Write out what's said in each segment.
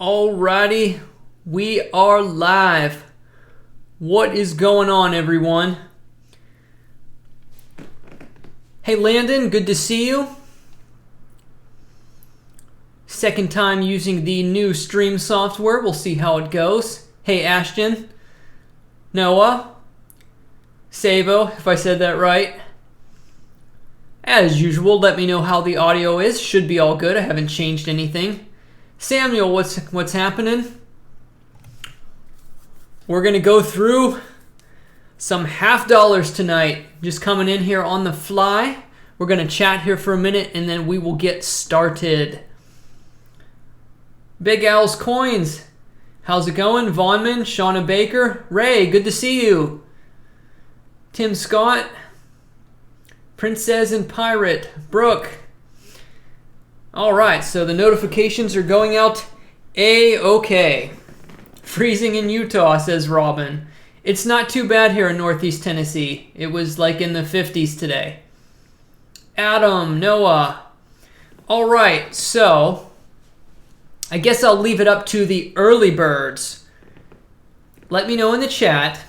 Alrighty, we are live. What is going on, everyone? Hey, Landon, good to see you. Second time using the new stream software. We'll see how it goes. Hey, Ashton, Noah, Savo, if I said that right. As usual, let me know how the audio is. Should be all good. I haven't changed anything. Samuel, what's happening? We're going to go through some half dollars tonight. Just coming in here on the fly. We're going to chat here for a minute and then we will get started. Big Al's Coins. How's it going? Vonman, Shauna Baker, Ray, good to see you. Tim Scott, Princess and Pirate, Brooke. All right, so the notifications are going out A-OK. Freezing in Utah, says Robin. It's not too bad here in Northeast Tennessee. It was like in the 50s today. Adam, Noah. All right, so I guess I'll leave it up to the early birds. Let me know in the chat.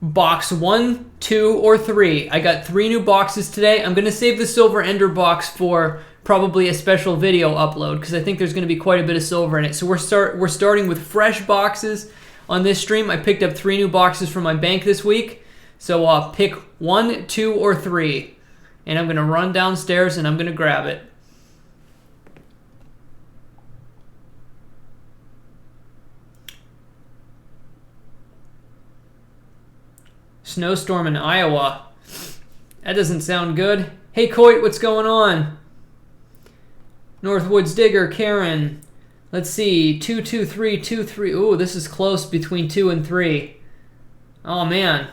Box 1, 2, or 3. I got 3 new boxes today. I'm going to save the Silver Ender box for probably a special video upload because I think there's going to be quite a bit of silver in it. So we're starting with fresh boxes on this stream. I picked up 3 new boxes from my bank this week. So pick 1, 2, or 3. And I'm going to run downstairs and I'm going to grab it. Snowstorm in Iowa. That doesn't sound good. Hey, Coit, what's going on? Northwoods Digger, Karen. Let's see. 2, 2, 3, 2, 3. Ooh, this is close between 2 and 3. Oh, man.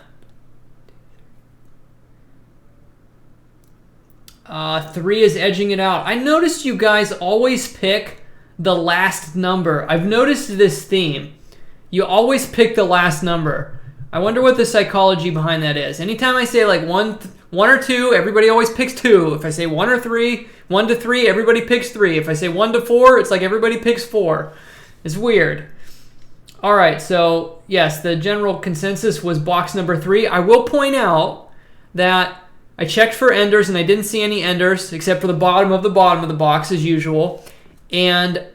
3 is edging it out. I noticed you guys always pick the last number. I've noticed this theme. You always pick the last number. I wonder what the psychology behind that is. Anytime I say like 1 or 2, everybody always picks 2. If I say 1 or 3, 1 to 3, everybody picks 3. If I say 1 to 4, it's like everybody picks 4. It's weird. All right, so yes, the general consensus was box number 3. I will point out that I checked for enders and I didn't see any enders except for the bottom of the box as usual. And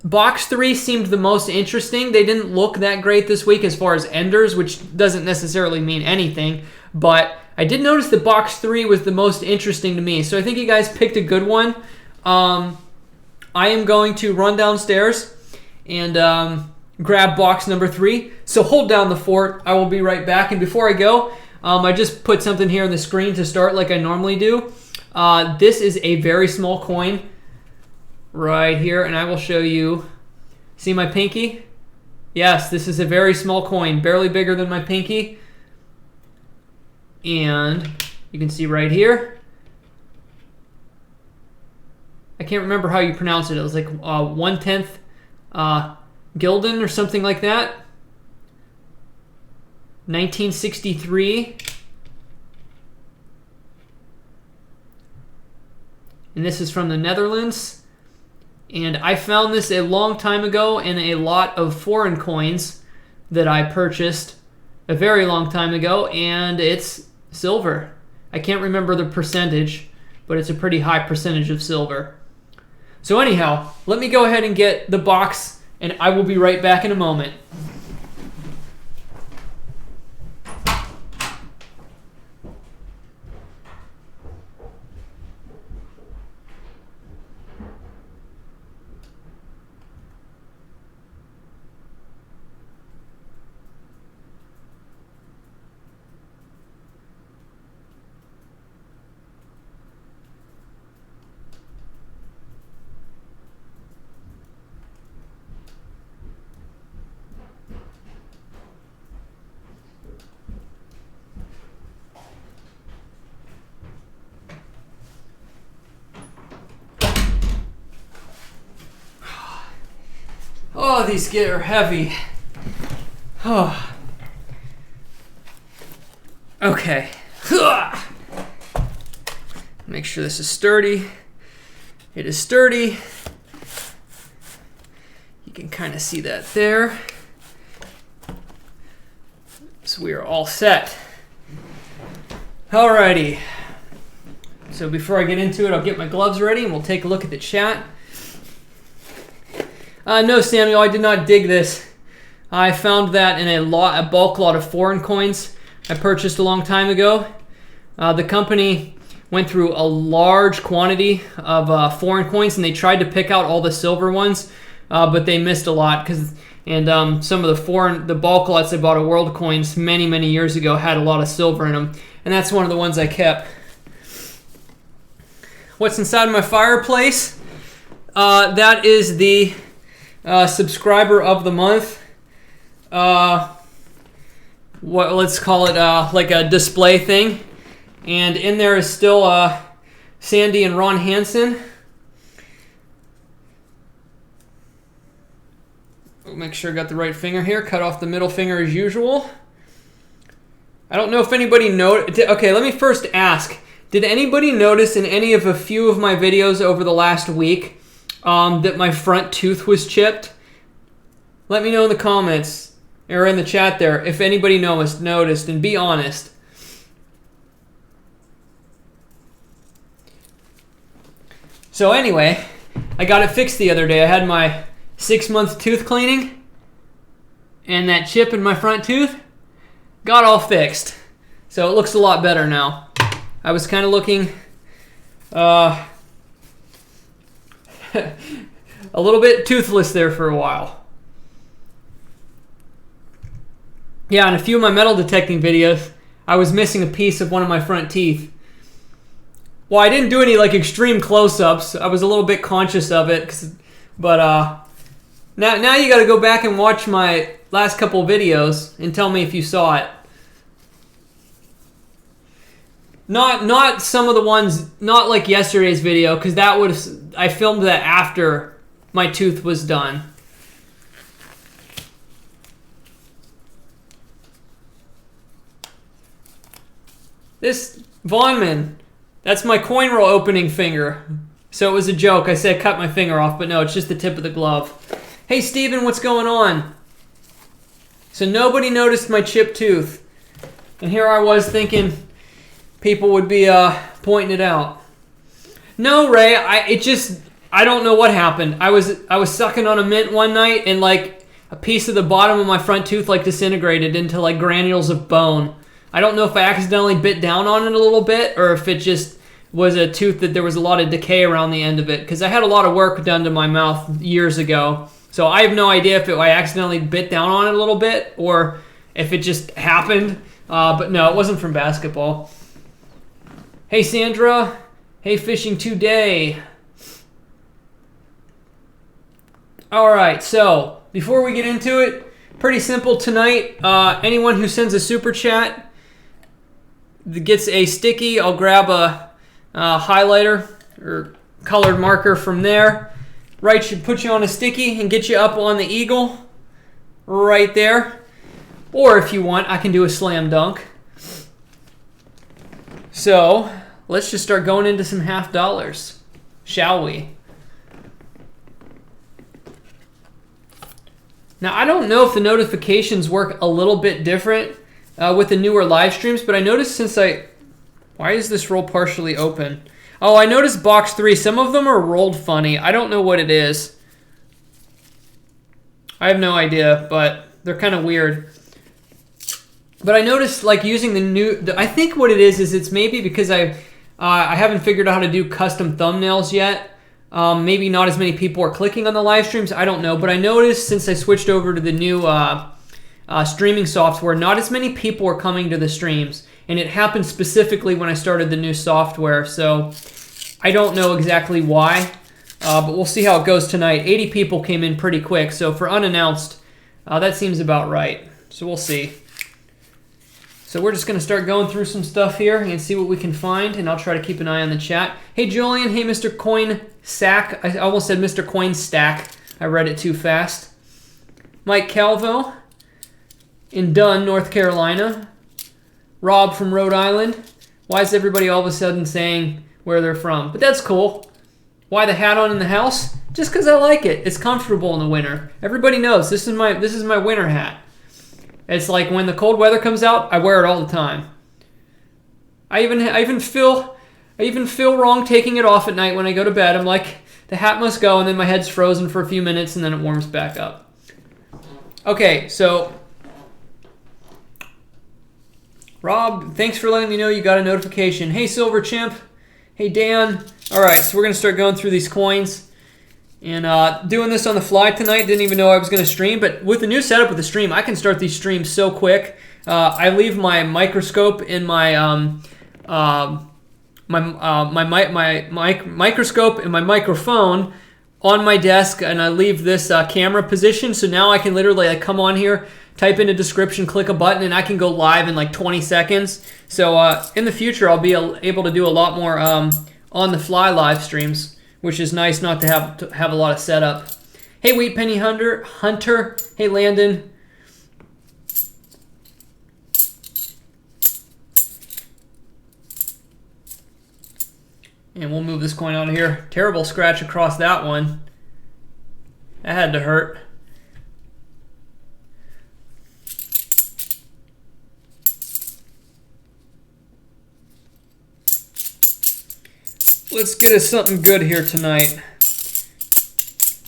box 3 seemed the most interesting. They didn't look that great this week as far as enders, which doesn't necessarily mean anything. But I did notice that box 3 was the most interesting to me. So I think you guys picked a good one. I am going to run downstairs and grab box number 3. So hold down the fort. I will be right back. And before I go, I just put something here on the screen to start like I normally do. This is a very small coin. Right here, and I will show you. See my pinky? Yes, this is a very small coin, barely bigger than my pinky. And you can see right here. I can't remember how you pronounce it. It was like 1/10 Gilden or something like that. 1963. And this is from the Netherlands. And I found this a long time ago in a lot of foreign coins that I purchased a very long time ago, and it's silver. I can't remember the percentage, but it's a pretty high percentage of silver. So anyhow, let me go ahead and get the box, and I will be right back in a moment. Oh, these are heavy. Oh. Okay. Make sure this is sturdy. It is sturdy. You can kind of see that there. So we are all set. Alrighty. So before I get into it, I'll get my gloves ready and we'll take a look at the chat. No, Samuel, I did not dig this. I found that in a bulk lot of foreign coins I purchased a long time ago. The company went through a large quantity of foreign coins and they tried to pick out all the silver ones, but they missed a lot some of the bulk lots I bought of world coins many years ago had a lot of silver in them, and that's one of the ones I kept. What's inside my fireplace? That is the subscriber of the month. Let's call it like a display thing, and in there is still Sandy and Ron Hansen. Make sure I got the right finger here. Cut off the middle finger as usual. I don't know if anybody noticed. Okay, let me first ask. Did anybody notice in any of a few of my videos over the last week that my front tooth was chipped? Let me know in the comments or in the chat there if anybody noticed, and be honest. So anyway, I got it fixed the other day. I had my 6-month tooth cleaning, and that chip in my front tooth got all fixed. So it looks a lot better now. I was kind of looking a little bit toothless there for a while. Yeah, in a few of my metal detecting videos, I was missing a piece of one of my front teeth. Well, I didn't do any like extreme close-ups. I was a little bit conscious of it, but now you got to go back and watch my last couple videos and tell me if you saw it. Not some of the ones, not like yesterday's video, because I filmed that after my tooth was done. This Vonman, that's my coin roll opening finger. So it was a joke. I said cut my finger off, but no, it's just the tip of the glove. Hey Steven, what's going on? So nobody noticed my chipped tooth. And here I was thinking people would be pointing it out. No, Ray, I don't know what happened. I was sucking on a mint one night and like a piece of the bottom of my front tooth like disintegrated into like granules of bone. I don't know if I accidentally bit down on it a little bit or if it just was a tooth that there was a lot of decay around the end of it, because I had a lot of work done to my mouth years ago. So I have no idea if I accidentally bit down on it a little bit or if it just happened. But no, it wasn't from basketball. Hey Sandra. Hey Fishing Today. Alright, so before we get into it, pretty simple tonight. Anyone who sends a super chat that gets a sticky, I'll grab a highlighter or colored marker from there. Right, should put you on a sticky and get you up on the eagle right there. Or if you want, I can do a slam dunk. So let's just start going into some half dollars, shall we? Now, I don't know if the notifications work a little bit different with the newer live streams, but I noticed why is this roll partially open? Oh, I noticed box 3. Some of them are rolled funny. I don't know what it is. I have no idea, but they're kind of weird. But I noticed like using I think what it is it's maybe because I haven't figured out how to do custom thumbnails yet. Maybe not as many people are clicking on the live streams. I don't know. But I noticed since I switched over to the new streaming software, not as many people are coming to the streams. And it happened specifically when I started the new software. So I don't know exactly why. But we'll see how it goes tonight. 80 people came in pretty quick. So for unannounced, that seems about right. So we'll see. So we're just going to start going through some stuff here and see what we can find, and I'll try to keep an eye on the chat. Hey, Julian. Hey, Mr. Coin Sack. I almost said Mr. Coin Stack. I read it too fast. Mike Calvo in Dunn, North Carolina. Rob from Rhode Island. Why is everybody all of a sudden saying where they're from? But that's cool. Why the hat on in the house? Just because I like it. It's comfortable in the winter. Everybody knows this is my winter hat. It's like when the cold weather comes out, I wear it all the time. I even feel wrong taking it off at night when I go to bed. I'm like, the hat must go, and then my head's frozen for a few minutes, and then it warms back up. Okay, so Rob, thanks for letting me know you got a notification. Hey, Silver Chimp. Hey, Dan. All right, so we're going to start going through these coins. And doing this on the fly tonight. Didn't even know I was going to stream. But with the new setup with the stream, I can start these streams so quick. I leave my microscope in my microscope and my microphone on my desk, and I leave this camera position. So now I can literally come on here, type in a description, click a button, and I can go live in like 20 seconds. So in the future, I'll be able to do a lot more on-the-fly live streams, which is nice not to have a lot of setup. Hey, Wheat Penny Hunter. Hey, Landon. And we'll move this coin out of here. Terrible scratch across that one. That had to hurt. Let's get us something good here tonight.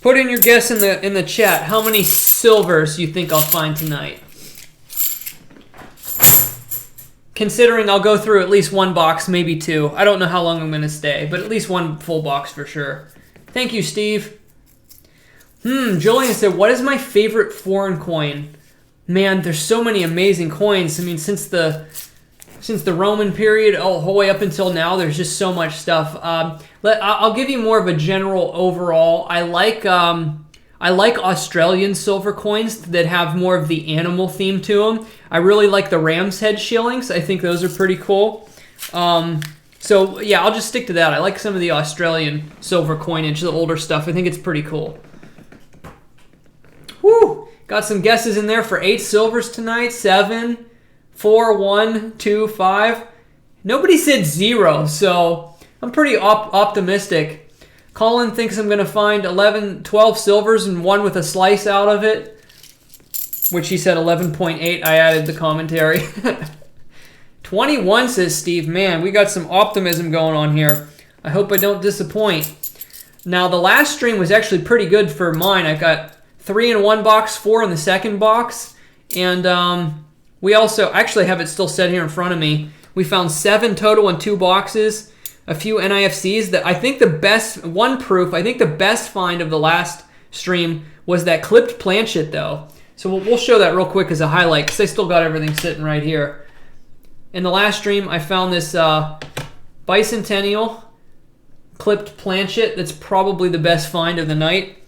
Put in your guess in the chat. How many silvers you think I'll find tonight? Considering I'll go through at least one box, maybe two. I don't know how long I'm going to stay, but at least one full box for sure. Thank you, Steve. Julian said, what is my favorite foreign coin? Man, there's so many amazing coins. I mean, since the Roman period all the way up until now, there's just so much stuff. I'll give you more of a general overall. I like Australian silver coins that have more of the animal theme to them. I really like the ram's head shillings. I think those are pretty cool. So yeah, I'll just stick to that. I like some of the Australian silver coinage, the older stuff. I think it's pretty cool. Woo! Got some guesses in there for 8 silvers tonight. 7, 4, 1, 2, 5. Nobody said 0, so I'm pretty optimistic. Colin thinks I'm going to find 12 silvers and one with a slice out of it, which he said 11.8. I added the commentary. 21 says Steve. Man, we got some optimism going on here. I hope I don't disappoint. Now, the last stream was actually pretty good for mine. I got 3 in one box, 4 in the second box, and we also actually have it still set here in front of me. We found 7 total in 2 boxes, a few NIFCs. That I think the best find of the last stream was that clipped planchet, though. So we'll show that real quick as a highlight because I still got everything sitting right here. In the last stream, I found this bicentennial clipped planchet. That's probably the best find of the night,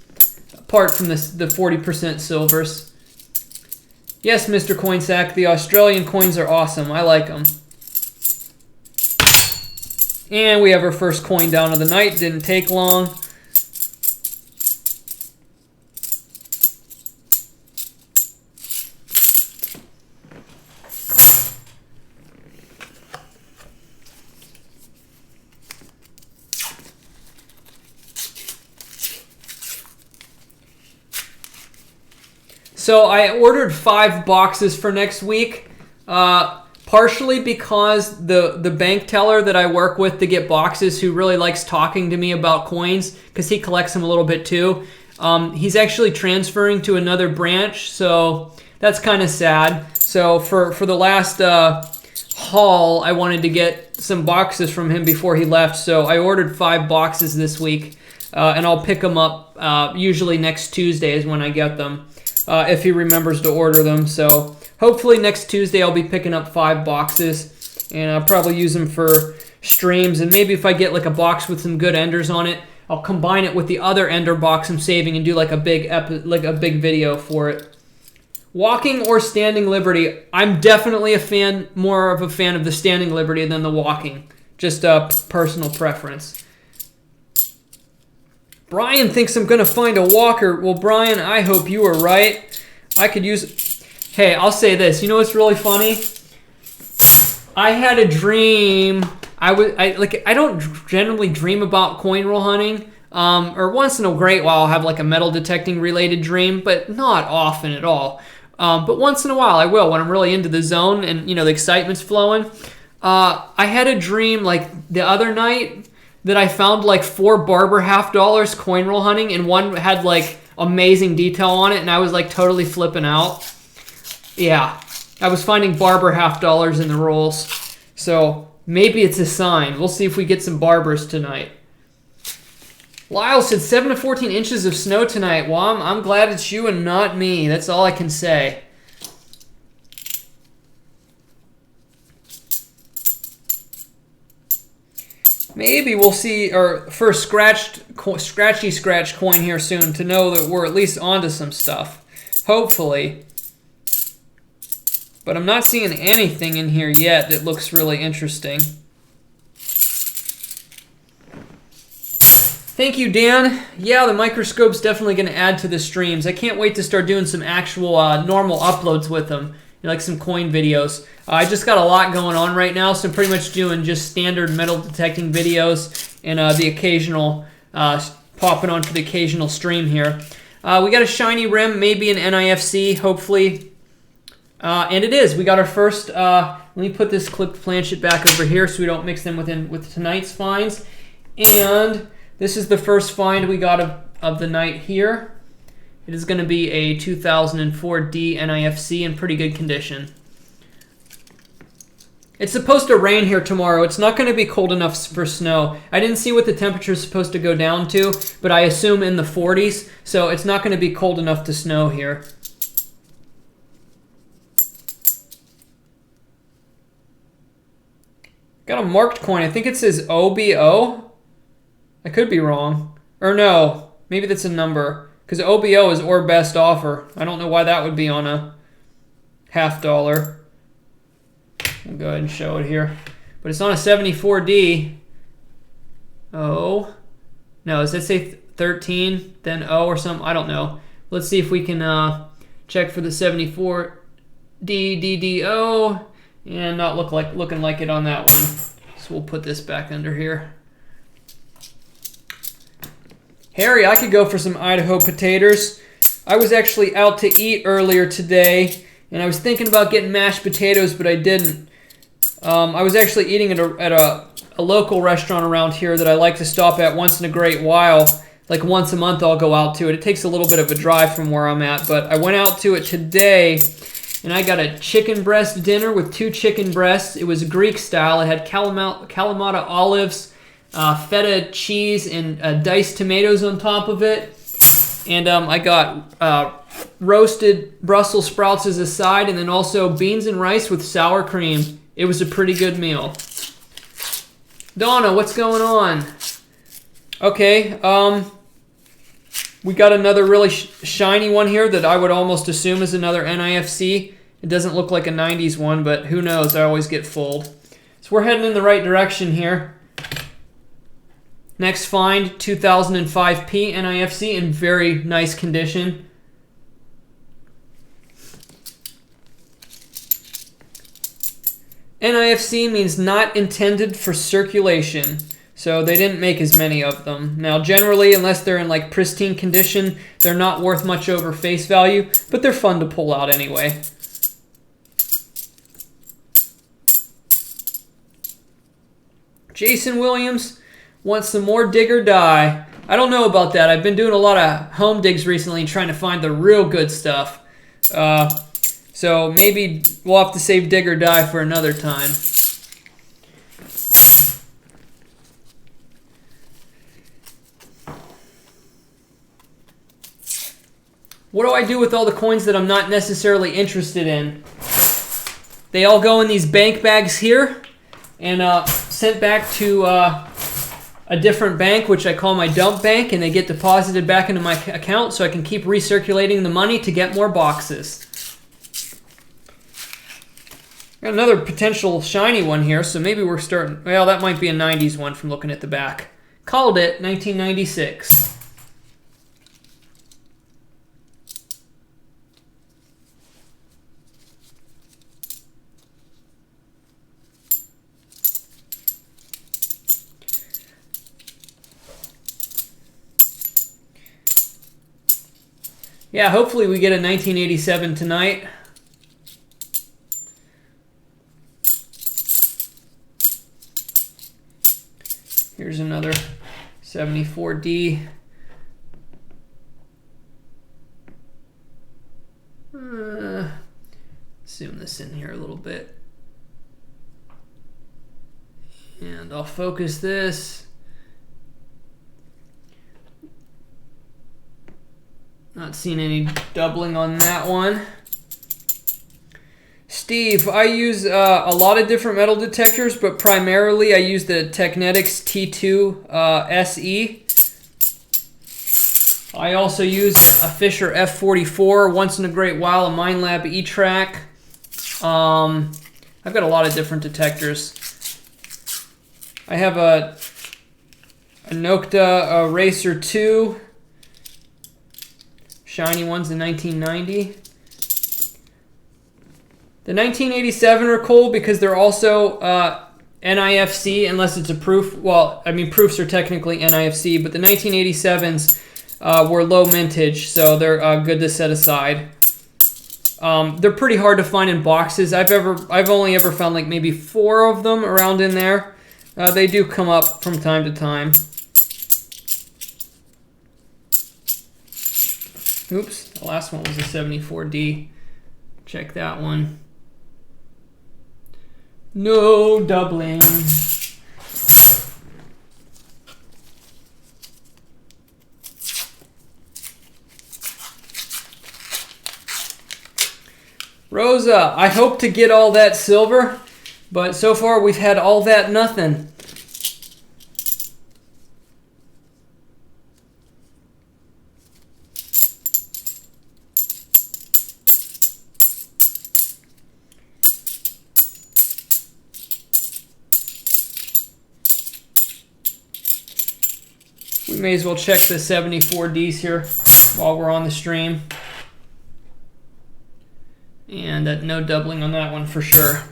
apart from the 40% silvers. Yes, Mr. Coinsack, the Australian coins are awesome. I like them. And we have our first coin down of the night. Didn't take long. So I ordered 5 boxes for next week, partially because the bank teller that I work with to get boxes, who really likes talking to me about coins because he collects them a little bit too, he's actually transferring to another branch, so that's kind of sad. So for the last haul, I wanted to get some boxes from him before he left, so I ordered 5 boxes this week, and I'll pick them up usually next Tuesday is when I get them. If he remembers to order them. So hopefully next Tuesday I'll be picking up 5 boxes, and I'll probably use them for streams, and maybe if I get like a box with some good enders on it, I'll combine it with the other ender box I'm saving and do like a big video for it. Walking or standing liberty? I'm definitely more of a fan of the standing liberty than the walking. Just a personal preference. Brian thinks I'm going to find a walker. Well, Brian, I hope you are right. I could use... Hey, I'll say this. You know what's really funny? I had a dream. I don't generally dream about coin roll hunting. Or once in a great while, I'll have like a metal detecting related dream, but not often at all. But once in a while, I will when I'm really into the zone and the excitement's flowing. I had a dream like the other night that I found like 4 Barber $half coin roll hunting, and one had like amazing detail on it, and I was like totally flipping out. Yeah, I was finding Barber $half in the rolls, so maybe it's a sign. We'll see if we get some Barbers tonight. Lyle said 7 to 14 inches of snow tonight. Well, I'm glad it's you and not me. That's all I can say. Maybe we'll see our first scratchy scratch coin here soon to know that we're at least onto some stuff. Hopefully. But I'm not seeing anything in here yet that looks really interesting. Thank you, Dan. Yeah, the microscope's definitely going to add to the streams. I can't wait to start doing some actual normal uploads with them, like some coin videos. I just got a lot going on right now, so I'm pretty much doing just standard metal detecting videos and the occasional, popping on for the occasional stream here. We got a shiny rim, maybe an NIFC, hopefully. And it is. We got our first, let me put this clipped planchet back over here so we don't mix them with tonight's finds. And this is the first find we got of the night here. It is going to be a 2004 D NIFC in pretty good condition. It's supposed to rain here tomorrow. It's not going to be cold enough for snow. I didn't see what the temperature is supposed to go down to, but I assume in the 40s, so it's not going to be cold enough to snow here. Got a marked coin. I think it says OBO. I could be wrong. Or no, maybe that's a number. Because OBO is or best offer. I don't know why that would be on a $half. I'll go ahead and show it here. But it's on a 74D. Oh. No, does that say 13, then O or something? I don't know. Let's see if we can check for the 74D DDO. And not looking like it on that one. So we'll put this back under here. Harry, I could go for some Idaho potatoes. I was actually out to eat earlier today, and I was thinking about getting mashed potatoes, but I didn't. I was actually eating at a local restaurant around here that I like to stop at once in a great while. Like once a month I'll go out to it. It takes a little bit of a drive from where I'm at, but I went out to it today, and I got a chicken breast dinner with 2 chicken breasts. It was Greek style. It had Kalamata olives, feta cheese, and diced tomatoes on top of it. And I got roasted Brussels sprouts as a side, and then also beans and rice with sour cream. It was a pretty good meal. Donna, what's going on? Okay, we got another really shiny one here that I would almost assume is another NIFC. It doesn't look like a 90s one, but who knows? I always get fooled. So we're heading in the right direction here. Next find, 2005P NIFC in very nice condition. NIFC means not intended for circulation. So they didn't make as many of them. Now, generally, unless they're in like pristine condition, they're not worth much over face value, but they're fun to pull out anyway. Jason Williams wants some more dig or die. I don't know about that. I've been doing a lot of home digs recently and trying to find the real good stuff. So maybe we'll have to save dig or die for another time. What do I do with all the coins that I'm not necessarily interested in? They all go in these bank bags here and sent back to a different bank, which I call my dump bank, and they get deposited back into my account so I can keep recirculating the money to get more boxes. Got another potential shiny one here, so maybe we're starting... Well, that might be a 90s one from looking at the back. Called it 1996. Yeah, hopefully we get a 1987 tonight. Here's another 74D. Zoom this in here a little bit. And I'll focus this. Not seeing any doubling on that one. Steve, I use a lot of different metal detectors, but primarily I use the Technetics T2 SE. I also use a Fisher F44 once in a great while, a Minelab E-Track. I've got a lot of different detectors. I have a Nokta Racer 2. Shiny ones in 1990. The 1987 are cool because they're also NIFC, unless it's a proof. Well, I mean, proofs are technically NIFC, but the 1987s were low mintage, so they're good to set aside. They're pretty hard to find in boxes. I've only ever found like maybe 4 of them around in there. They do come up from time to time. Oops, the last one was a 74D. Check that one. No doubling. Rosa, I hope to get all that silver, but so far we've had all that nothing. We may as well check the 74Ds here while we're on the stream. And no doubling on that one for sure.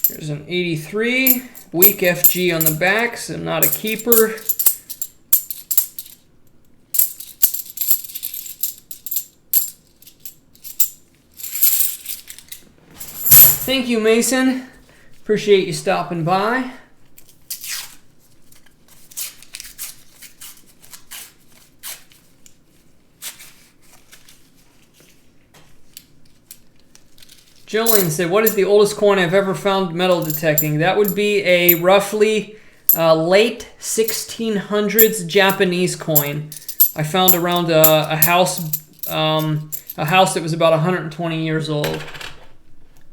There's an 83, weak FG on the back, so not a keeper. Thank you, Mason. Appreciate you stopping by. Jolene said, what is the oldest coin I've ever found metal detecting? That would be a roughly late 1600s Japanese coin. I found around a house that was about 120 years old.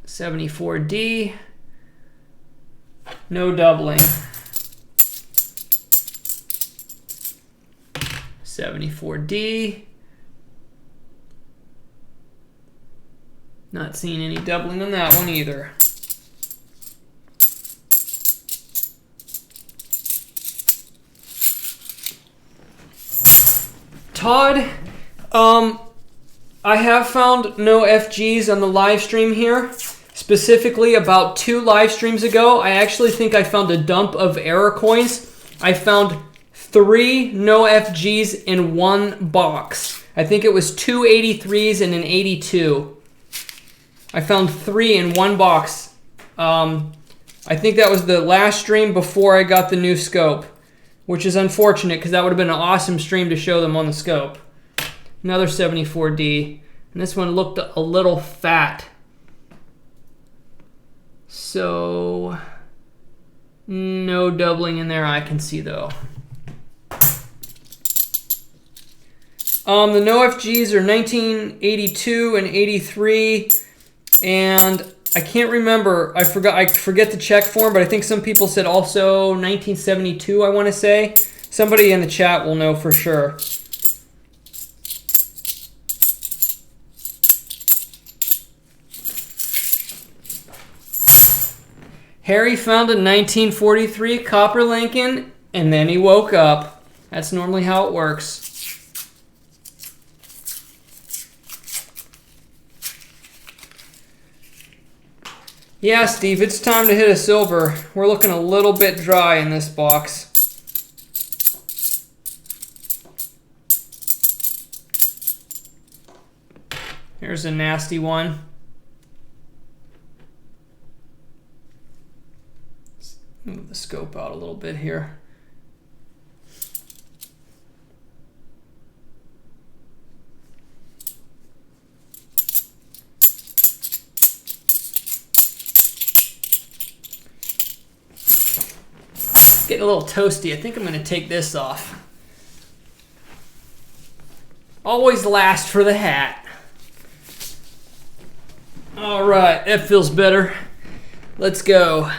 74D. No doubling. 74D. Not seeing any doubling on that one either. Todd, I have found no FGs on the live stream here. Specifically, about 2 live streams ago, I actually think I found a dump of error coins. I found 3 no FGs in 1 box. I think it was 2 83s and an 82. I found 3 in 1 box. I think that was the last stream before I got the new scope, which is unfortunate because that would have been an awesome stream to show them on the scope. Another 74D, and this one looked a little fat. So, no doubling in there I can see though. The no FGs are 1982 and 83, and I can't remember. I forget the check form, but I think some people said also 1972. I want to say. Somebody in the chat will know for sure. Harry found a 1943 Copper Lincoln And then he woke up. That's normally how it works. Yeah, Steve, it's time to hit a silver. We're looking a little bit dry in this box. Here's a nasty one. Let's move the scope out a little bit here. Getting a little toasty. I think I'm going to take this off. Always last for the hat. All right, that feels better. Let's go.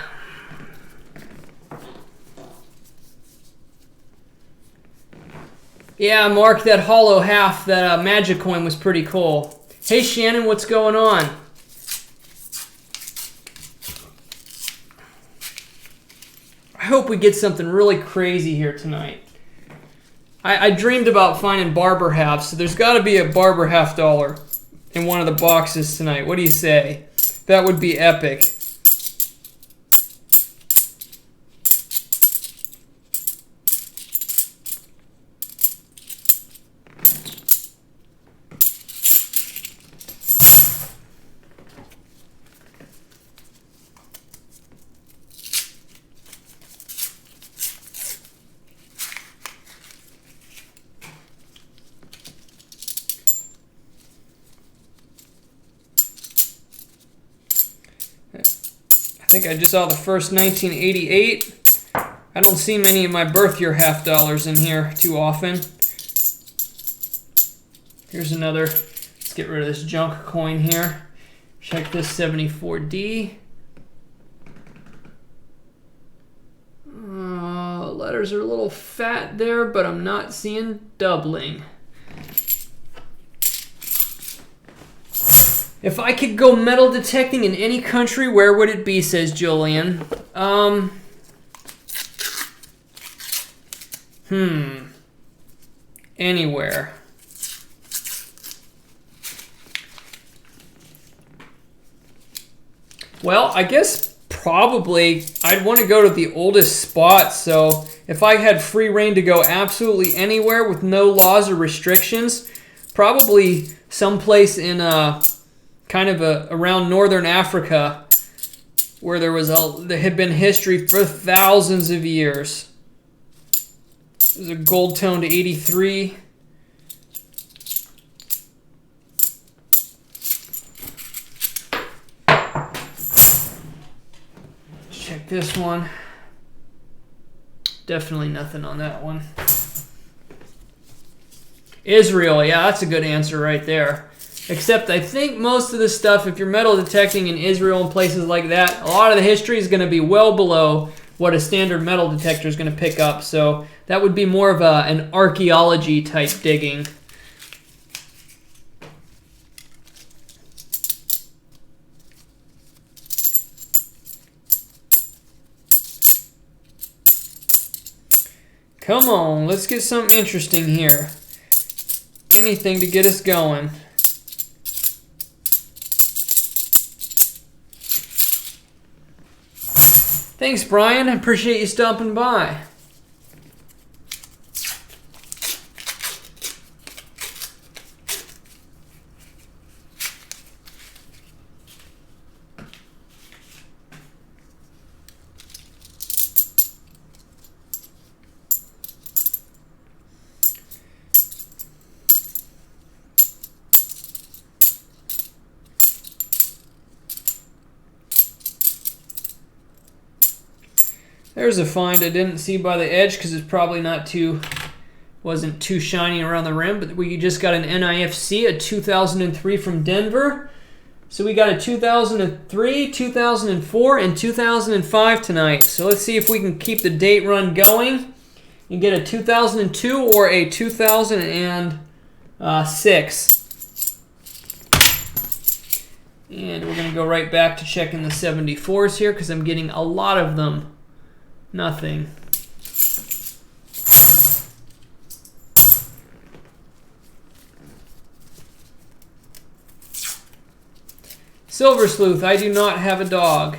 Yeah, Mark, that hollow half, that magic coin was pretty cool. Hey, Shannon, what's going on? I hope we get something really crazy here tonight. I dreamed about finding barber halves, so there's got to be a barber half dollar in one of the boxes tonight. What do you say? That would be epic. I think I just saw the first 1988. I don't see many of my birth year half dollars in here too often. Here's another. Let's get rid of this junk coin here. Check this 74D. Letters are a little fat there, but I'm not seeing doubling. If I could go metal detecting in any country, where would it be, says Julian? Anywhere. Well, I guess probably I'd want to go to the oldest spot, so if I had free reign to go absolutely anywhere with no laws or restrictions, probably someplace in kind of around northern Africa, where there had been history for thousands of years. There's a gold tone to 83. Check this one. Definitely nothing on that one. Israel, yeah, that's a good answer right there. Except I think most of the stuff, if you're metal detecting in Israel and places like that, a lot of the history is going to be well below what a standard metal detector is going to pick up. So that would be more of an archaeology type digging. Come on, let's get something interesting here. Anything to get us going. Thanks, Brian. I appreciate you stopping by. There's a find I didn't see by the edge because it's probably wasn't too shiny around the rim, but we just got an NIFC, a 2003 from Denver. So we got a 2003, 2004, and 2005 tonight. So let's see if we can keep the date run going and get a 2002 or a 2006. And we're going to go right back to checking the 74s here because I'm getting a lot of them. Nothing. Silver Sleuth, I do not have a dog.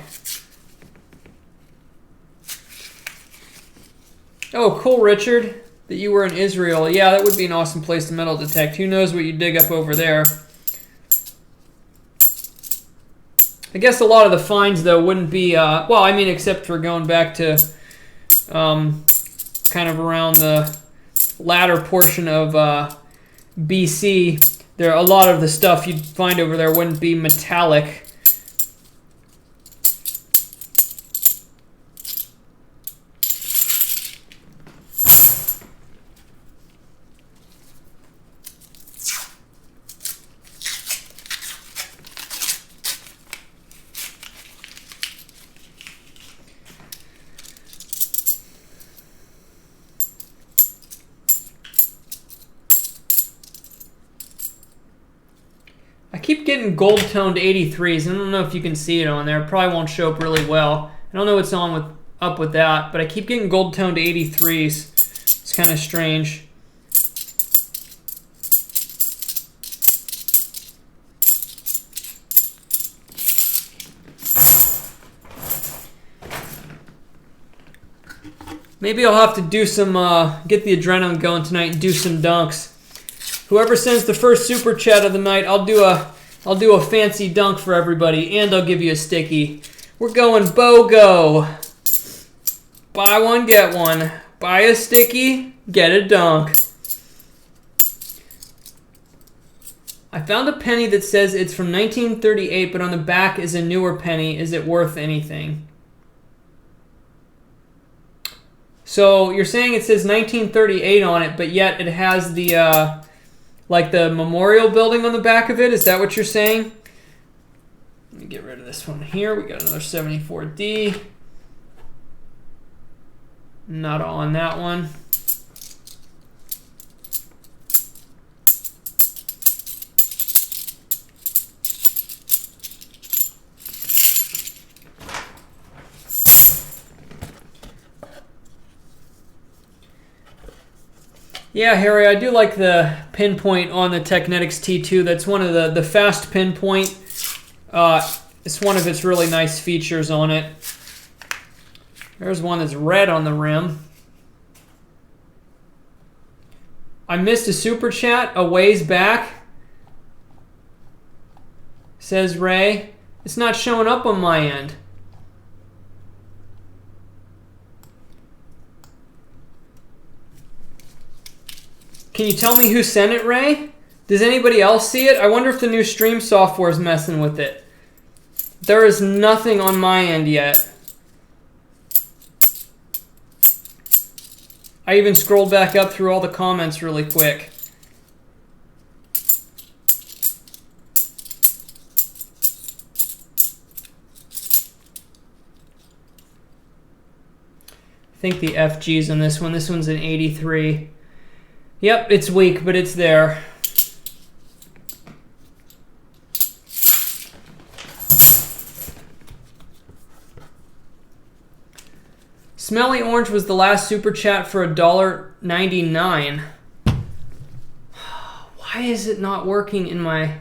Oh, cool, Richard, that you were in Israel. Yeah, that would be an awesome place to metal detect. Who knows what you dig up over there. I guess a lot of the finds, though, wouldn't be, well, I mean, except for going back to kind of around the latter portion of BC, a lot of the stuff you'd find over there wouldn't be metallic. I keep getting gold-toned 83s. I don't know if you can see it on there. It probably won't show up really well. I don't know what's up with that, but I keep getting gold-toned 83s. It's kind of strange. Maybe I'll have to do some, get the adrenaline going tonight and do some dunks. Whoever sends the first super chat of the night, I'll do a fancy dunk for everybody, and I'll give you a sticky. We're going BOGO. Buy one, get one. Buy a sticky, get a dunk. I found a penny that says it's from 1938, but on the back is a newer penny. Is it worth anything? So you're saying it says 1938 on it, but yet it has the like the memorial building on the back of it. Is that what you're saying? Let me get rid of this one here. We got another 74D. Not on that one. Yeah, Harry, I do like the pinpoint on the Technetics T2. That's one of the fast pinpoint. It's one of its really nice features on it. There's one that's red on the rim. I missed a super chat a ways back, says Ray. It's not showing up on my end. Can you tell me who sent it, Ray? Does anybody else see it? I wonder if the new stream software is messing with it. There is nothing on my end yet. I even scrolled back up through all the comments really quick. I think the FG's on this one. This one's an 83. Yep, it's weak, but it's there. Smelly Orange was the last super chat for $1.99. Why is it not working in my...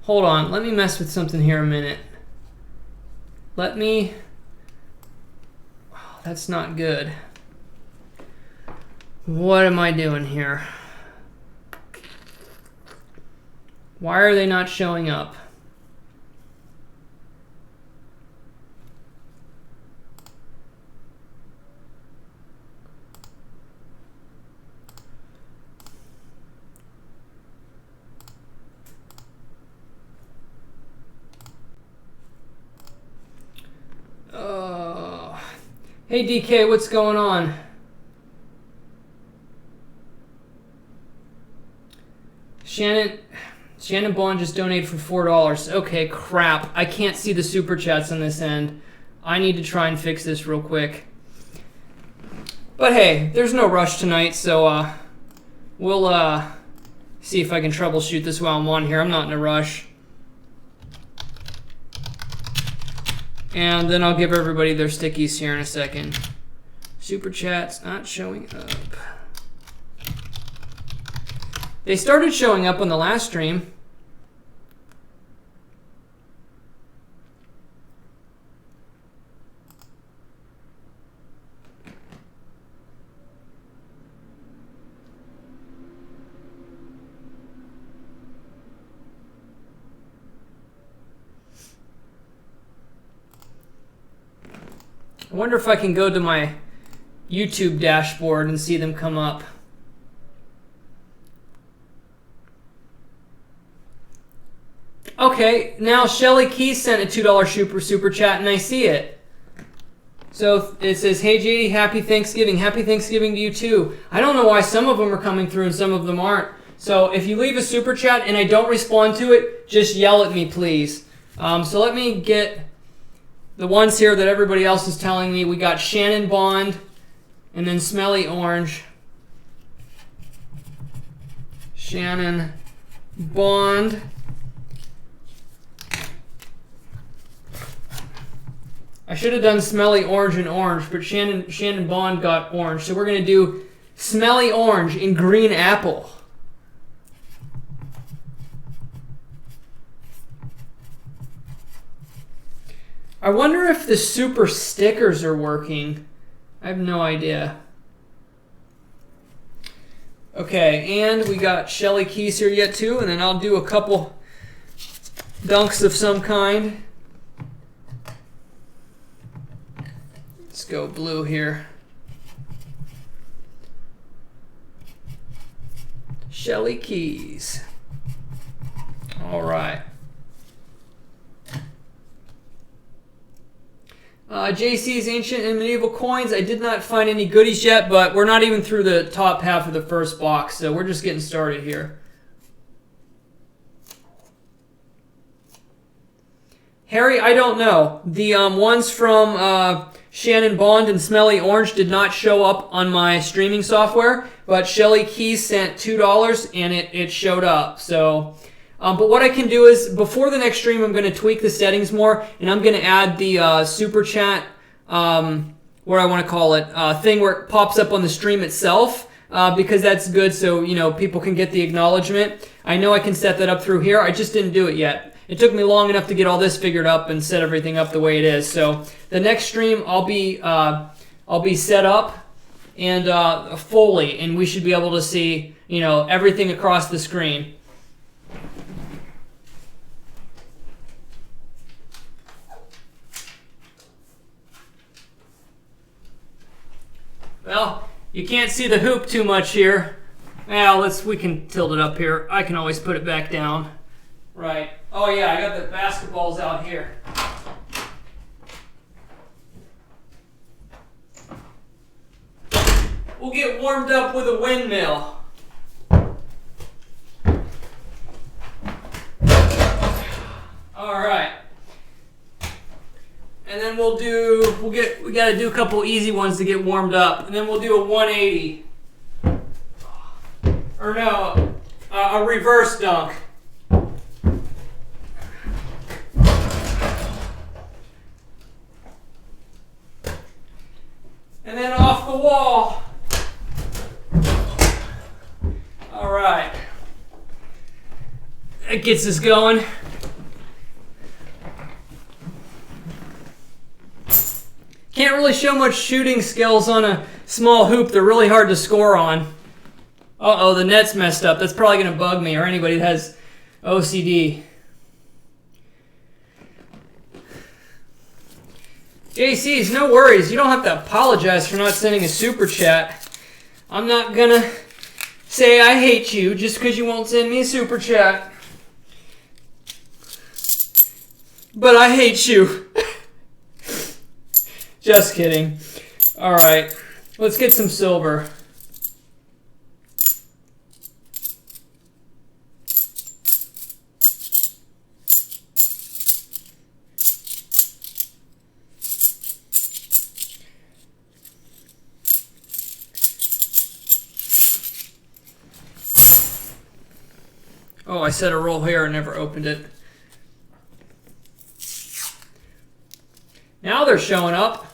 Hold on, let me mess with something here a minute. Let me... Oh, that's not good. What am I doing here? Why are they not showing up? Hey DK, what's going on? Shannon Bond just donated for $4. Okay, crap. I can't see the super chats on this end. I need to try and fix this real quick. But hey, there's no rush tonight, so we'll see if I can troubleshoot this while I'm on here. I'm not in a rush. And then I'll give everybody their stickies here in a second. Super chat's not showing up. They started showing up on the last stream. I wonder if I can go to my YouTube dashboard and see them come up. Okay, now Shelly Keys sent a $2 super chat, and I see it. So it says, "Hey JD, happy Thanksgiving. Happy Thanksgiving to you too." I don't know why some of them are coming through and some of them aren't. So if you leave a super chat and I don't respond to it, just yell at me, please. So let me get the ones here that everybody else is telling me. We got Shannon Bond, and then Smelly Orange. Shannon Bond. I should have done Smelly Orange and Orange, but Shannon Bond got Orange. So we're going to do Smelly Orange in Green Apple. I wonder if the super stickers are working. I have no idea. Okay, and we got Shelly Keys here yet too, and then I'll do a couple dunks of some kind. Let's go blue here. Shelly Keys. All right. JC's Ancient and Medieval Coins. I did not find any goodies yet, but we're not even through the top half of the first box, so we're just getting started here. Harry, I don't know. The ones from Shannon Bond and Smelly Orange did not show up on my streaming software, but Shelly Keys sent $2 and it showed up. So, but what I can do is, before the next stream, I'm going to tweak the settings more, and I'm going to add the super chat, what I want to call it, thing where it pops up on the stream itself, because that's good, so people can get the acknowledgement. I know I can set that up through here. I just didn't do it yet. It took me long enough to get all this figured up and set everything up the way it is. So the next stream, I'll be set up and fully, and we should be able to see everything across the screen. Well, you can't see the hoop too much here. Well, we can tilt it up here. I can always put it back down. Right. Oh yeah, I got the basketballs out here. We'll get warmed up with a windmill. All right. And then we got to do a couple easy ones to get warmed up. And then we'll do a 180. Or no, a reverse dunk. And then off the wall. All right. That gets us going. Can't really show much shooting skills on a small hoop. They're really hard to score on. Uh-oh, the net's messed up. That's probably going to bug me or anybody that has OCD. JC's, no worries. You don't have to apologize for not sending a super chat. I'm not going to say I hate you just because you won't send me a super chat. But I hate you. Just kidding. All right, let's get some silver. Oh, I set a roll here and never opened it. Now they're showing up.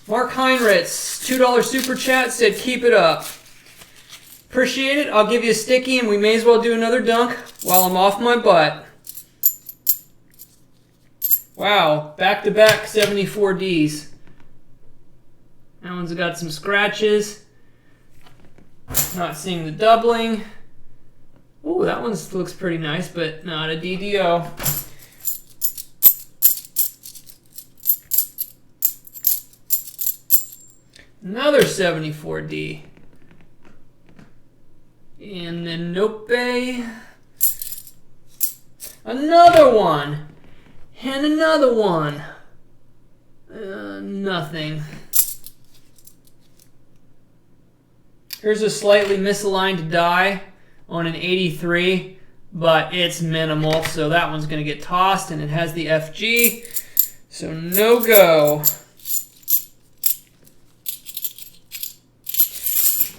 Mark Heinritz, $2 super chat, said keep it up. Appreciate it. I'll give you a sticky, and we may as well do another dunk while I'm off my butt. Wow, back-to-back 74 Ds. That one's got some scratches. Not seeing the doubling. Ooh, that one looks pretty nice, but not a DDO. Another 74D. And then nope. Another one. And another one. Nothing. Here's a slightly misaligned die on an 83, but it's minimal, so that one's going to get tossed, and it has the FG, so no go.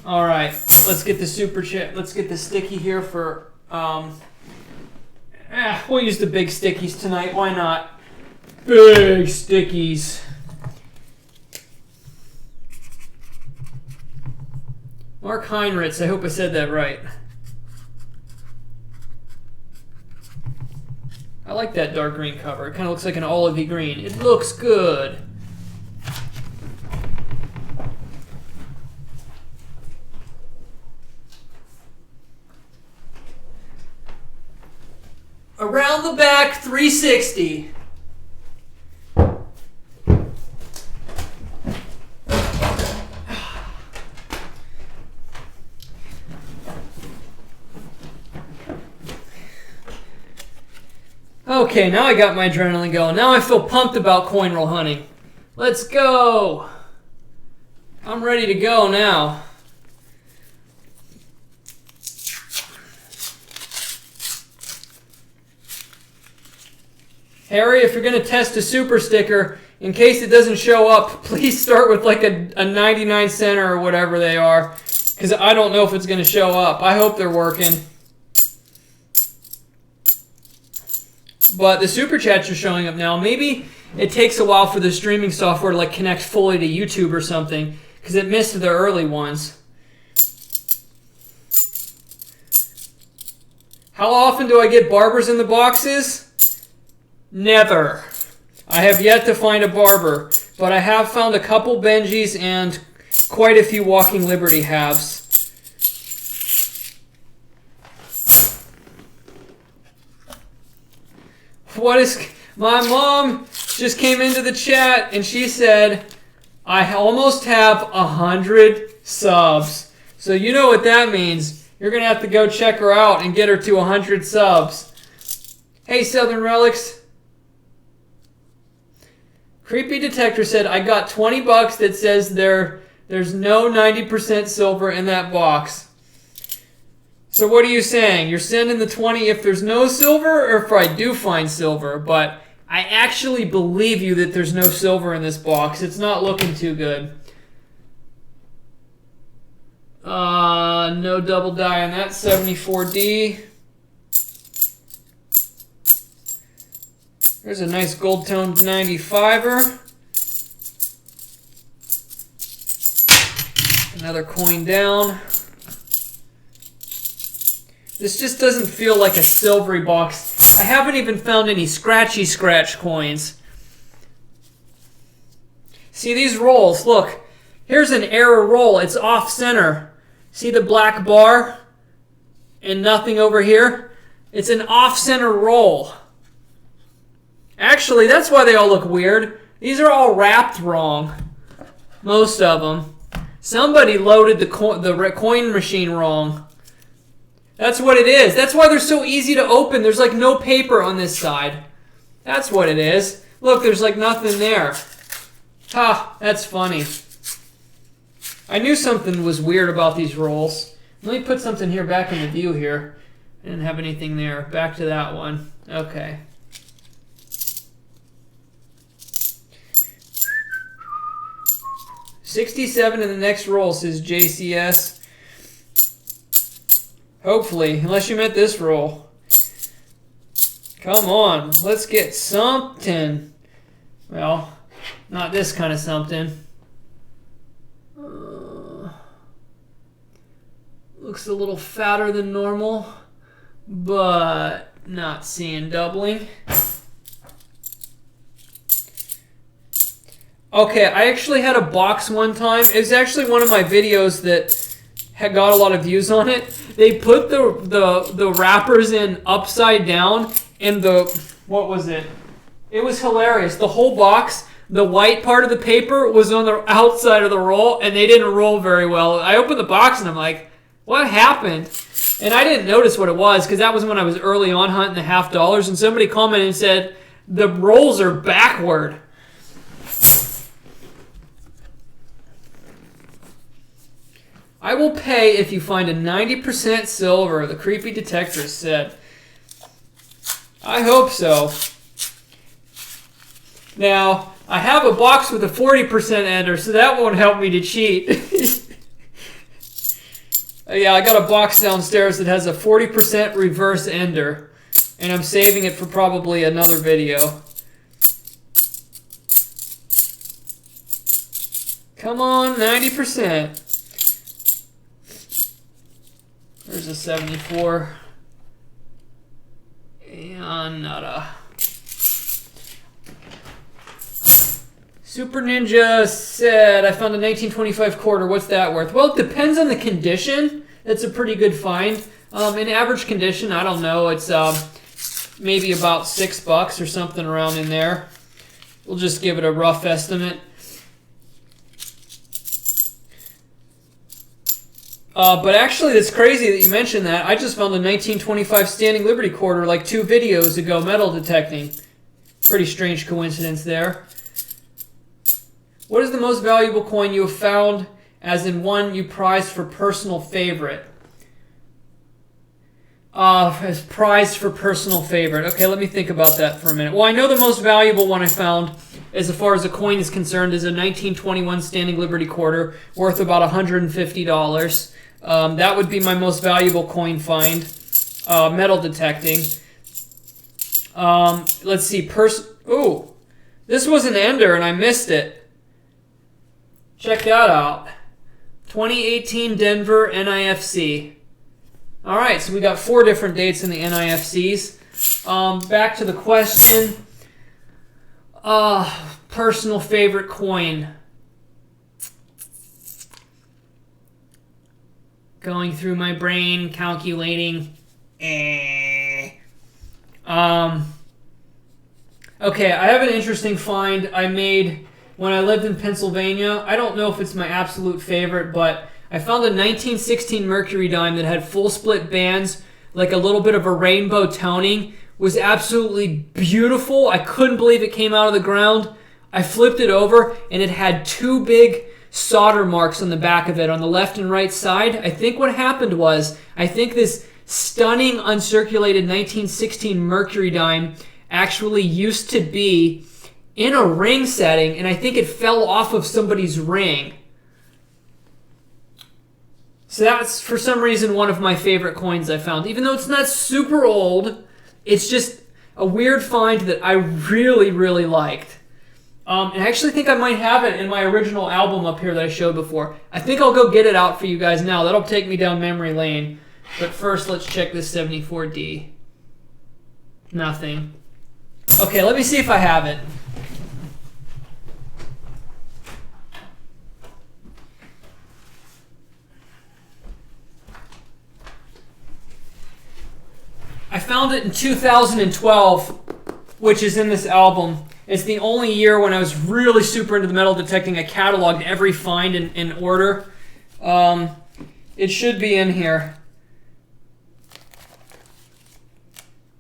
All right, let's get the super chip. Let's get the sticky here for. We'll use the big stickies tonight. Why not? Big stickies. Mark Heinrichs. I hope I said that right. I like that dark green cover. It kind of looks like an olivey green. It looks good. Around the back, 360. Okay, now I got my adrenaline going. Now I feel pumped about coin roll hunting. Let's go. I'm ready to go now. Harry, if you're going to test a super sticker, in case it doesn't show up, please start with like a 99 center or whatever they are, because I don't know if it's going to show up. I hope they're working. But the super chats are showing up now. Maybe it takes a while for the streaming software to like connect fully to YouTube or something, because it missed the early ones. How often do I get barbers in the boxes? Never. I have yet to find a barber, but I have found a couple Benjis and quite a few Walking Liberty halves. What is... My mom just came into the chat and she said, I almost have 100 subs. So you know what that means. You're going to have to go check her out and get her to 100 subs. Hey, Southern Relics. Creepy Detector said, I got 20 bucks that says there's no 90% silver in that box. So what are you saying? You're sending the 20 if there's no silver or if I do find silver? But I actually believe you that there's no silver in this box. It's not looking too good. No double die on that 74D. There's a nice gold-toned 95er. Another coin down. This just doesn't feel like a silvery box. I haven't even found any scratchy scratch coins. See these rolls? Look, here's an error roll. It's off center. See the black bar and nothing over here? It's an off center roll. Actually, that's why they all look weird. These are all wrapped wrong. Most of them. Somebody loaded the coin machine wrong. That's what it is. That's why they're so easy to open. There's like no paper on this side. That's what it is. Look, there's like nothing there. Ha, that's funny. I knew something was weird about these rolls. Let me put something here back in the view here. I didn't have anything there. Back to that one. Okay. $67 in the next roll, says JCS. Hopefully, unless you meant this roll. Come on, let's get something. Well, not this kind of something. Looks Looks a little fatter than normal, but not seeing doubling. Okay, I actually had a box one time. It was actually one of my videos that had got a lot of views on it. They put the wrappers in upside down, and what was it? It was hilarious. The whole box, the white part of the paper was on the outside of the roll, and they didn't roll very well. I opened the box, and I'm like, what happened? And I didn't notice what it was, because that was when I was early on hunting the $50, and somebody commented and said, the rolls are backward. I will pay if you find a 90% silver, the creepy detector said. I hope so. Now, I have a box with a 40% ender, so that won't help me to cheat. Yeah, I got a box downstairs that has a 40% reverse ender, and I'm saving it for probably another video. Come on, 90%. There's a 74. And nada. Super Ninja said, I found a 1925 quarter. What's that worth? Well, it depends on the condition. That's a pretty good find. In average condition, I don't know. It's maybe about $6 or something around in there. We'll just give it a rough estimate. But actually, it's crazy that you mentioned that. I just found a 1925 Standing Liberty quarter like 2 videos ago, metal detecting. Pretty strange coincidence there. What is the most valuable coin you have found, as in one you prized for personal favorite? As prized for personal favorite. Okay, let me think about that for a minute. Well, I know the most valuable one I found, as far as a coin is concerned, is a 1921 Standing Liberty quarter, worth about $150. That would be my most valuable coin find. Metal detecting. Let's see. Ooh, this was an ender and I missed it. Check that out. 2018 Denver NIFC. All right, so we got 4 different dates in the NIFCs. Back to the question. Personal favorite coin. Going through my brain, calculating. Okay, I have an interesting find I made when I lived in Pennsylvania. I don't know if it's my absolute favorite, but I found a 1916 Mercury dime that had full split bands, like a little bit of a rainbow toning. Was absolutely beautiful. I couldn't believe it came out of the ground. I flipped it over, and it had 2 big solder marks on the back of it on the left and right side. I think what happened was, I think this stunning uncirculated 1916 Mercury dime actually used to be in a ring setting, and I think it fell off of somebody's ring. So that's, for some reason, one of my favorite coins I found. Even though it's not super old, it's just a weird find that I really, really liked. And I actually think I might have it in my original album up here that I showed before. I think I'll go get it out for you guys now. That'll take me down memory lane. But first, let's check this 74D. Nothing. Okay, let me see if I have it. I found it in 2012, which is in this album. It's the only year when I was really super into the metal detecting. I cataloged every find in order. It should be in here.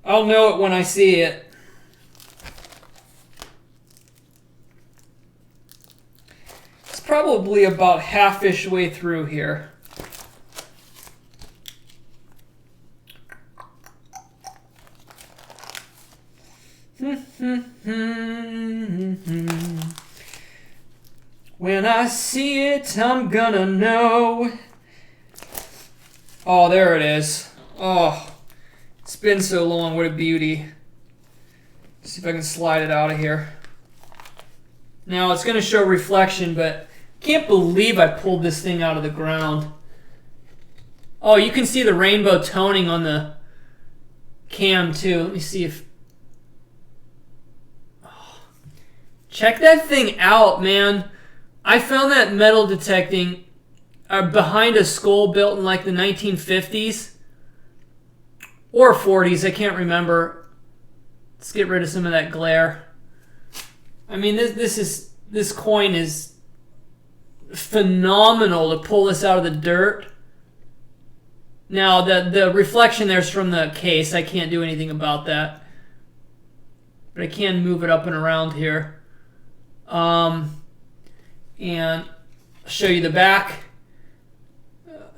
I'll know it when I see it. It's probably about half-ish way through here. When I see it, I'm gonna know. Oh, there it is. Oh, it's been so long. What a beauty. Let's see if I can slide it out of here. Now, it's going to show reflection, but I can't believe I pulled this thing out of the ground. Oh, you can see the rainbow toning on the cam too. Let me see if... Oh. Check that thing out, man. I found that metal detecting behind a skull built in like the 1950s or 40s. I can't remember. Let's get rid of some of that glare. I mean, this coin is phenomenal to pull this out of the dirt. Now, the reflection there's from the case. I can't do anything about that. But I can move it up and around here. And I'll show you the back.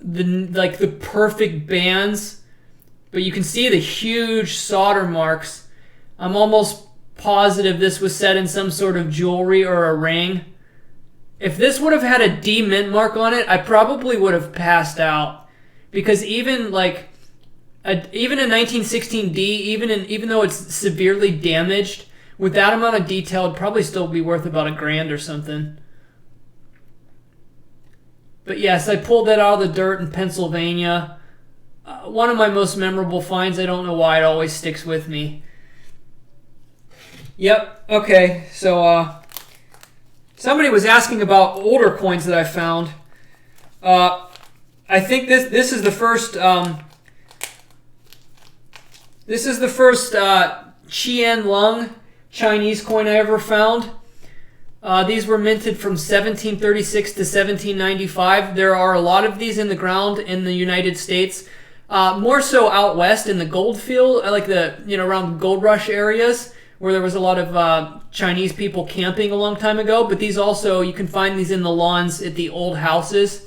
The perfect bands. But you can see the huge solder marks. I'm almost positive this was set in some sort of jewelry or a ring. If this would have had a D mint mark on it, I probably would have passed out. Because even like a 1916 D, even though it's severely damaged, with that amount of detail, it'd probably still be worth about $1,000 or something. But yes, I pulled that out of the dirt in Pennsylvania. One of my most memorable finds. I don't know why it always sticks with me. Yep. Okay. So somebody was asking about older coins that I found. I think this is the first. This is the first Qianlong Chinese coin I ever found. These were minted from 1736 to 1795. There are a lot of these in the ground in the United States. More so out west in the gold field, like around gold rush areas, where there was a lot of Chinese people camping a long time ago. But these also, you can find these in the lawns at the old houses.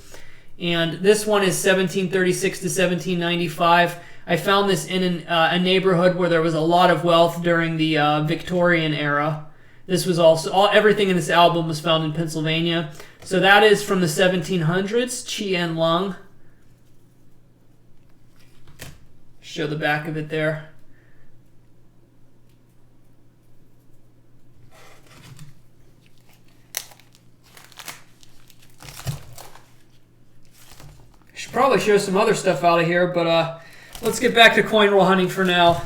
And this one is 1736 to 1795. I found this in a neighborhood where there was a lot of wealth during the Victorian era. This was also, everything in this album was found in Pennsylvania. So that is from the 1700s, Qianlong. Show the back of it there. Should probably show some other stuff out of here, but let's get back to coin roll hunting for now.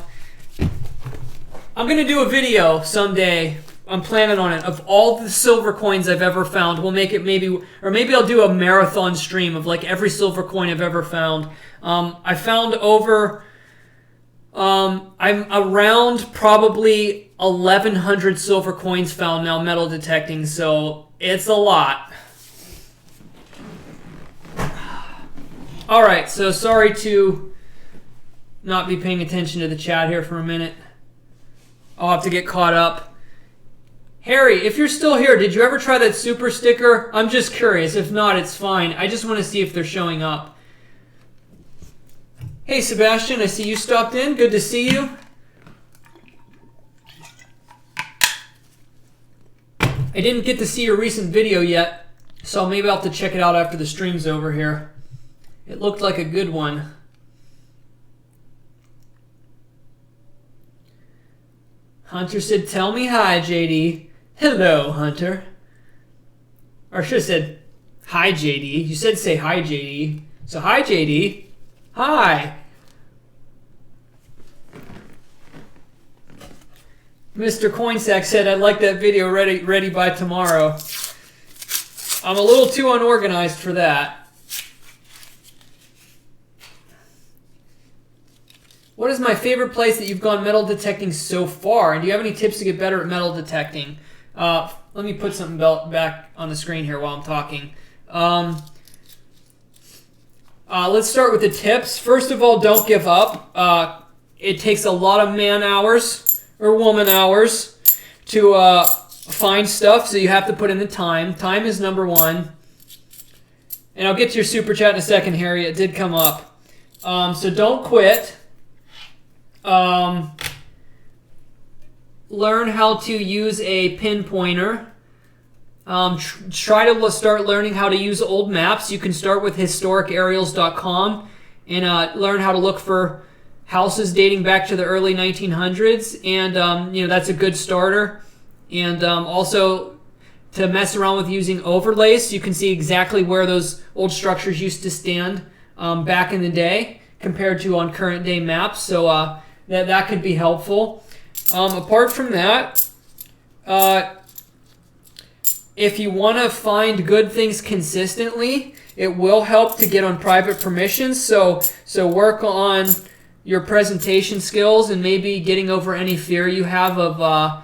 I'm going to do a video someday, I'm planning on it, of all the silver coins I've ever found. We'll make it maybe I'll do a marathon stream of like every silver coin I've ever found. I found over, I'm around probably 1,100 silver coins found now metal detecting, so it's a lot. Alright, so sorry to not be paying attention to the chat here for a minute. I'll have to get caught up. Harry, if you're still here, did you ever try that super sticker? I'm just curious. If not, it's fine. I just want to see if they're showing up. Hey, Sebastian, I see you stopped in. Good to see you. I didn't get to see your recent video yet, so maybe I'll have to check it out after the stream's over here. It looked like a good one. Hunter said, tell me hi, JD. Hello, Hunter. Or I should have said, hi, JD. You said say hi, JD. So hi, JD. Hi. Mr. Coinsack said, I'd like that video ready by tomorrow. I'm a little too unorganized for that. What is my favorite place that you've gone metal detecting so far? And do you have any tips to get better at metal detecting? Let me put something back on the screen here while I'm talking. Let's start with the tips. First of all, don't give up. It takes a lot of man hours or woman hours to find stuff, so you have to put in the time. Time is number one. And I'll get to your super chat in a second, Harry. It did come up. So don't quit. Learn how to use a pinpointer. Try to start learning how to use old maps. You can start with historicaerials.com and learn how to look for houses dating back to the early 1900s, and that's a good starter. And also to mess around with using overlays, so you can see exactly where those old structures used to stand. back in the day compared to on current day maps. So that could be helpful. Apart from that, if you want to find good things consistently, it will help to get on private permissions. So work on your presentation skills and maybe getting over any fear you have of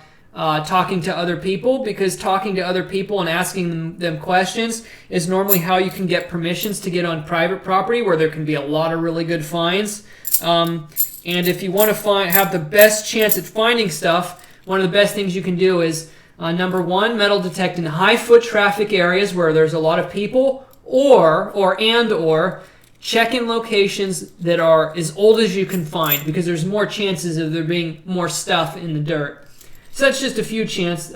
talking to other people, because talking to other people and asking them questions is normally how you can get permissions to get on private property where there can be a lot of really good finds. And if you want to have the best chance at finding stuff, one of the best things you can do is, number one, metal detect in high foot traffic areas where there's a lot of people, or check in locations that are as old as you can find, because there's more chances of there being more stuff in the dirt. So that's just a few things.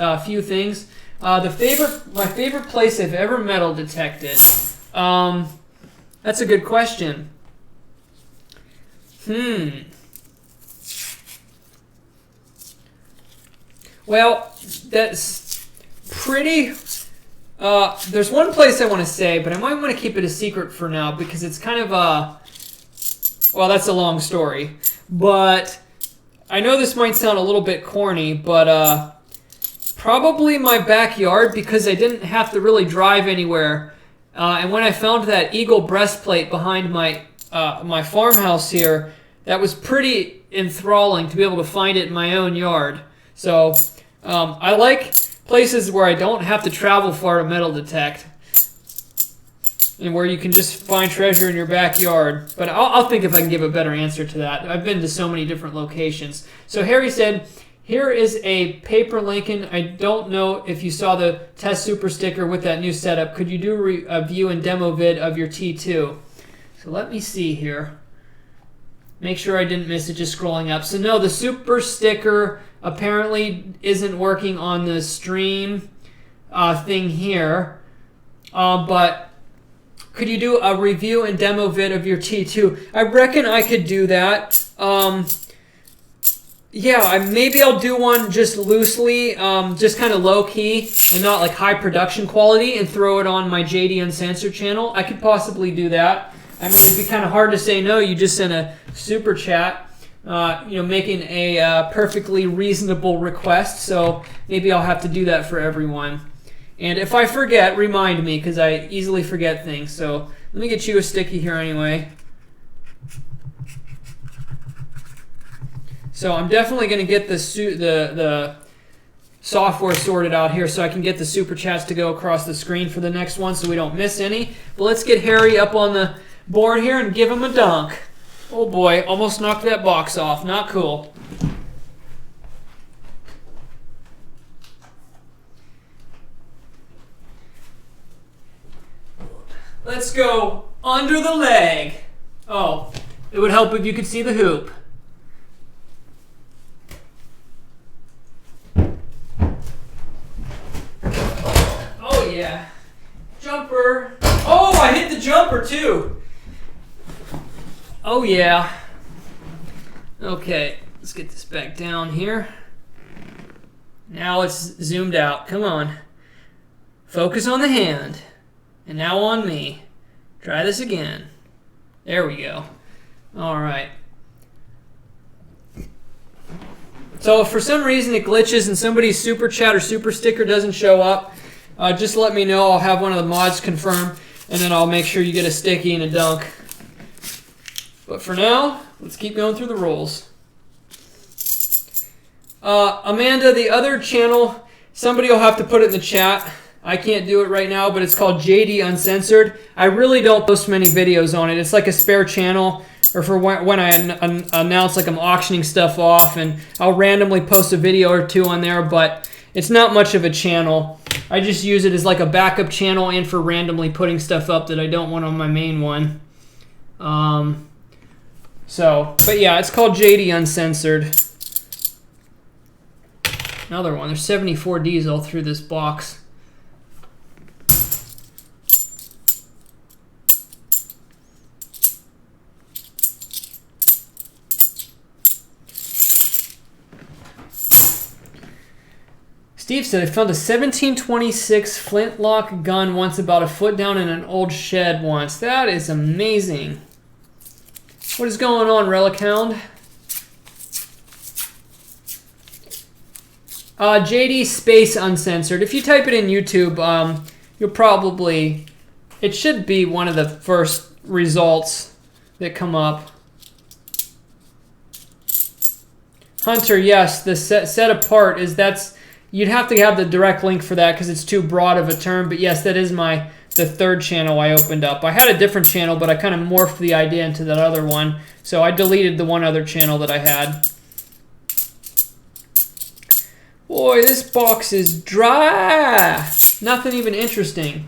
My favorite place I've ever metal detected. That's a good question. Well, that's pretty. There's one place I want to say, but I might want to keep it a secret for now because it's kind of well, that's a long story. But I know this might sound a little bit corny, but probably my backyard, because I didn't have to really drive anywhere. And when I found that eagle breastplate behind my farmhouse here, that was pretty enthralling to be able to find it in my own yard. So I like places where I don't have to travel far to metal detect, and where you can just find treasure in your backyard. But I'll think if I can give a better answer to that. I've been to so many different locations. So Harry said, here is a paper Lincoln. I don't know if you saw the test super sticker with that new setup. Could you do a view and demo vid of your T2? So let me see here. Make sure I didn't miss it just scrolling up. So no, the super sticker apparently isn't working on the stream thing here. But could you do a review and demo vid of your T2? I reckon I could do that. Yeah, maybe I'll do one just loosely, just kind of low-key and not like high production quality, and throw it on my JD Uncensored channel. I could possibly do that. I mean, it'd be kind of hard to say no. You just sent a super chat, making a perfectly reasonable request. So maybe I'll have to do that for everyone. And if I forget, remind me, because I easily forget things. So let me get you a sticky here anyway. So I'm definitely going to get the software sorted out here so I can get the super chats to go across the screen for the next one so we don't miss any. But let's get Harry up on the board here and give him a dunk. Oh boy, almost knocked that box off. Not cool. Let's go under the leg. Oh, it would help if you could see the hoop. Oh yeah. Jumper. Oh, I hit the jumper too. Oh yeah. Okay, let's get this back down here. Now it's zoomed out. Come on. Focus on the hand. And now on me. Try this again. There we go. All right. So if for some reason it glitches and somebody's super chat or super sticker doesn't show up, just let me know. I'll have one of the mods confirm, and then I'll make sure you get a sticky and a dunk. But for now, let's keep going through the rules. Amanda, the other channel, somebody will have to put it in the chat. I can't do it right now, but it's called JD Uncensored. I really don't post many videos on it. It's like a spare channel, or for when I announce like I'm auctioning stuff off, and I'll randomly post a video or two on there, but it's not much of a channel. I just use it as like a backup channel and for randomly putting stuff up that I don't want on my main one. But yeah, it's called JD Uncensored. Another one. There's 74 Ds all through this box. Steve said, I found a 1726 flintlock gun once about a foot down in an old shed once. That is amazing. What is going on, Relic Hound? JD Space Uncensored. If you type it in YouTube, you'll probably... It should be one of the first results that come up. Hunter, yes, the set apart is you'd have to have the direct link for that because it's too broad of a term. But yes, that is the third channel I opened up. I had a different channel, but I kind of morphed the idea into that other one. So I deleted the one other channel that I had. Boy, this box is dry. Nothing even interesting.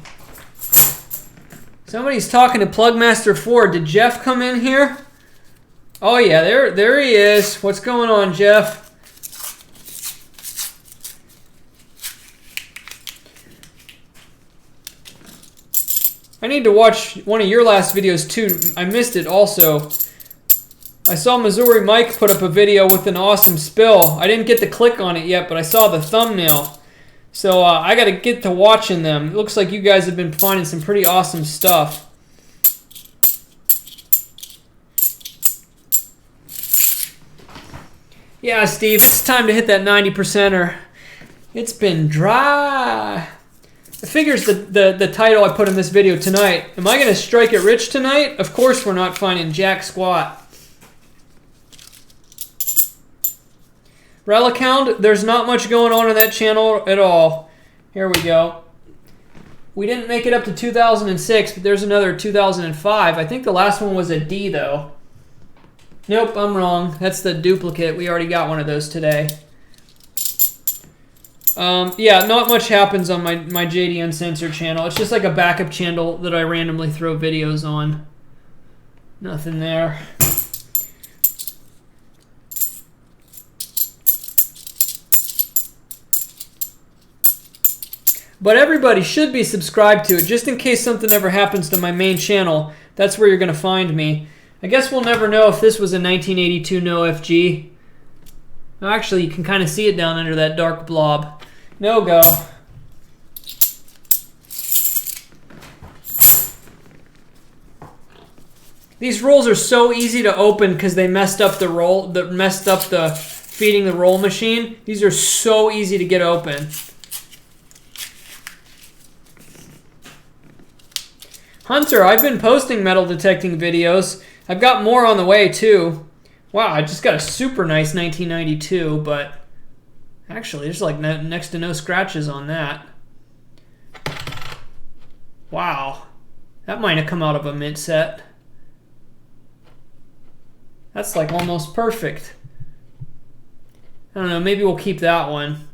Somebody's talking to Plugmaster 4. Did Jeff come in here? Oh yeah, there he is. What's going on, Jeff? I need to watch one of your last videos too. I missed it also. I saw Missouri Mike put up a video with an awesome spill. I didn't get to click on it yet, but I saw the thumbnail. So I got to get to watching them. It looks like you guys have been finding some pretty awesome stuff. Yeah, Steve, it's time to hit that 90%er. It's been dry. It figures the title I put in this video tonight. Am I going to strike it rich tonight? Of course we're not finding jack squat. Relic Hound, there's not much going on that channel at all. Here we go. We didn't make it up to 2006, but there's another 2005. I think the last one was a D, though. Nope, I'm wrong. That's the duplicate. We already got one of those today. Yeah, not much happens on my JD Uncensored channel. It's just like a backup channel that I randomly throw videos on. Nothing there. But everybody should be subscribed to it, just in case something ever happens to my main channel. That's where you're going to find me. I guess we'll never know if this was a 1982 No FG. Oh, actually, you can kind of see it down under that dark blob. No go. These rolls are so easy to open because they messed up the roll, feeding the roll machine. These are so easy to get open. Hunter, I've been posting metal detecting videos. I've got more on the way too. Wow, I just got a super nice 1992, but actually there's like next to no scratches on that. Wow, that might have come out of a mint set. That's like almost perfect. I don't know, maybe we'll keep that one.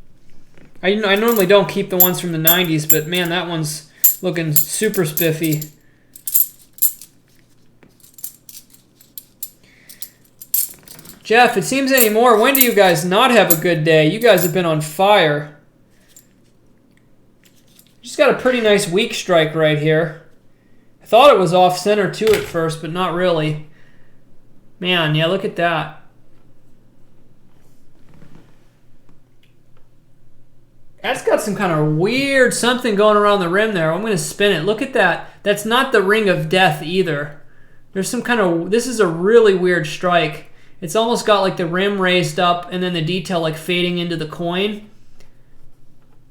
I normally don't keep the ones from the 90s, but man, that one's looking super spiffy. Jeff, it seems anymore. When do you guys not have a good day? You guys have been on fire. Just got a pretty nice weak strike right here. I thought it was off center too at first, but not really. Man, yeah, look at that. That's got some kind of weird something going around the rim there. I'm going to spin it. Look at that. That's not the ring of death either. There's some kind of... This is a really weird strike. It's almost got like the rim raised up and then the detail like fading into the coin.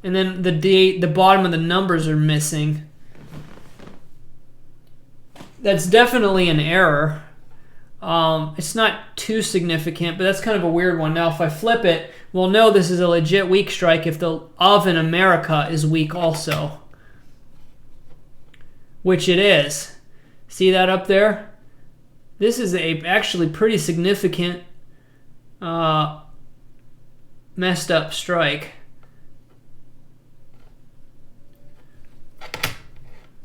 And then the bottom of the numbers are missing. That's definitely an error. It's not too significant, but that's kind of a weird one. Now, if I flip it, we'll know this is a legit weak strike if the of in America is weak also. Which it is. See that up there? This is actually pretty significant messed up strike.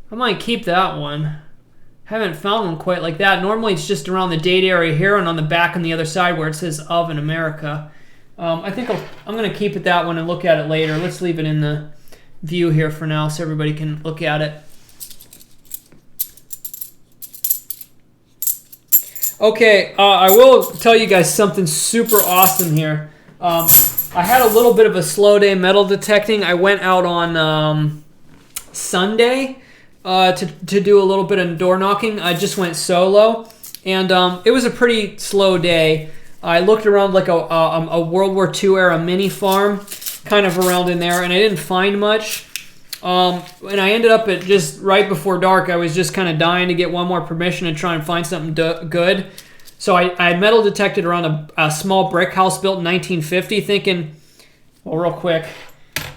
I might keep that one. Haven't found one quite like that. Normally it's just around the date area here and on the back on the other side where it says of in America. I think I'm going to keep it that one and look at it later. Let's leave it in the view here for now so everybody can look at it. Okay, I will tell you guys something super awesome here. I had a little bit of a slow day metal detecting. I went out on Sunday to do a little bit of door knocking. I just went solo, and it was a pretty slow day. I looked around like a World War II era mini farm, kind of around in there, and I didn't find much. And I ended up at just right before dark. I was just kind of dying to get one more permission and try and find something good. So I had metal detected around a small brick house built in 1950, thinking, well, real quick,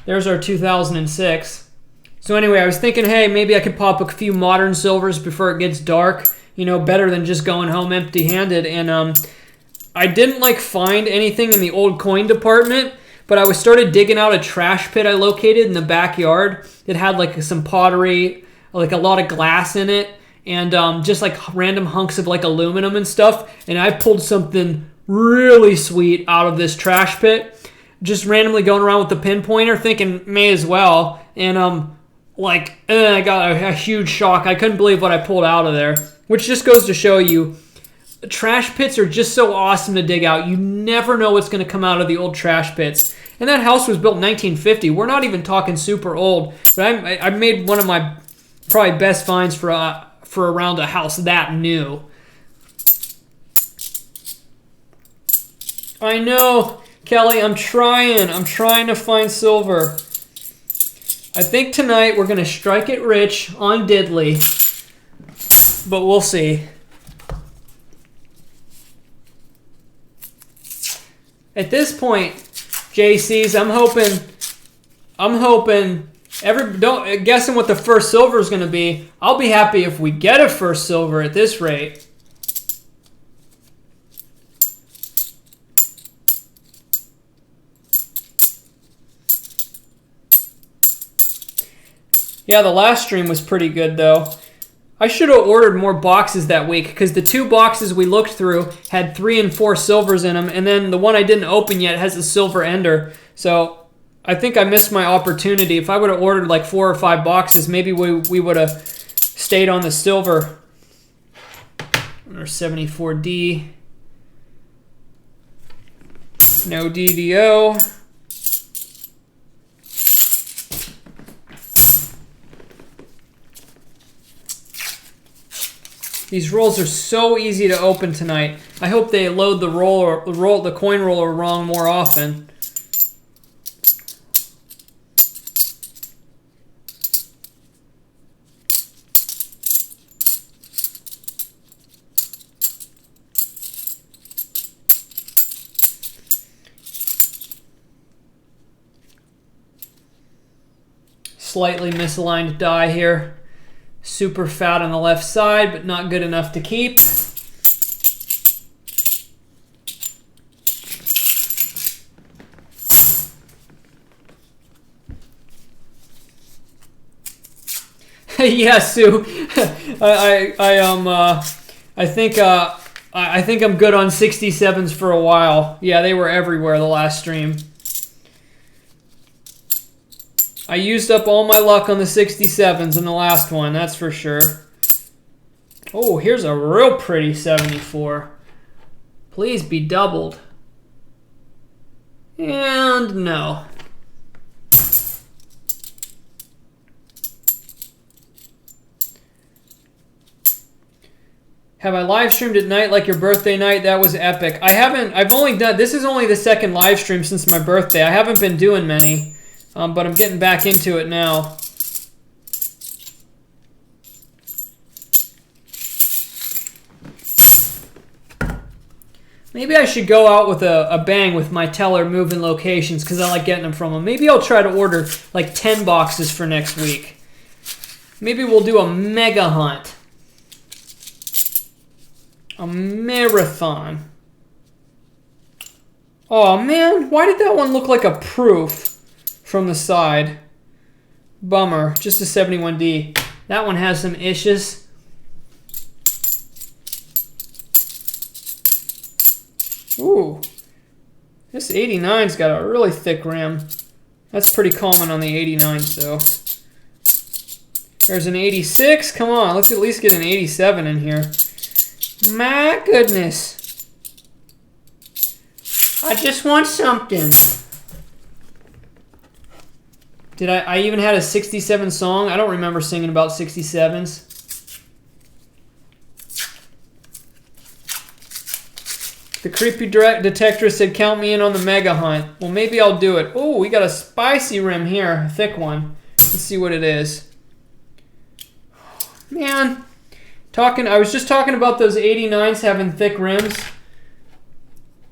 there's our 2006. So anyway, I was thinking, hey, maybe I could pop a few modern silvers before it gets dark. You know, better than just going home empty-handed. And I didn't find anything in the old coin department, but I started digging out a trash pit I located in the backyard. It had some pottery, a lot of glass in it, and just random hunks of aluminum and stuff. And I pulled something really sweet out of this trash pit, just randomly going around with the pinpointer, thinking may as well. And I got a huge shock. I couldn't believe what I pulled out of there, which just goes to show you, trash pits are just so awesome to dig out. You never know what's going to come out of the old trash pits. And that house was built in 1950. We're not even talking super old, but I made one of my probably best finds for around a house that new. I know, Kelly, I'm trying to find silver. I think tonight we're going to strike it rich on Diddley, but we'll see. At this point, JCs, I'm hoping guessing what the first silver is going to be. I'll be happy if we get a first silver at this rate. Yeah, the last stream was pretty good though. I should have ordered more boxes that week because the 2 boxes we looked through had 3 and 4 silvers in them, and then the one I didn't open yet has a silver ender. So I think I missed my opportunity. If I would have ordered 4 or 5 boxes, maybe we would have stayed on the silver. Or 74D. No DDO. These rolls are so easy to open tonight. I hope they load the coin roller wrong more often. Slightly misaligned die here. Super fat on the left side, but not good enough to keep. Yeah, Sue. I think I'm good on 67s for a while. Yeah, they were everywhere the last stream. I used up all my luck on the 67s in the last one, that's for sure. Oh, here's a real pretty 74. Please be doubled. And no. Have I live streamed at night like your birthday night? That was epic. This is only the second live stream since my birthday. I haven't been doing many. But I'm getting back into it now. Maybe I should go out with a bang with my teller moving locations because I like getting them from them. Maybe I'll try to order 10 boxes for next week. Maybe we'll do a mega hunt. A marathon. Oh man, why did that one look like a proof? From the side. Bummer. Just a 71D. That one has some issues. Ooh. This 89's got a really thick rim. That's pretty common on the 89s though. There's an 86. Come on, let's at least get an 87 in here. My goodness. I just want something. I even had a 67 song? I don't remember singing about 67s. The creepy detector said, count me in on the mega hunt. Well, maybe I'll do it. Oh, we got a spicy rim here. A thick one. Let's see what it is. Man. I was just talking about those 89s having thick rims.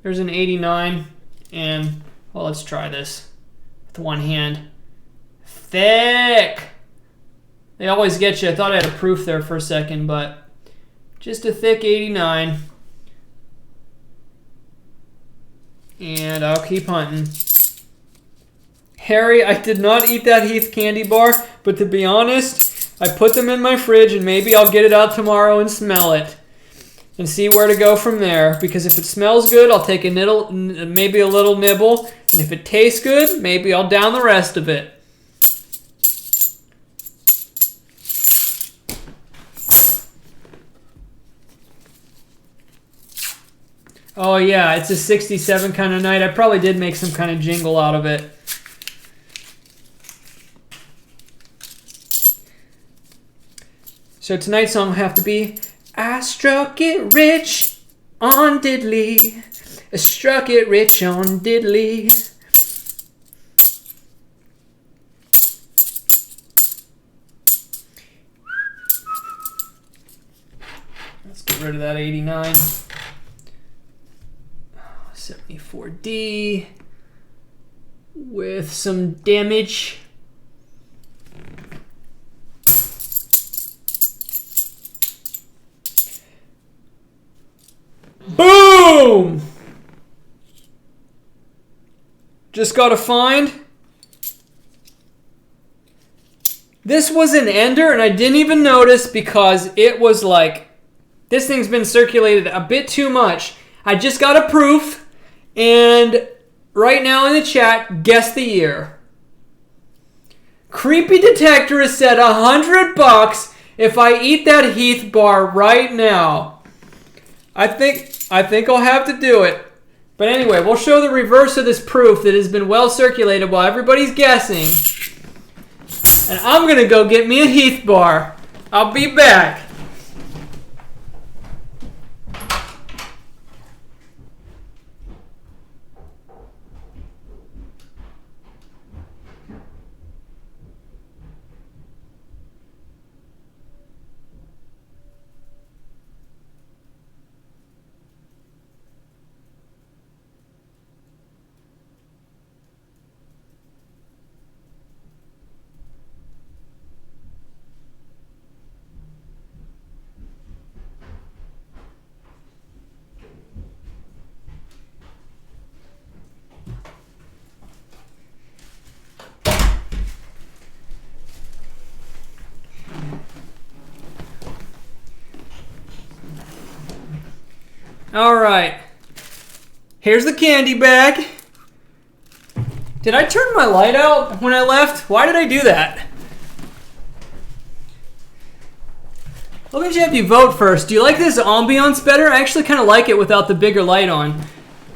There's an 89. And, well, let's try this with one hand. Thick! They always get you. I thought I had a proof there for a second, but just a thick 89. And I'll keep hunting. Harry, I did not eat that Heath candy bar, but to be honest, I put them in my fridge and maybe I'll get it out tomorrow and smell it and see where to go from there. Because if it smells good, I'll take maybe a little nibble. And if it tastes good, maybe I'll down the rest of it. Oh yeah, it's a 67 kind of night. I probably did make some kind of jingle out of it. So tonight's song will have to be, I struck it rich on diddly. I struck it rich on diddly. Let's get rid of that 89. 74D with some damage. Boom! Just got to find. This was an ender and I didn't even notice because it was like, this thing's been circulated a bit too much. I just got a proof. And right now in the chat, guess the year. Creepy Detector has said $100 if I eat that Heath bar right now. I think I'll have to do it. But anyway, we'll show the reverse of this proof that has been well circulated while everybody's guessing. And I'm going to go get me a Heath bar. I'll be back. All right. Here's the candy bag. Did I turn my light out when I left? Why did I do that? Let me just have you vote first. Do you like this ambiance better? I actually kind of like it without the bigger light on.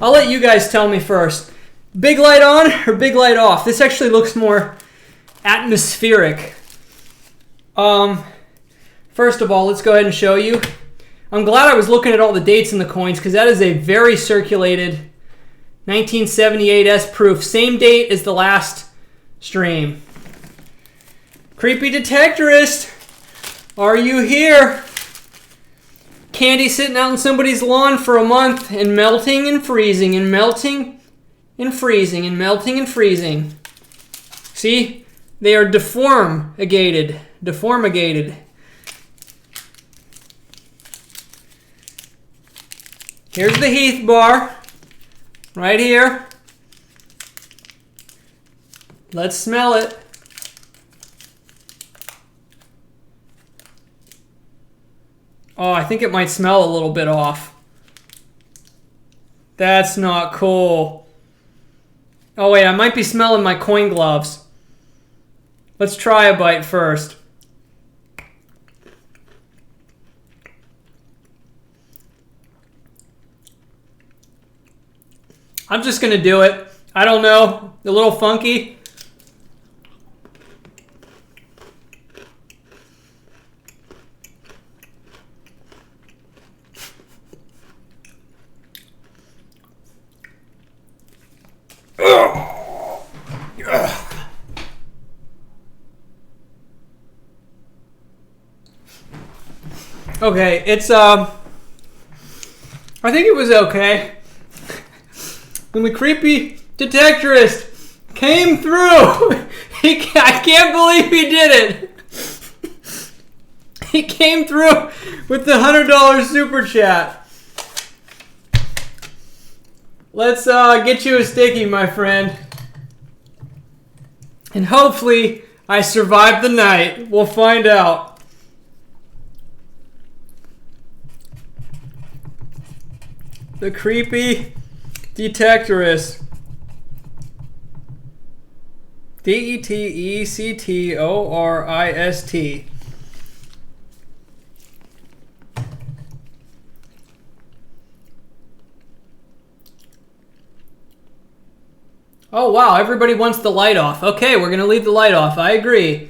I'll let you guys tell me first. Big light on or big light off? This actually looks more atmospheric. First of all, let's go ahead and show you. I'm glad I was looking at all the dates in the coins because that is a very circulated 1978S proof. Same date as the last stream. Creepy Detectorist, are you here? Candy sitting out on somebody's lawn for a month and melting and freezing and melting and freezing and melting and freezing. See? They are deformigated. Deformigated. Here's the Heath bar, right here. Let's smell it. Oh, I think it might smell a little bit off. That's not cool. Oh wait, I might be smelling my coin gloves. Let's try a bite first. I'm just going to do it. I don't know. A little funky. Okay, it's I think it was okay. When the creepy detectorist came through, I can't believe he did it. He came through with the $100 super chat. Let's get you a sticky, my friend. And hopefully I survived the night. We'll find out. The creepy detectorist. DETECTORIST. Oh, wow. Everybody wants the light off. Okay, we're going to leave the light off. I agree.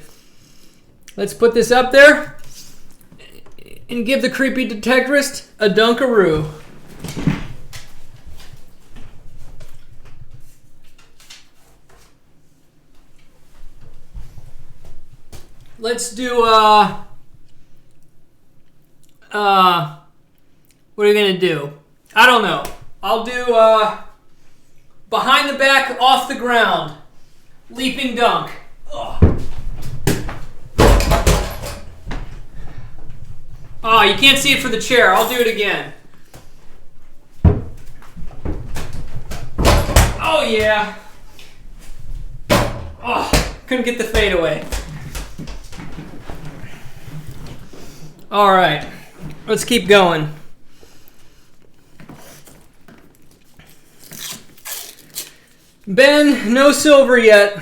Let's put this up there and give the creepy detectorist a dunkaroo. Let's do, what are you going to do? I don't know. I'll do, behind the back, off the ground. Leaping dunk. Ugh. Oh, you can't see it for the chair. I'll do it again. Oh, yeah. Oh, couldn't get the fadeaway. All right, let's keep going. Ben, no silver yet.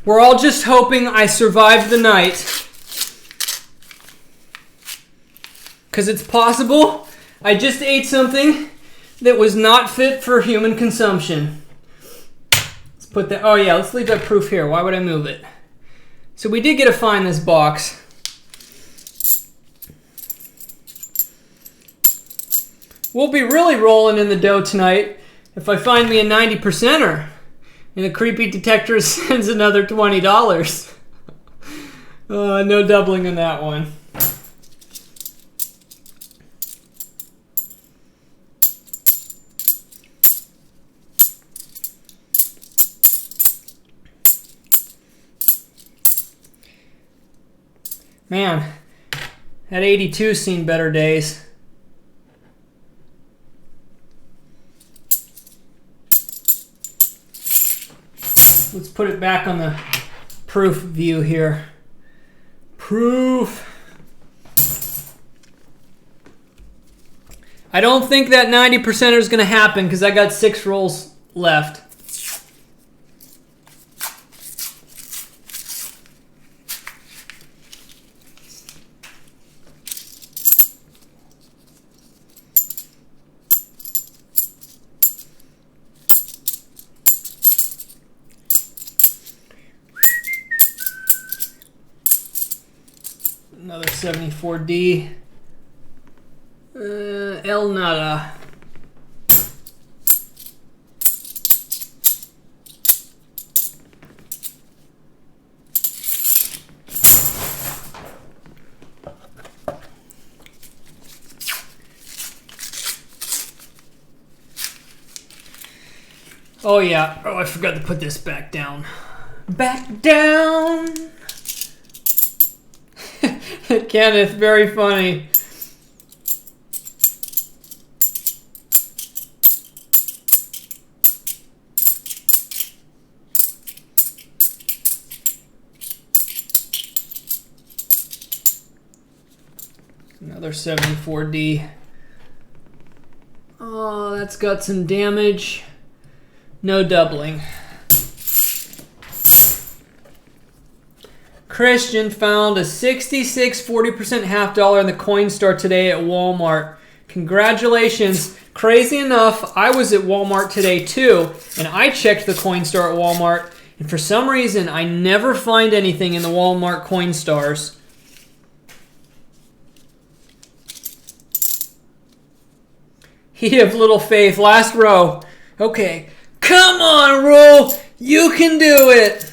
We're all just hoping I survived the night. Because it's possible I just ate something that was not fit for human consumption. Let's put that, oh yeah, let's leave that proof here. Why would I move it? So we did get to find this box. We'll be really rolling in the dough tonight if I find me a 90%er and the creepy detector sends another $20. No doubling on that one. Man, that 82's seen better days. Let's put it back on the proof view here. Proof. I don't think that 90%er is going to happen because I got 6 rolls left. Another 74D. El Nada. Oh yeah. Oh, I forgot to put this back down. Back down! Kenneth, very funny. Another 74D. Oh, that's got some damage. No doubling. Christian found a 66 40% half dollar in the coin store today at Walmart. Congratulations. Crazy enough, I was at Walmart today too, and I checked the coin store at Walmart, and for some reason, I never find anything in the Walmart coin stores. He of little faith. Last row. Okay. Come on, roll. You can do it.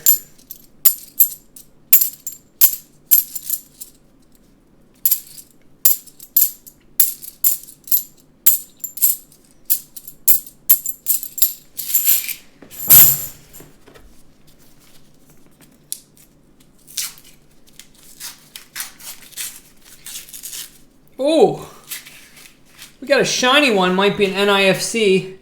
Oh, we got a shiny one. Might be an NIFC.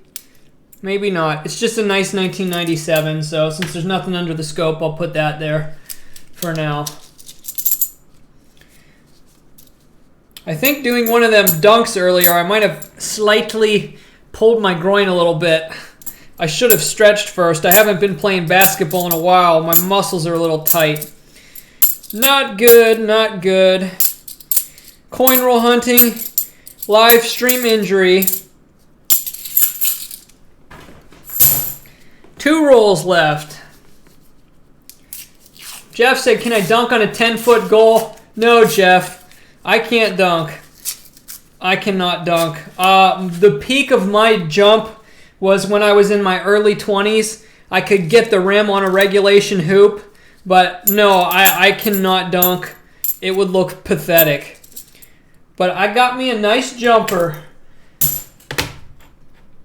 Maybe not. It's just a nice 1997. So since there's nothing under the scope, I'll put that there for now. I think doing one of them dunks earlier, I might have slightly pulled my groin a little bit. I should have stretched first. I haven't been playing basketball in a while. My muscles are a little tight. Not good, not good. Coin roll hunting, live stream injury. 2 rolls left. Jeff said, can I dunk on a 10-foot goal? No, Jeff. I can't dunk. I cannot dunk. The peak of my jump was when I was in my early 20s. I could get the rim on a regulation hoop, but no, I cannot dunk. It would look pathetic. But I got me a nice jumper.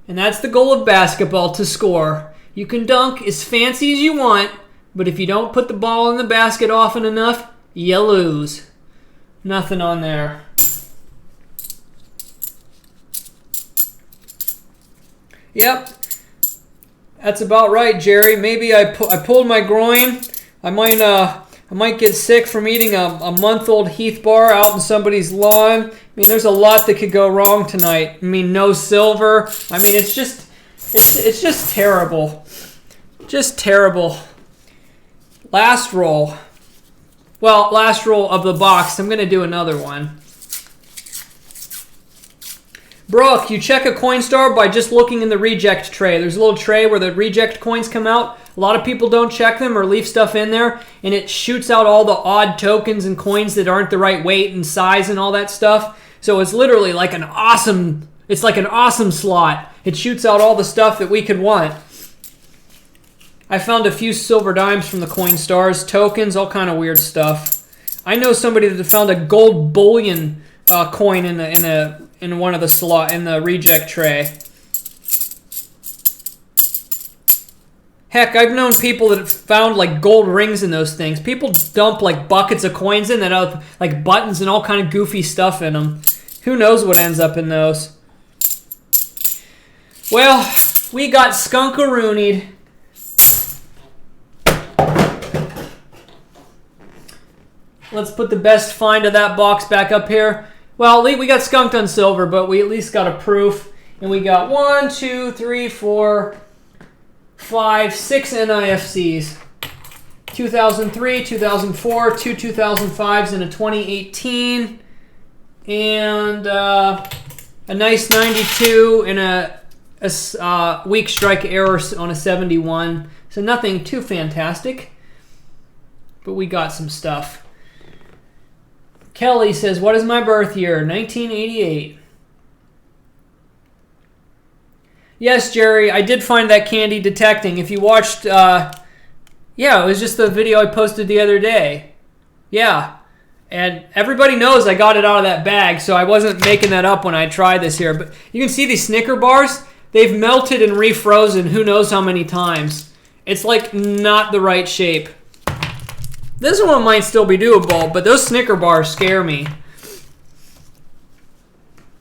And that's the goal of basketball, to score. You can dunk as fancy as you want, but if you don't put the ball in the basket often enough, you lose. Nothing on there. Yep. That's about right, Jerry. Maybe I pulled my groin. I might get sick from eating a month-old Heath bar out in somebody's lawn. I mean, there's a lot that could go wrong tonight. I mean, no silver. I mean, it's just terrible. Just terrible. Last roll. Well, last roll of the box. I'm going to do another one. Brooke, you check a Coinstar by just looking in the reject tray. There's a little tray where the reject coins come out. A lot of people don't check them or leave stuff in there, and it shoots out all the odd tokens and coins that aren't the right weight and size and all that stuff. So it's literally like an awesome slot. It shoots out all the stuff that we could want. I found a few silver dimes from the Coinstars, tokens, all kind of weird stuff. I know somebody that found a gold bullion coin in one of the slot in the reject tray. Heck, I've known people that have found like gold rings in those things. People dump like buckets of coins in that have like buttons and all kind of goofy stuff in them. Who knows what ends up in those? Well, we got skunk-a-roonied. Let's put the best find of that box back up here. Well, we got skunked on silver, but we at least got a proof. And we got 1, 2, 3, 4, 5, 6 NIFCs. 2003, 2004, 2 2005s, and a 2018. And a nice 92 and a weak strike error on a 71. So nothing too fantastic. But we got some stuff. Kelly says, what is my birth year? 1988. Yes, Jerry, I did find that candy detecting. If you watched, yeah, it was just the video I posted the other day. Yeah. And everybody knows I got it out of that bag, so I wasn't making that up when I tried this here. But you can see these Snicker bars. They've melted and refrozen who knows how many times. It's like not the right shape. This one might still be doable, but those Snicker bars scare me.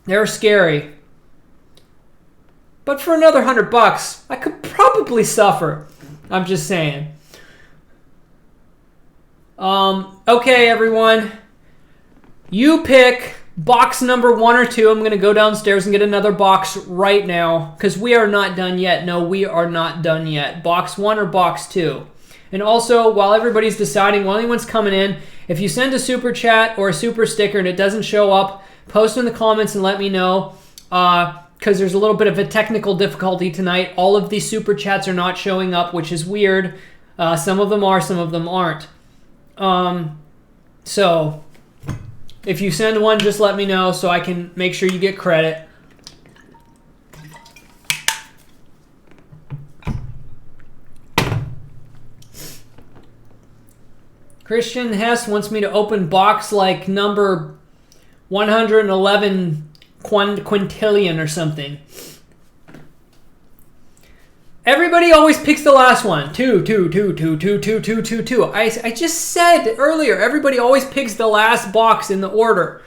They're scary. But for another $100, I could probably suffer. I'm just saying. Okay, everyone. You pick box number 1 or 2. I'm going to go downstairs and get another box right now because we are not done yet. No, we are not done yet. Box 1 or box 2. And also, while everybody's deciding, while anyone's coming in, if you send a super chat or a super sticker and it doesn't show up, post in the comments and let me know because there's a little bit of a technical difficulty tonight. All of these super chats are not showing up, which is weird. Some of them are, some of them aren't. So, if you send one, just let me know so I can make sure you get credit. Christian Hess wants me to open box like number 111 quintillion or something. Everybody always picks the last one. 2, 2, 2, 2, 2, 2, 2, 2, 2. I just said earlier, everybody always picks the last box in the order.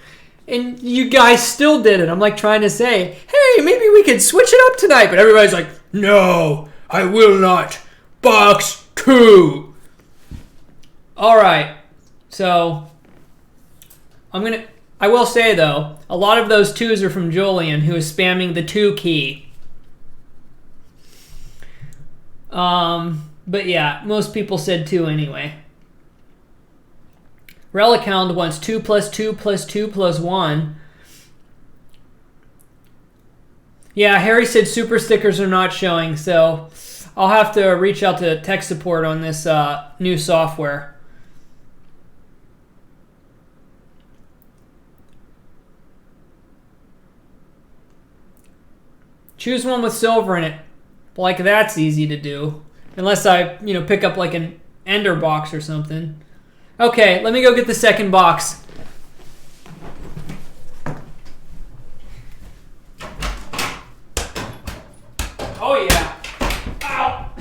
And you guys still did it. I'm like trying to say, hey, maybe we could switch it up tonight. But everybody's like, no, I will not. Box 2. All right. So I will say, though, a lot of those 2s are from Julian, who is spamming the 2 key. But yeah, most people said 2 anyway. Relicound wants 2 plus 2 plus 2 plus 1. Yeah, Harry said super stickers are not showing, so I'll have to reach out to tech support on this new software. Choose one with silver in it. Like, that's easy to do. Unless I, pick up like an ender box or something. Okay, let me go get the second box. Oh yeah. Ow.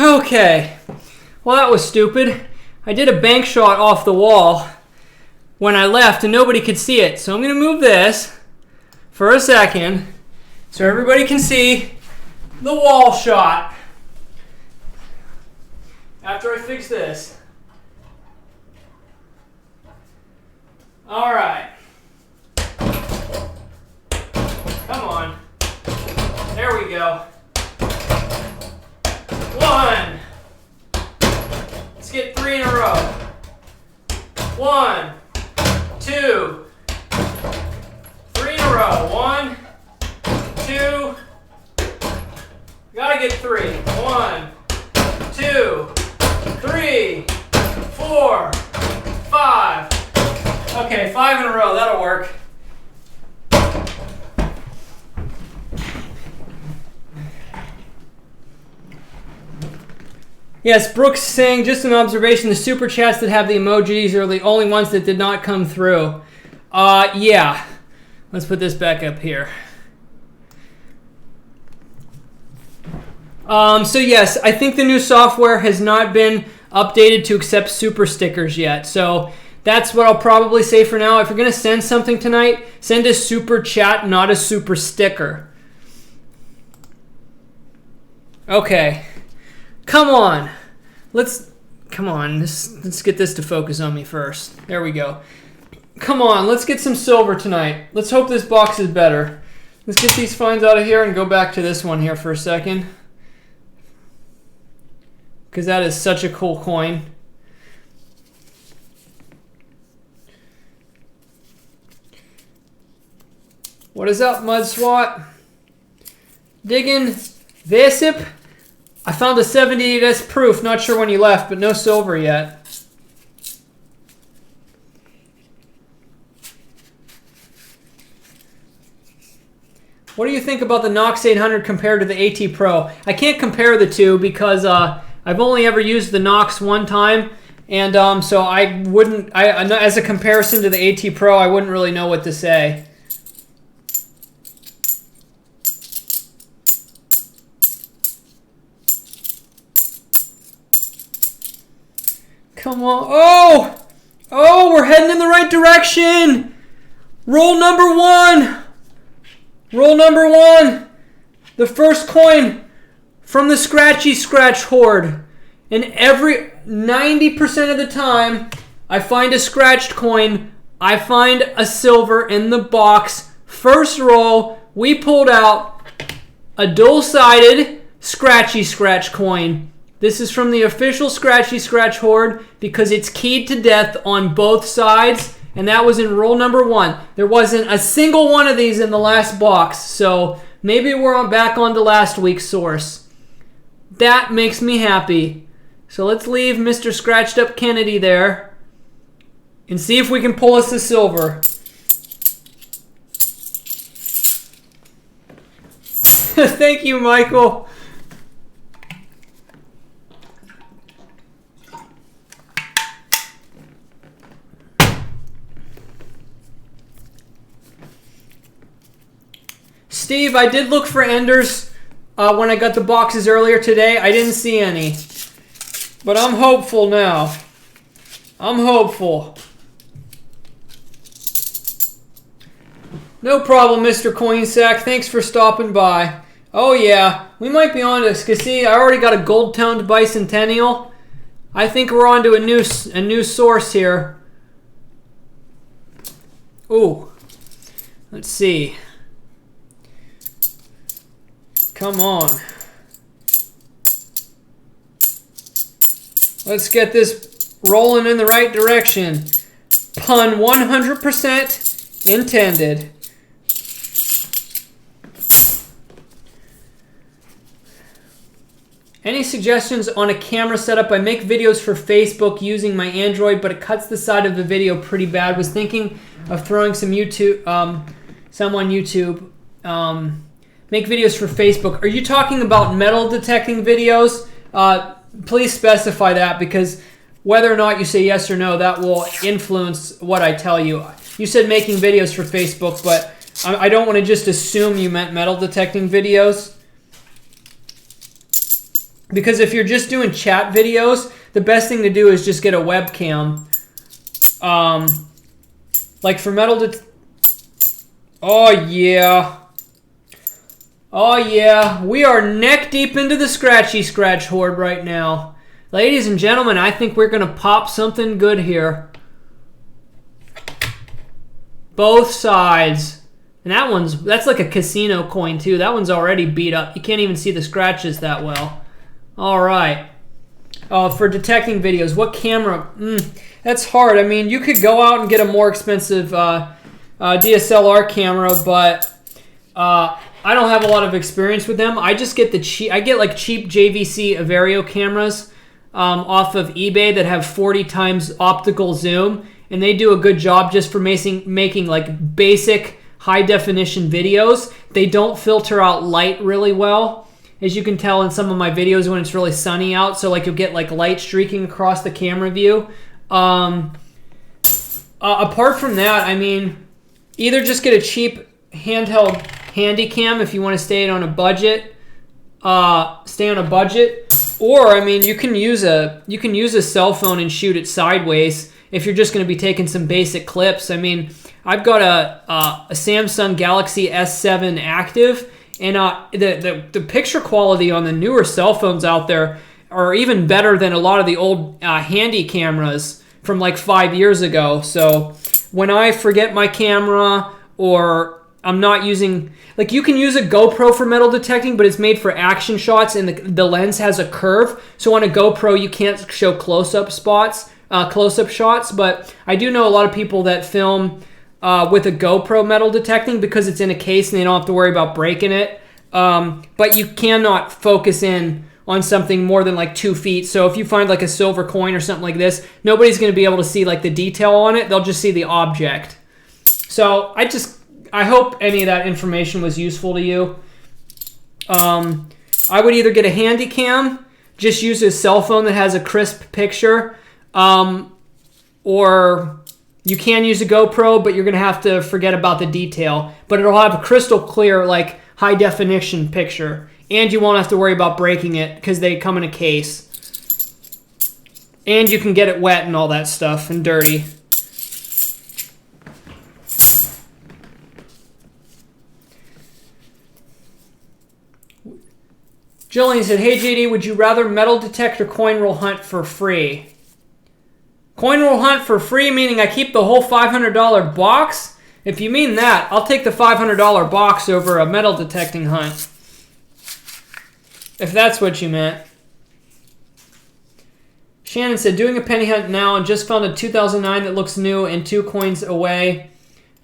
Okay. Well, that was stupid. I did a bank shot off the wall when I left and nobody could see it. So I'm going to move this for a second so everybody can see the wall shot after I fix this. All right. Come on. There we go. 1. Let's get 3 in a row. 1, 2, 3 in a row. 1, 2. Gotta get 3. 1, 2, 3, 4, 5. Okay, 5 in a row. That'll work. Yes, Brooks saying, just an observation, the super chats that have the emojis are the only ones that did not come through. Yeah. Let's put this back up here. So yes, I think the new software has not been updated to accept super stickers yet. So that's what I'll probably say for now. If you're going to send something tonight, send a super chat, not a super sticker. Okay. Come on. Let's get this to focus on me first. There we go. Come on, let's get some silver tonight. Let's hope this box is better. Let's get these fines out of here and go back to this one here for a second. Because that is such a cool coin. What is up, Mud Swat? Digging Vesip. I found a 78S proof. Not sure when you left, but no silver yet. What do you think about the Nox 800 compared to the AT Pro? I can't compare the two because I've only ever used the Nox one time, and so I wouldn't. As a comparison to the AT Pro, I wouldn't really know what to say. Come on. Oh, we're heading in the right direction. Roll number 1. Roll number 1. The first coin from the Scratchy Scratch Horde. And every 90% of the time, I find a scratched coin. I find a silver in the box. First roll, we pulled out a dual-sided Scratchy Scratch coin. This is from the official Scratchy Scratch Horde because it's keyed to death on both sides, and that was in rule number 1. There wasn't a single one of these in the last box, so maybe we're back on to last week's source. That makes me happy. So let's leave Mr. Scratched Up Kennedy there and see if we can pull us a silver. Thank you, Michael. Steve, I did look for enders when I got the boxes earlier today. I didn't see any. But I'm hopeful now. I'm hopeful. No problem, Mr. Coinsack. Thanks for stopping by. Oh yeah, we might be on to this. Cause see, I already got a gold-toned bicentennial. I think we're on to a new source here. Ooh. Let's see. Come on. Let's get this rolling in the right direction. Pun 100% intended. Any suggestions on a camera setup? I make videos for Facebook using my Android, but it cuts the side of the video pretty bad. Was thinking of throwing some YouTube, some on YouTube. Make videos for Facebook. Are you talking about metal detecting videos? Please specify that, because whether or not you say yes or no, that will influence what I tell you. You said making videos for Facebook, but I don't want to just assume you meant metal detecting videos. Because if you're just doing chat videos, the best thing to do is just get a webcam. Like for metal oh yeah. Oh yeah, we are neck deep into the Scratchy Scratch Horde right now. Ladies and gentlemen, I think we're going to pop something good here. Both sides. And that's like a casino coin too. That one's already beat up. You can't even see the scratches that well. All right. For detecting videos, what camera? That's hard. I mean, you could go out and get a more expensive DSLR camera, but I don't have a lot of experience with them. I just get like cheap JVC Averio cameras off of eBay that have 40 times optical zoom, and they do a good job just for making like basic high definition videos. They don't filter out light really well, as you can tell in some of my videos when it's really sunny out. So like you'll get like light streaking across the camera view. Apart from that, I mean, either just get a cheap handheld handy cam if you want to stay on a budget. Or I mean, you can use a cell phone and shoot it sideways if you're just going to be taking some basic clips. I mean, I've got a Samsung Galaxy S7 Active, and the picture quality on the newer cell phones out there are even better than a lot of the old handy cameras from like 5 years ago. So when I forget my camera, or I'm not using, like, you can use a GoPro for metal detecting, but it's made for action shots, and the lens has a curve. So on a GoPro, you can't show close-up shots. But I do know a lot of people that film with a GoPro metal detecting because it's in a case and they don't have to worry about breaking it. But you cannot focus in on something more than like 2 feet. So if you find like a silver coin or something like this, nobody's going to be able to see like the detail on it. They'll just see the object. So I hope any of that information was useful to you. I would either get a handy cam, just use a cell phone that has a crisp picture, or you can use a GoPro, but you're going to have to forget about the detail. But it'll have a crystal clear, like, high definition picture. And you won't have to worry about breaking it because they come in a case. And you can get it wet and all that stuff and dirty. Jillian said, hey JD, would you rather metal detect or coin roll hunt for free? Coin roll hunt for free, meaning I keep the whole $500 box? If you mean that, I'll take the $500 box over a metal detecting hunt. If that's what you meant. Shannon said, doing a penny hunt now and just found a 2009 that looks new and 2 coins away.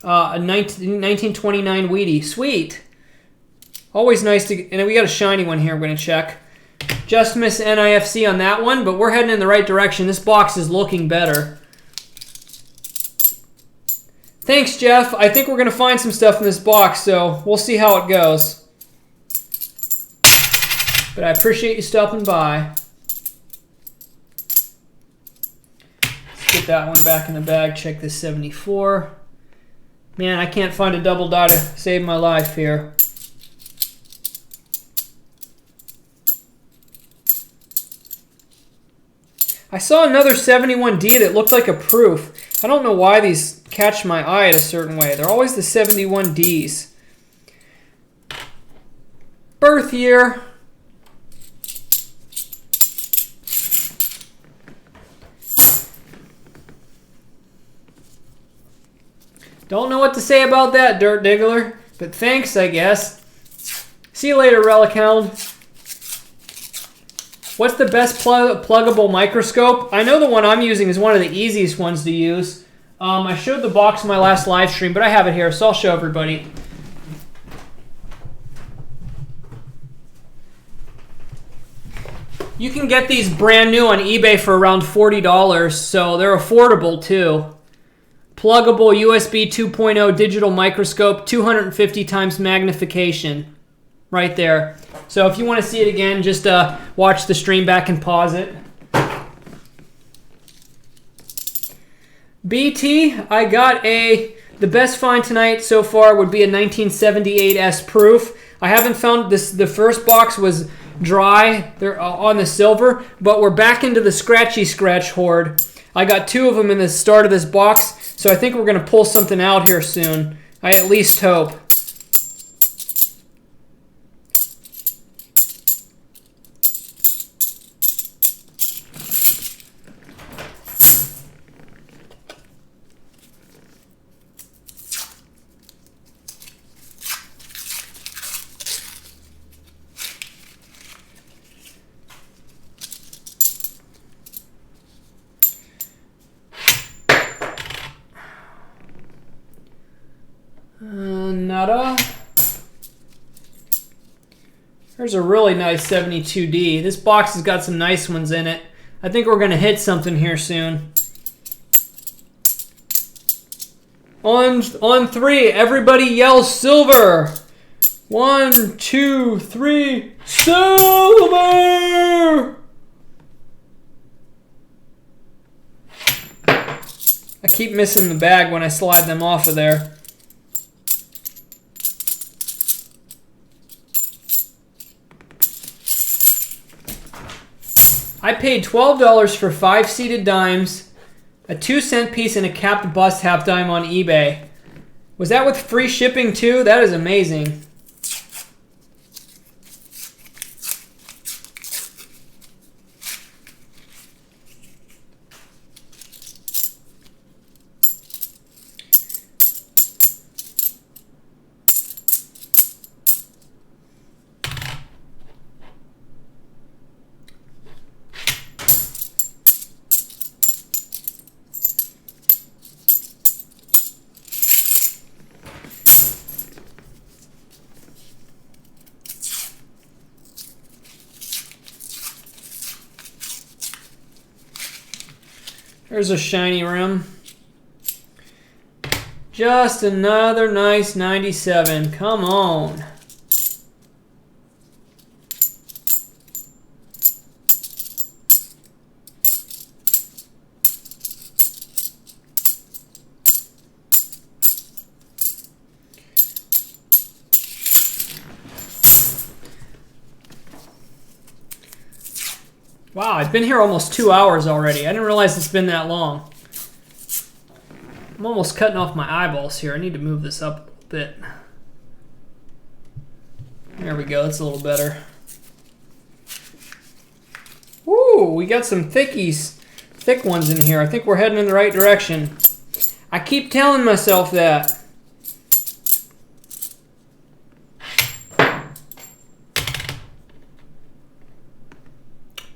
A 1929 Wheatie. Sweet. Always nice to... And we got a shiny one here I'm going to check. Just missed NIFC on that one, but we're heading in the right direction. This box is looking better. Thanks, Jeff. I think we're going to find some stuff in this box, so we'll see how it goes. But I appreciate you stopping by. Let's get that one back in the bag. Check this 74. Man, I can't find a double die to save my life here. I saw another 71D that looked like a proof. I don't know why these catch my eye in a certain way. They're always the 71Ds. Birth year. Don't know what to say about that, Dirt Diggler, but thanks, I guess. See you later, Relic-Hound. What's the best pluggable microscope? I know the one I'm using is one of the easiest ones to use. I showed the box in my last live stream, but I have it here, so I'll show everybody. You can get these brand new on eBay for around $40, so they're affordable too. Pluggable USB 2.0 digital microscope, 250 times magnification. Right there. So if you want to see it again, just watch the stream back and pause it. BT, I got the best find tonight so far would be a 1978S proof. I haven't found this. The first box was dry. They're on the silver, but we're back into the scratchy scratch horde. I got 2 of them in the start of this box, so I think we're going to pull something out here soon. I at least hope. Nada. There's a really nice 72D. This box has got some nice ones in it. I think we're going to hit something here soon. On 3, everybody yell silver. 1, 2, 3, silver! I keep missing the bag when I slide them off of there. I paid $12 for 5 seated dimes, a 2-cent piece, and a capped bust half dime on eBay. Was that with free shipping too? That is amazing. There's a shiny rim. Just another nice 97. Come on. Wow, I've been here almost 2 hours already. I didn't realize it's been that long. I'm almost cutting off my eyeballs here. I need to move this up a little bit. There we go. That's a little better. Woo, we got some thickies, thick ones in here. I think we're heading in the right direction. I keep telling myself that.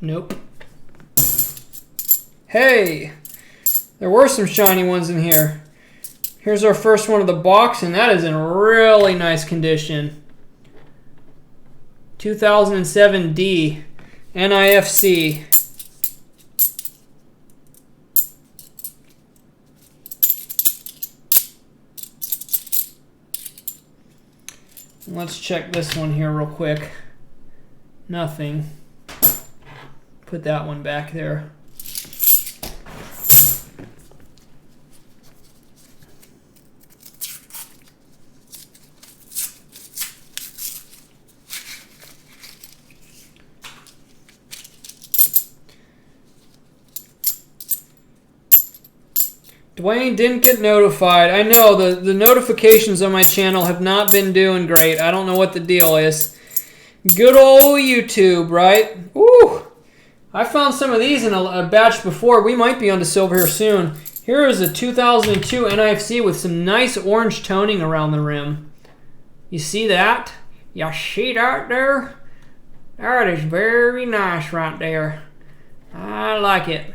Nope. Hey, there were some shiny ones in here. Here's our first one of the box, and that is in really nice condition. 2007D NIFC. Let's check this one here real quick. Nothing. Put that one back there. Dwayne didn't get notified. I know the notifications on my channel have not been doing great. I don't know what the deal is. Good old YouTube, right? Ooh, I found some of these in a batch before. We might be on to silver here soon. Here is a 2002 NIFC with some nice orange toning around the rim. You see that? You see that there? That is very nice right there. I like it.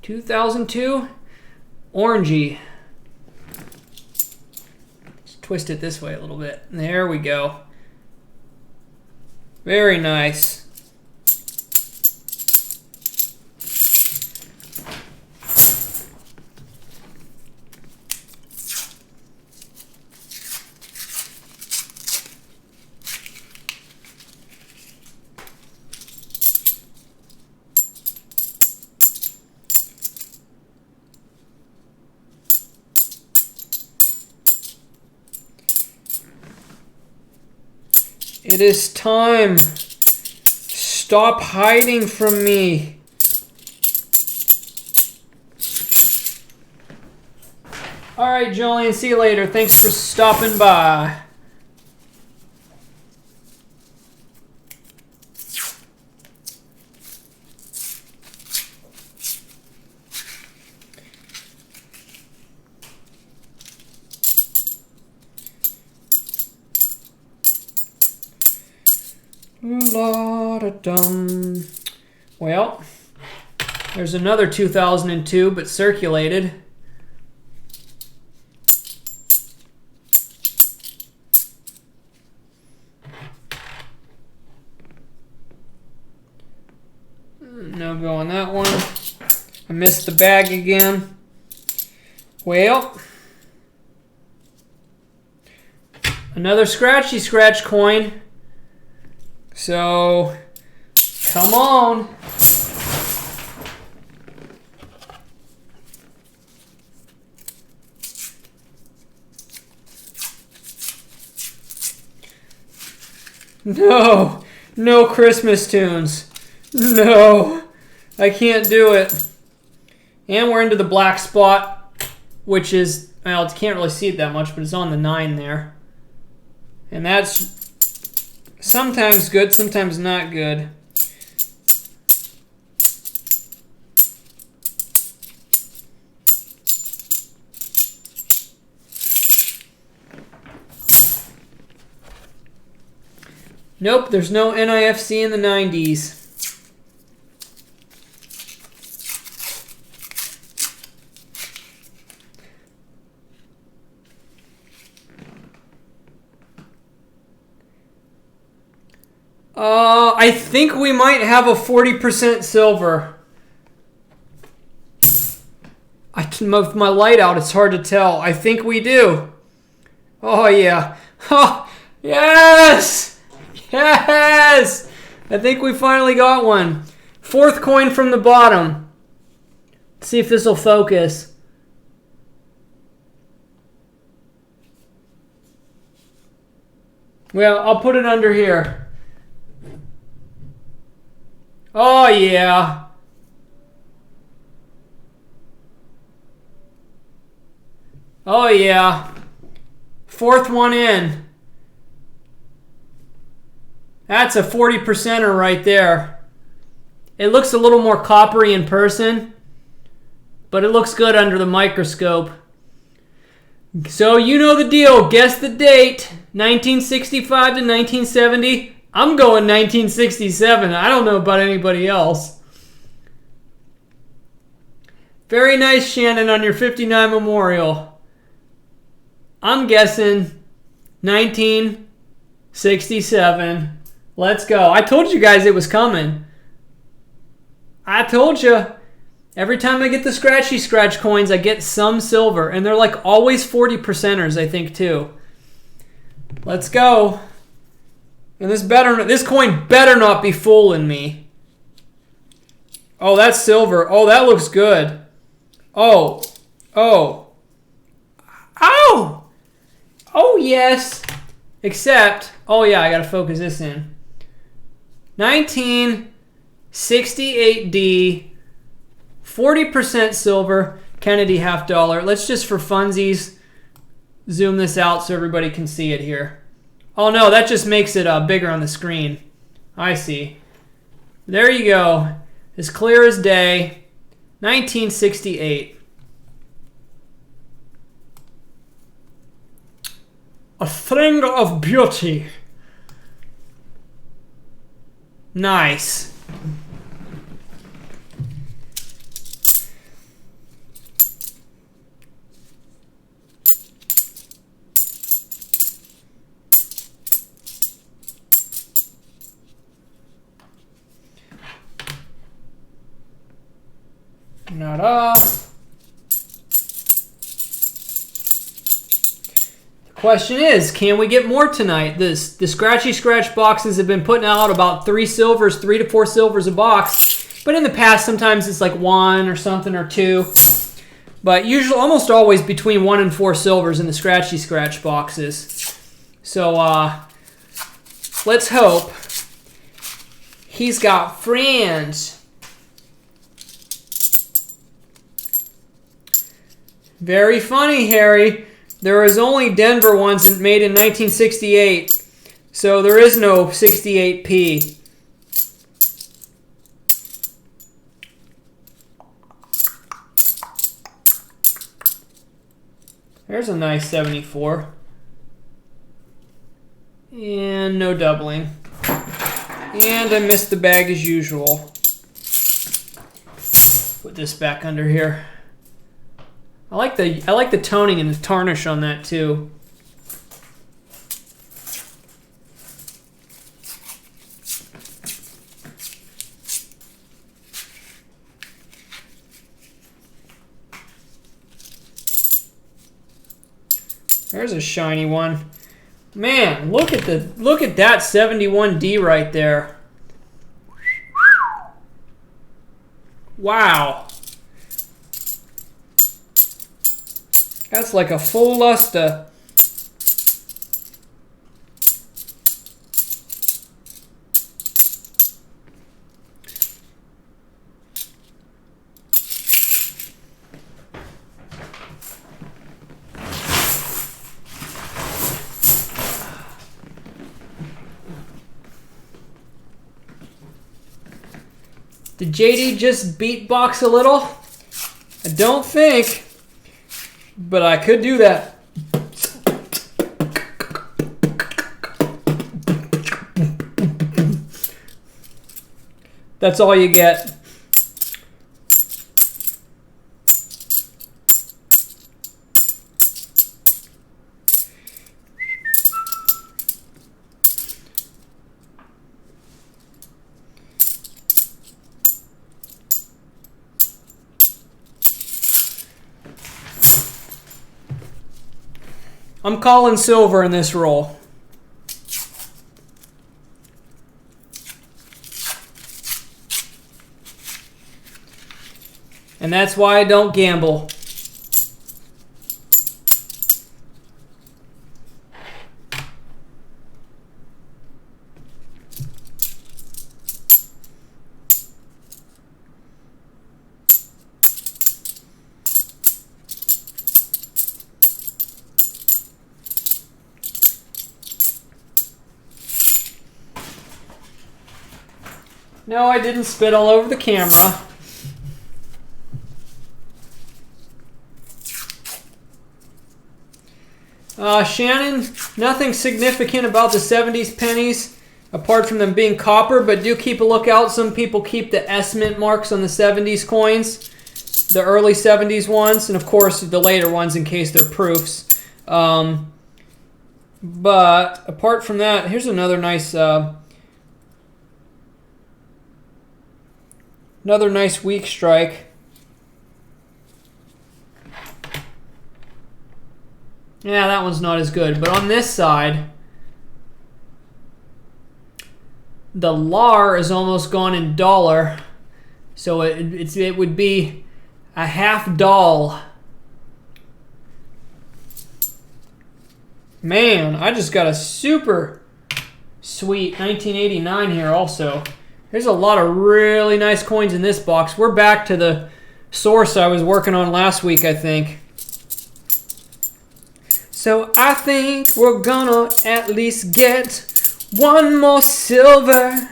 2002. Orangey. Let's twist it this way a little bit. There we go. Very nice. It is time. Stop hiding from me. All right, Julian, see you later. Thanks for stopping by. La-da-dum. Well, there's another 2002, but circulated. No go on that one. I missed the bag again. Well, another scratchy scratch coin. So, come on. No, no Christmas tunes. No, I can't do it. And we're into the black spot, which is, well, you can't really see it that much, but it's on the 9 there. And that's sometimes good, sometimes not good. Nope, there's no NIFC in the 90s. I think we might have a 40% silver. With my light out, it's hard to tell. I think we do. Oh, yeah. Oh, yes! Yes! I think we finally got one. 4th coin from the bottom. Let's see if this will focus. Well, I'll put it under here. Oh, yeah. Oh, yeah. 4th one in. That's a 40%er right there. It looks a little more coppery in person, but it looks good under the microscope. So you know the deal. Guess the date. 1965 to 1970. I'm going 1967. I don't know about anybody else. Very nice, Shannon, on your 59 Memorial. I'm guessing 1967. Let's go. I told you guys it was coming. I told you. Every time I get the Scratchy Scratch coins, I get some silver. And they're like always 40%ers, I think, too. Let's go. And this coin better not be fooling me. Oh, that's silver. Oh, that looks good. Oh. Oh. Oh! Oh, yes. Except, oh yeah, I gotta focus this in. 1968D. 40% silver. Kennedy half dollar. Let's just, for funsies, zoom this out so everybody can see it here. Oh no, that just makes it bigger on the screen. I see. There you go. As clear as day. 1968. A thing of beauty. Nice. Not off. The question is, can we get more tonight? The Scratchy Scratch boxes have been putting out about 3 to 4 silvers a box. But in the past, sometimes it's like 1 or something or 2. But usually, almost always between 1 and 4 silvers in the Scratchy Scratch boxes. So, let's hope he's got friends. Very funny, Harry. There was only Denver ones made in 1968, so there is no 68p. There's a nice 74. And no doubling. And I missed the bag as usual. Put this back under here. I like the toning and the tarnish on that too. There's a shiny one. Man, look at that 71D right there. Wow. That's like a full luster. Did JD just beatbox a little? I don't think. But I could do that. That's all you get. I'm calling silver in this roll. And that's why I don't gamble. No, I didn't spit all over the camera. Shannon, nothing significant about the 70s pennies, apart from them being copper, but do keep a lookout. Some people keep the S mint marks on the 70s coins. the early 70s ones, and of course the later ones in case they're proofs. But apart from that, here's another nice weak strike. Yeah, that one's not as good. But on this side, the lar is almost gone in dollar, so it would be a half doll. Man, I just got a super sweet 1989 here also. There's a lot of really nice coins in this box. We're back to the source I was working on last week, I think. So I think we're gonna at least get one more silver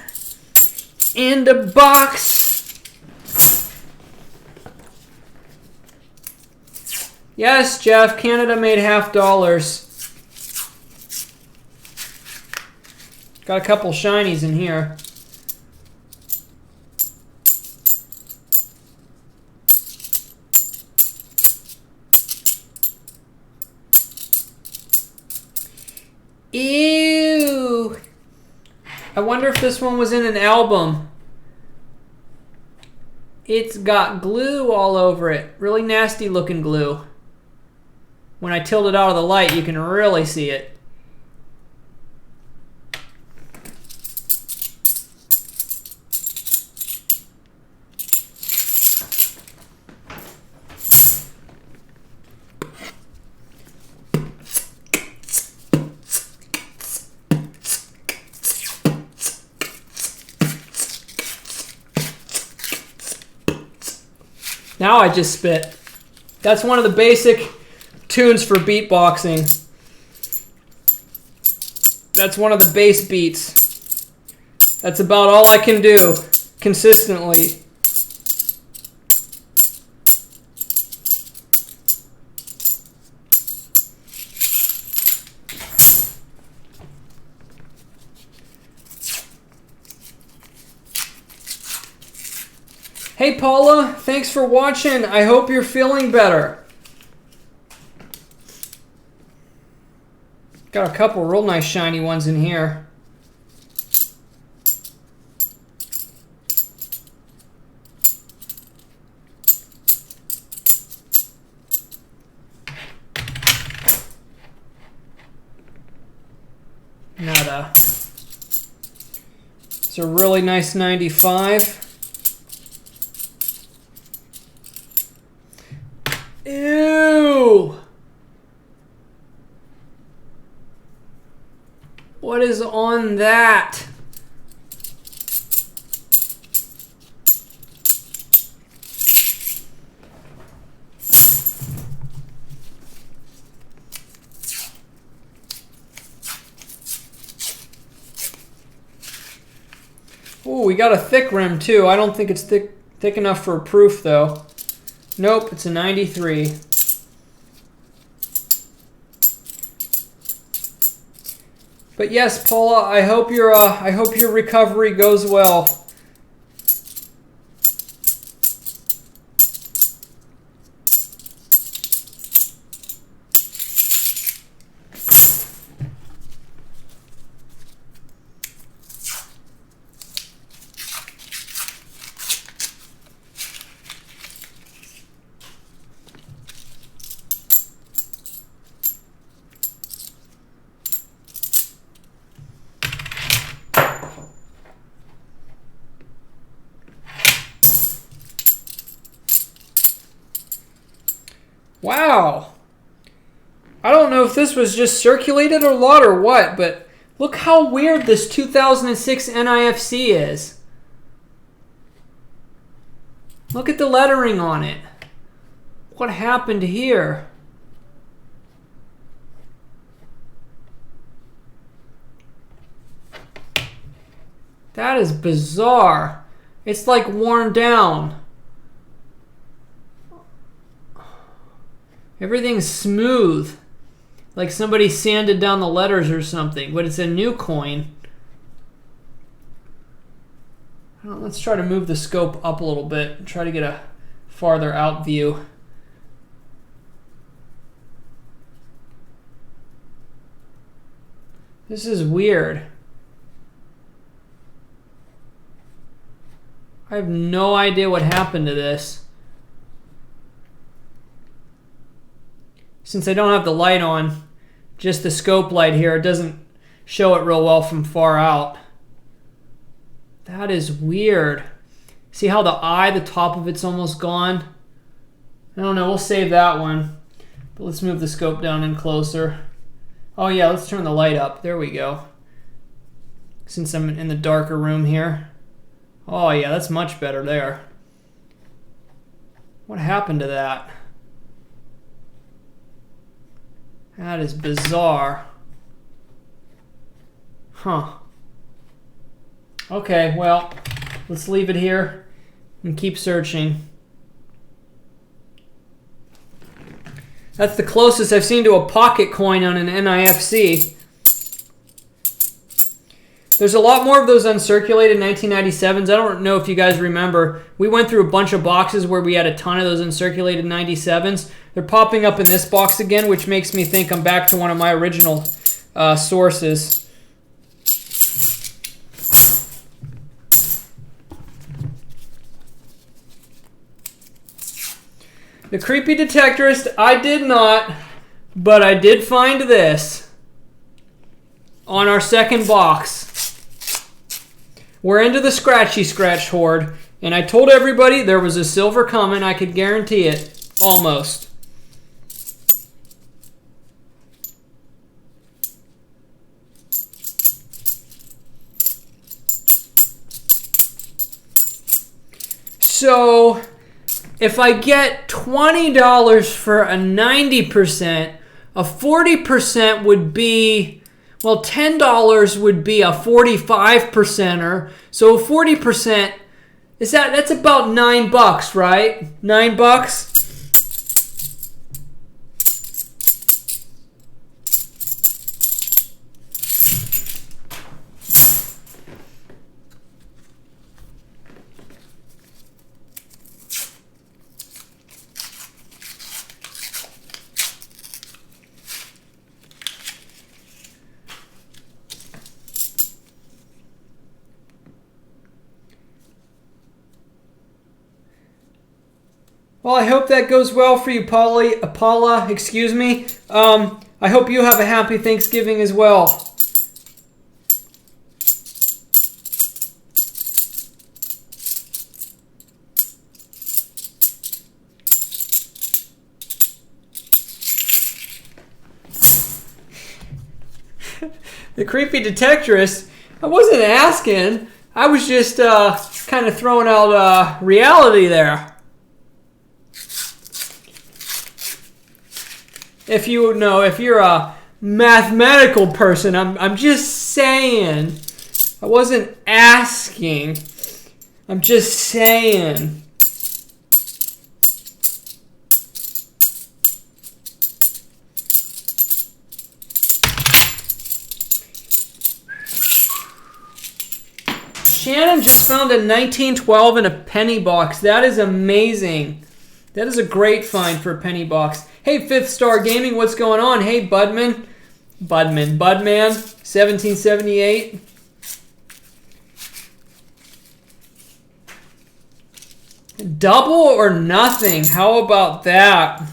in the box. Yes, Jeff, Canada made half dollars. Got a couple shinies in here. Ew. I wonder if this one was in an album. It's got glue all over it. Really nasty looking glue. When I tilt it out of the light, you can really see it. Now I just spit. That's one of the basic tunes for beatboxing. That's one of the bass beats. That's about all I can do consistently. Hey Paula, thanks for watching. I hope you're feeling better. Got a couple real nice shiny ones in here. Nada. It's a really nice 95. Ew! What is on that? Ooh, we got a thick rim too. I don't think it's thick enough for a proof though. Nope, it's a 93. But yes, Paula, I hope your recovery goes well. Wow. I don't know if this was just circulated a lot or what, but look how weird this 2006 NIFC is. Look at the lettering on it. What happened here? That is bizarre. It's like worn down. Everything's smooth. Like somebody sanded down the letters or something, but it's a new coin. Well, let's try to move the scope up a little bit and try to get a farther out view. This is weird. I have no idea what happened to this. Since I don't have the light on, just the scope light here, it doesn't show it real well from far out. That is weird. See how the top of it's almost gone? I don't know, we'll save that one. But let's move the scope down in closer. Oh yeah, let's turn the light up. There we go. Since I'm in the darker room here. Oh yeah, that's much better there. What happened to that? That is bizarre. Huh. Okay, well, let's leave it here and keep searching. That's the closest I've seen to a pocket coin on an NIFC. There's a lot more of those uncirculated 1997s. I don't know if you guys remember. We went through a bunch of boxes where we had a ton of those uncirculated 97s. They're popping up in this box again, which makes me think I'm back to one of my original sources. The Creepy Detectorist, I did not, but I did find this on our second box. We're into the Scratchy Scratch Horde, and I told everybody there was a silver coming. I could guarantee it, almost. So if I get $20 for a 90%, a 40% would be, well, $10 would be a 45%er. So 40%, that's about $9, right? $9? Well, I hope that goes well for you, Paula, excuse me. I hope you have a happy Thanksgiving as well. The Creepy Detectorist, I wasn't asking. I was just kind of throwing out reality there. If you're a mathematical person, I'm just saying. I wasn't asking. I'm just saying. Shannon just found a 1912 in a penny box. That is amazing. That is a great find for a penny box. Hey, Fifth Star Gaming, what's going on? Hey, Budman, 1778. Double or nothing. How about that?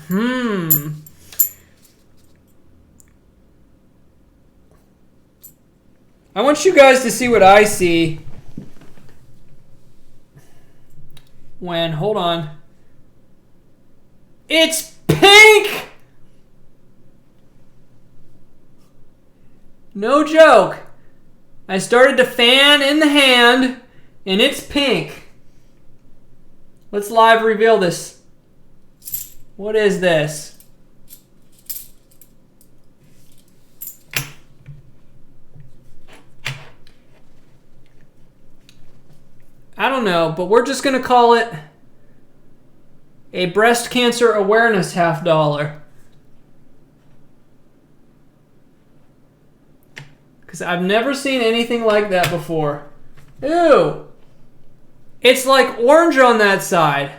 I want you guys to see what I see. Hold on. It's pink! No joke. I started to fan in the hand, and it's pink. Let's live reveal this. What is this? I don't know, but we're just going to call it a breast cancer awareness $50. Because I've never seen anything like that before. Ew! It's like orange on that side.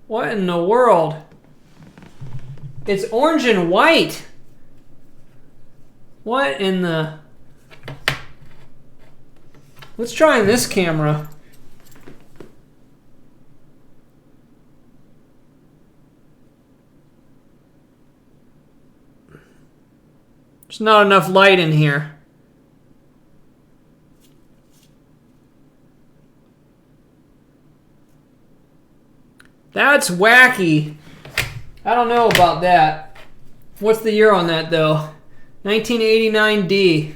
What in the world? It's orange and white. What in the... Let's try on this camera. There's not enough light in here. That's wacky. I don't know about that. What's the year on that, though? 1989D.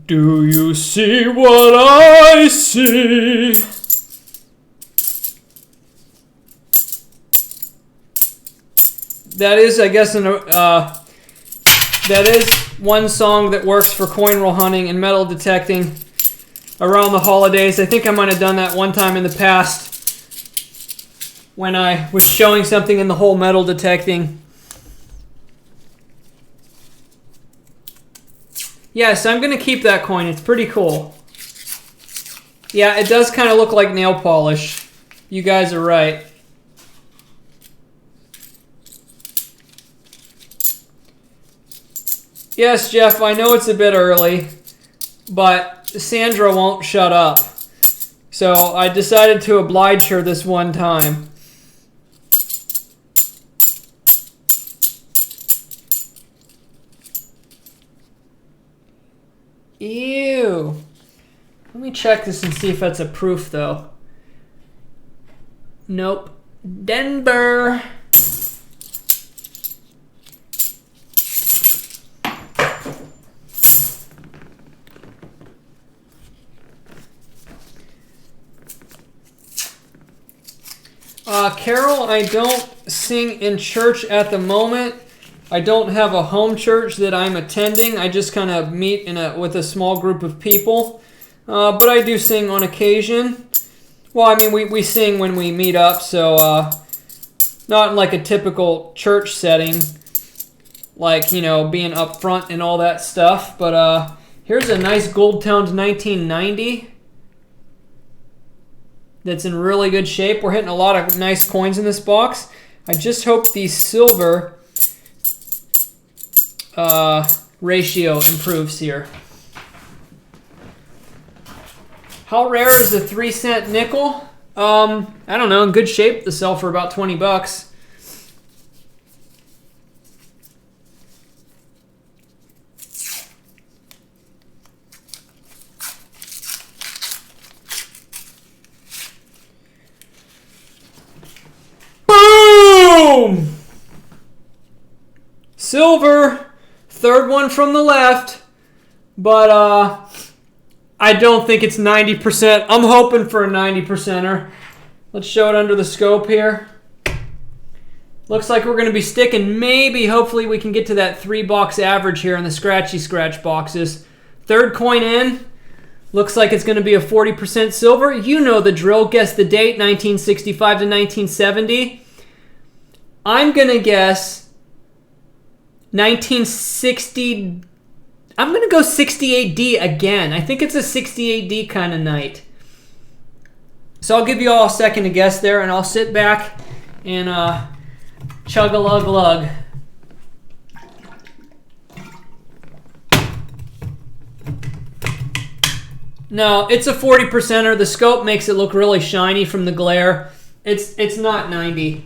Do you see what I see? That is, I guess, that is one song that works for coin roll hunting and metal detecting around the holidays. I think I might have done that one time in the past when I was showing something in the whole metal detecting. Yes, I'm going to keep that coin. It's pretty cool. Yeah, it does kind of look like nail polish. You guys are right. Yes, Jeff, I know it's a bit early, but Sandra won't shut up. So I decided to oblige her this one time. Ew. Let me check this and see if that's a proof, though. Nope. Denver. Carol, I don't sing in church at the moment. I don't have a home church that I'm attending. I just kind of meet with a small group of people. But I do sing on occasion. Well, I mean, we sing when we meet up, so not in like a typical church setting, like, you know, being up front and all that stuff. But here's a nice gold-toned 1990 that's in really good shape. We're hitting a lot of nice coins in this box. I just hope the silver ratio improves here. How rare is a 3-cent nickel? I don't know. In good shape to sell for about 20 bucks. Boom! Silver. Third one from the left. But I don't think it's 90%. I'm hoping for a 90%er. Let's show it under the scope here. Looks like we're going to be sticking. Maybe, hopefully, we can get to that 3-box average here in the scratchy scratch boxes. Third coin in. Looks like it's going to be a 40% silver. You know the drill. Guess the date, 1965 to 1970. I'm going to guess 1960. I'm going to go 68D again. I think it's a 68D kind of night. So I'll give you all a second to guess there, and I'll sit back and chug-a-lug-lug. No, it's a 40%er. The scope makes it look really shiny from the glare. It's not 90.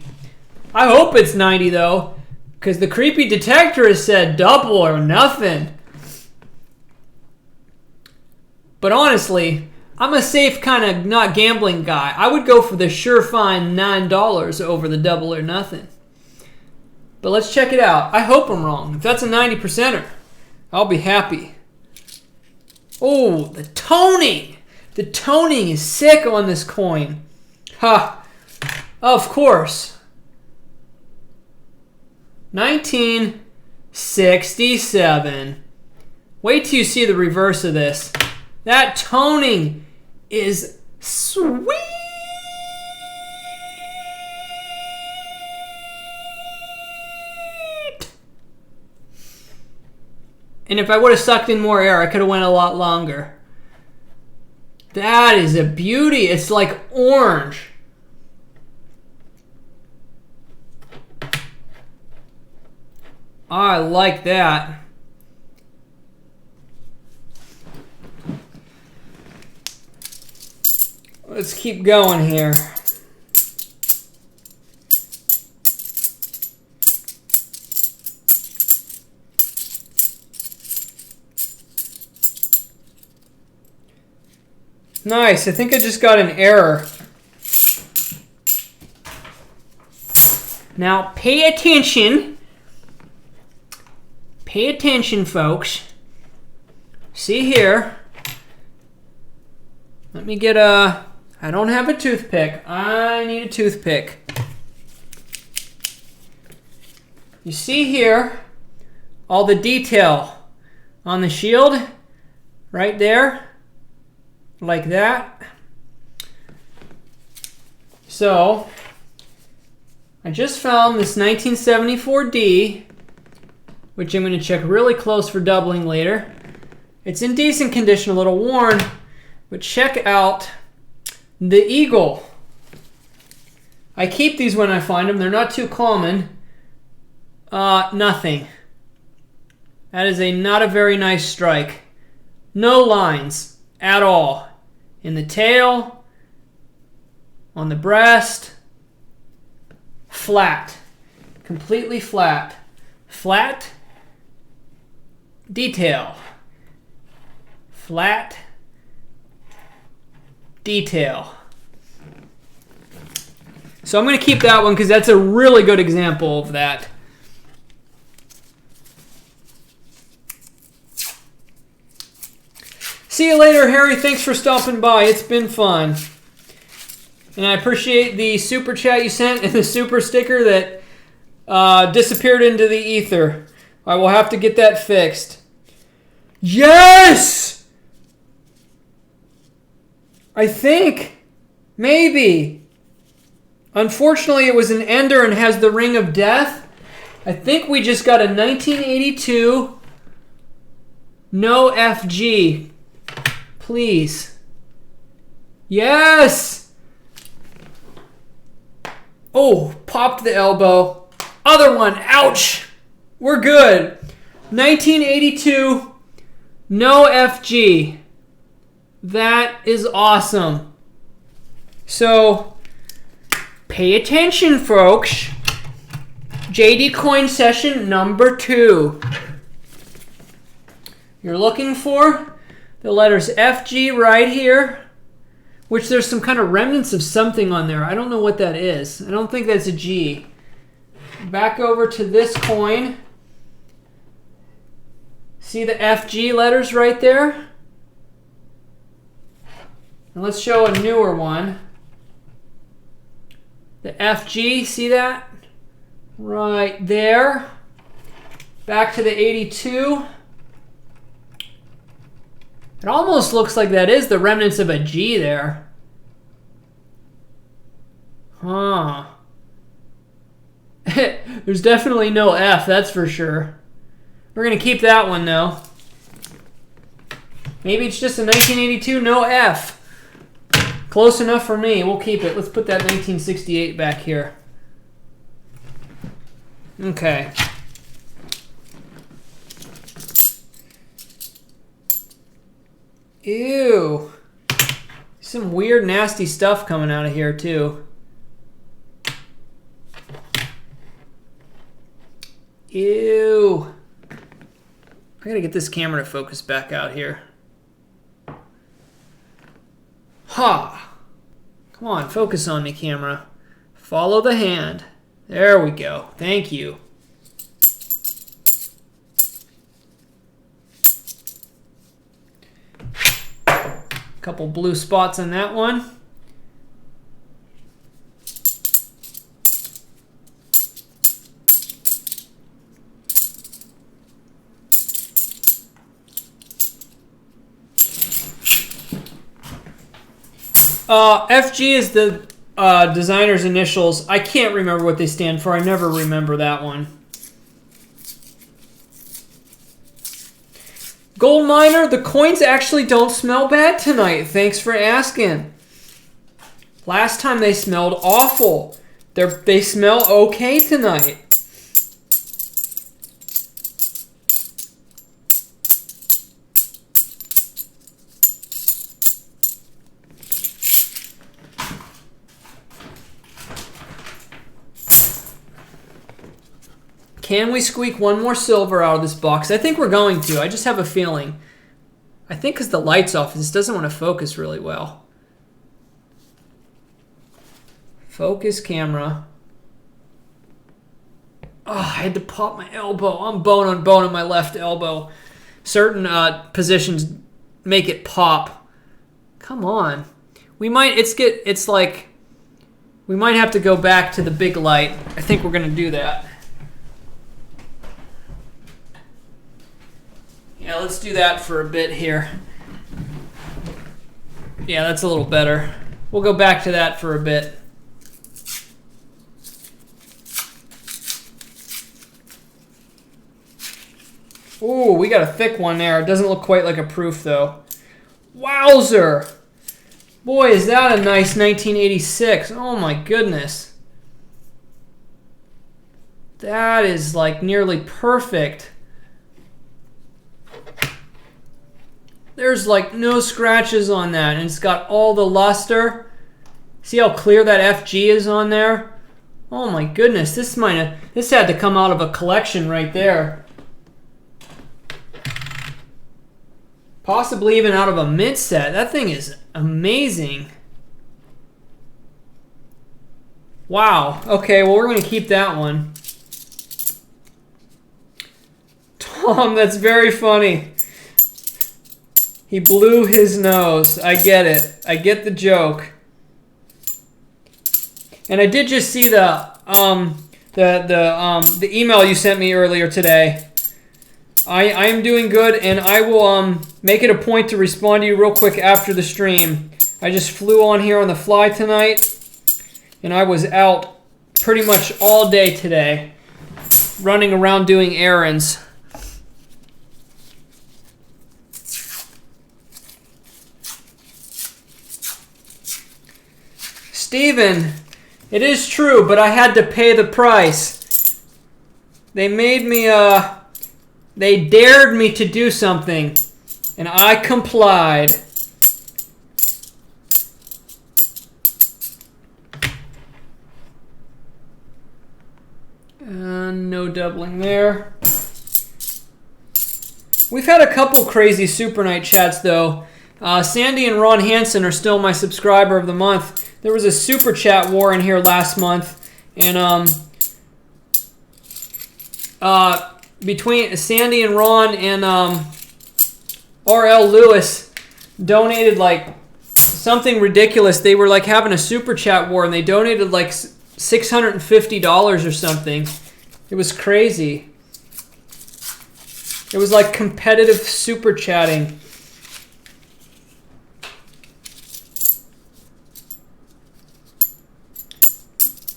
I hope it's 90, though, because the creepy detector has said double or nothing. But honestly, I'm a safe kind of not gambling guy. I would go for the surefine $9 over the double or nothing. But let's check it out. I hope I'm wrong. If that's a 90%er, I'll be happy. Oh, the toning. The toning is sick on this coin. Ha. Of course. 1967. Wait till you see the reverse of this. That toning is sweet. And if I would have sucked in more air, I could have went a lot longer. That is a beauty. It's like orange. I like that. Let's keep going here. Nice. I think I just got an error. Now, pay attention. Pay attention, folks. See here. Let me get a... I don't have a toothpick. I need a toothpick. You see here all the detail on the shield right there, like that. So I just found this 1974D, which I'm going to check really close for doubling later. It's in decent condition, a little worn, but check out the eagle. I keep these when I find them. They're not too common. Nothing. That is not a very nice strike. No lines at all. In the tail, on the breast, flat. Completely flat. Flat detail. Flat detail. So I'm going to keep that one because that's a really good example of that. See you later, Harry. Thanks for stopping by. It's been fun. And I appreciate the super chat you sent and the super sticker that disappeared into the ether. I will have to get that fixed. Yes! I think. Maybe. Unfortunately, it was an ender and has the ring of death. I think we just got a 1982 no FG. Please. Yes! Oh, popped the elbow. Other one. Ouch! We're good. 1982 no FG. That is awesome. So, pay attention, folks. JD Coin session number 2. You're looking for the letters FG right here, which there's some kind of remnants of something on there. I don't know what that is. I don't think that's a G. Back over to this coin. See the FG letters right there? And let's show a newer one. The FG, see that? Right there. Back to the 82. It almost looks like that is the remnants of a G there. Huh. There's definitely no F, that's for sure. We're going to keep that one, though. Maybe it's just a 1982 no F. Close enough for me. We'll keep it. Let's put that 1968 back here. Okay. Ew. Some weird, nasty stuff coming out of here, too. Ew. I gotta get this camera to focus back out here. Ha! Come on, focus on me, camera. Follow the hand. There we go. Thank you. Couple blue spots on that one. FG is the designer's initials. I can't remember what they stand for. I never remember that one. Gold Miner, the coins actually don't smell bad tonight. Thanks for asking. Last time they smelled awful. They smell okay tonight. Can we squeak one more silver out of this box? I think we're going to. I just have a feeling. I think because the light's off, this doesn't want to focus really well. Focus camera. Oh, I had to pop my elbow. I'm bone on bone on my left elbow. Certain positions make it pop. Come on. We might have to go back to the big light. I think we're going to do that. Yeah, let's do that for a bit here. Yeah, that's a little better. We'll go back to that for a bit. Ooh, we got a thick one there. It doesn't look quite like a proof, though. Wowzer! Boy, is that a nice 1986. Oh, my goodness. That is, like, nearly perfect. There's like no scratches on that, and it's got all the luster. See how clear that FG is on there? Oh my goodness, this had to come out of a collection right there. Possibly even out of a mint set. That thing is amazing. Wow. Okay, well we're going to keep that one. Tom, that's very funny. He blew his nose. I get it. I get the joke. And I did just see the email you sent me earlier today. I am doing good, and I will make it a point to respond to you real quick after the stream. I just flew on here on the fly tonight, and I was out pretty much all day today, running around doing errands. Steven, it is true, but I had to pay the price. They made me, they dared me to do something, and I complied. No doubling there. We've had a couple crazy Super Night chats, though. Sandy and Ron Hansen are still my subscriber of the month. There was a super chat war in here last month, and between Sandy and Ron and R.L. Lewis donated like something ridiculous. They were like having a super chat war, and they donated like $650 or something. It was crazy. It was like competitive super chatting.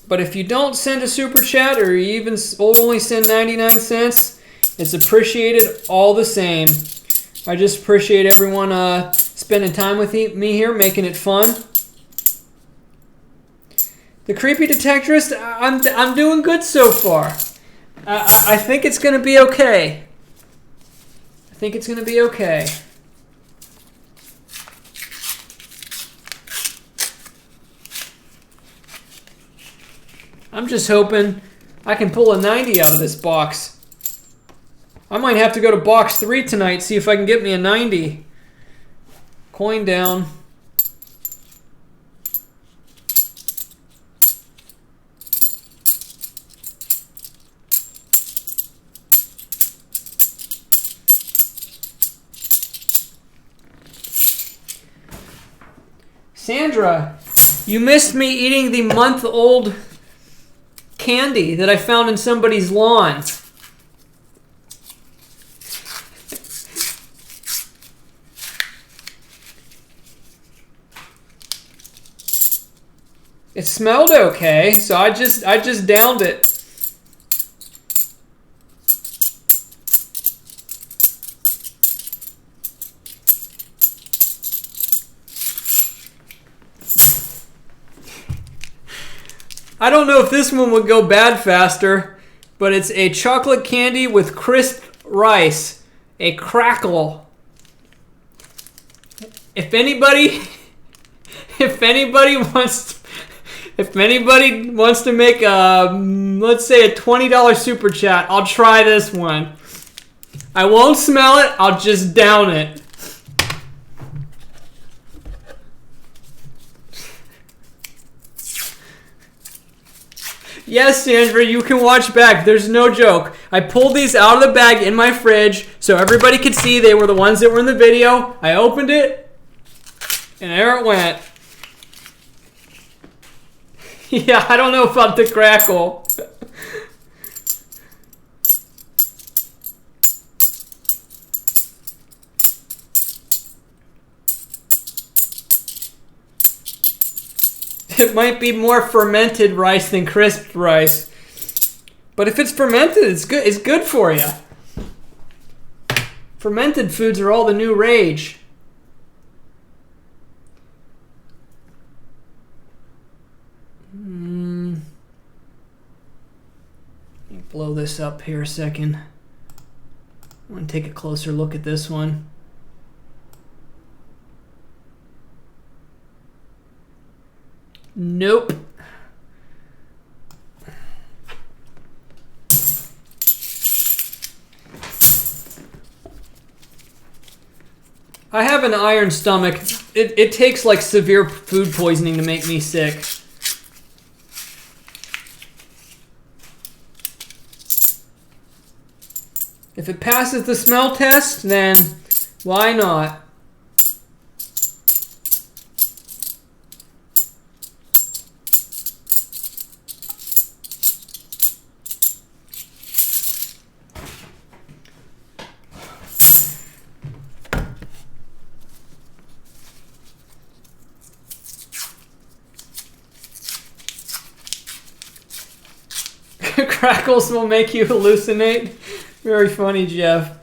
But if you don't send a super chat, or you even only send 99 cents, it's appreciated all the same. I just appreciate everyone spending time with me here, making it fun. The Creepy Detectorist, I'm doing good so far. I think it's going to be okay. I think it's going to be okay. I'm just hoping I can pull a 90 out of this box. I might have to go to box 3 tonight, see if I can get me a 90. Coin down. Sandra, you missed me eating the month-old candy that I found in somebody's lawn. It smelled okay, so I just downed it. I don't know if this one would go bad faster, but it's a chocolate candy with crisp rice. A crackle. If anybody wants to make a, let's say, a $20 super chat, I'll try this one. I won't smell it, I'll just down it. Yes, Sandra, you can watch back. There's no joke. I pulled these out of the bag in my fridge so everybody could see they were the ones that were in the video. I opened it, and there it went. Yeah, I don't know about the crackle. It might be more fermented rice than crisped rice. But if it's fermented, it's good. It's good for you. Fermented foods are all the new rage. Let me blow this up here a second. I want to take a closer look at this one. Nope. I have an iron stomach. It takes like severe food poisoning to make me sick. If it passes the smell test, then why not? Crackles will make you hallucinate. Very funny, Jeff.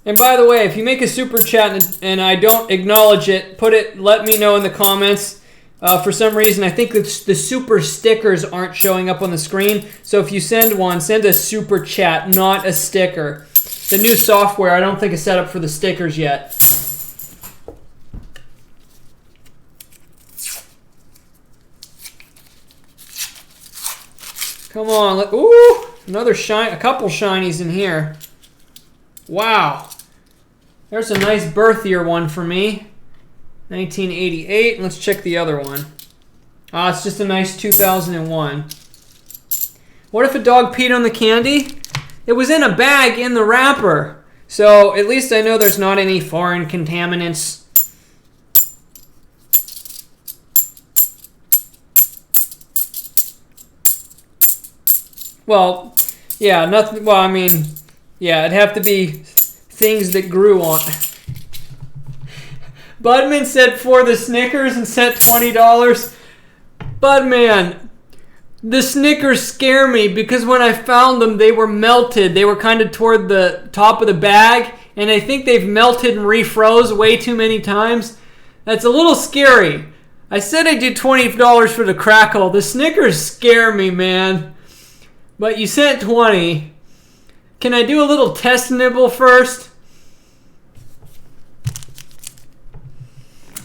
And by the way, if you make a super chat and I don't acknowledge it, let me know in the comments. For some reason, I think the super stickers aren't showing up on the screen. So if you send one, send a super chat, not a sticker. The new software, I don't think is set up for the stickers yet. Come on, ooh, another a couple shinies in here. Wow. There's a nice birthier one for me. 1988. Let's check the other one. It's just a nice 2001. What if a dog peed on the candy? It was in a bag in the wrapper. So at least I know there's not any foreign contaminants. Well, yeah, nothing. Well, I mean, yeah, it'd have to be things that grew on. Budman said for the Snickers and sent $20. Budman, the Snickers scare me because when I found them, they were melted. They were kind of toward the top of the bag, and I think they've melted and refroze way too many times. That's a little scary. I said I did $20 for the crackle. The Snickers scare me, man. But you sent 20. Can I do a little test nibble first?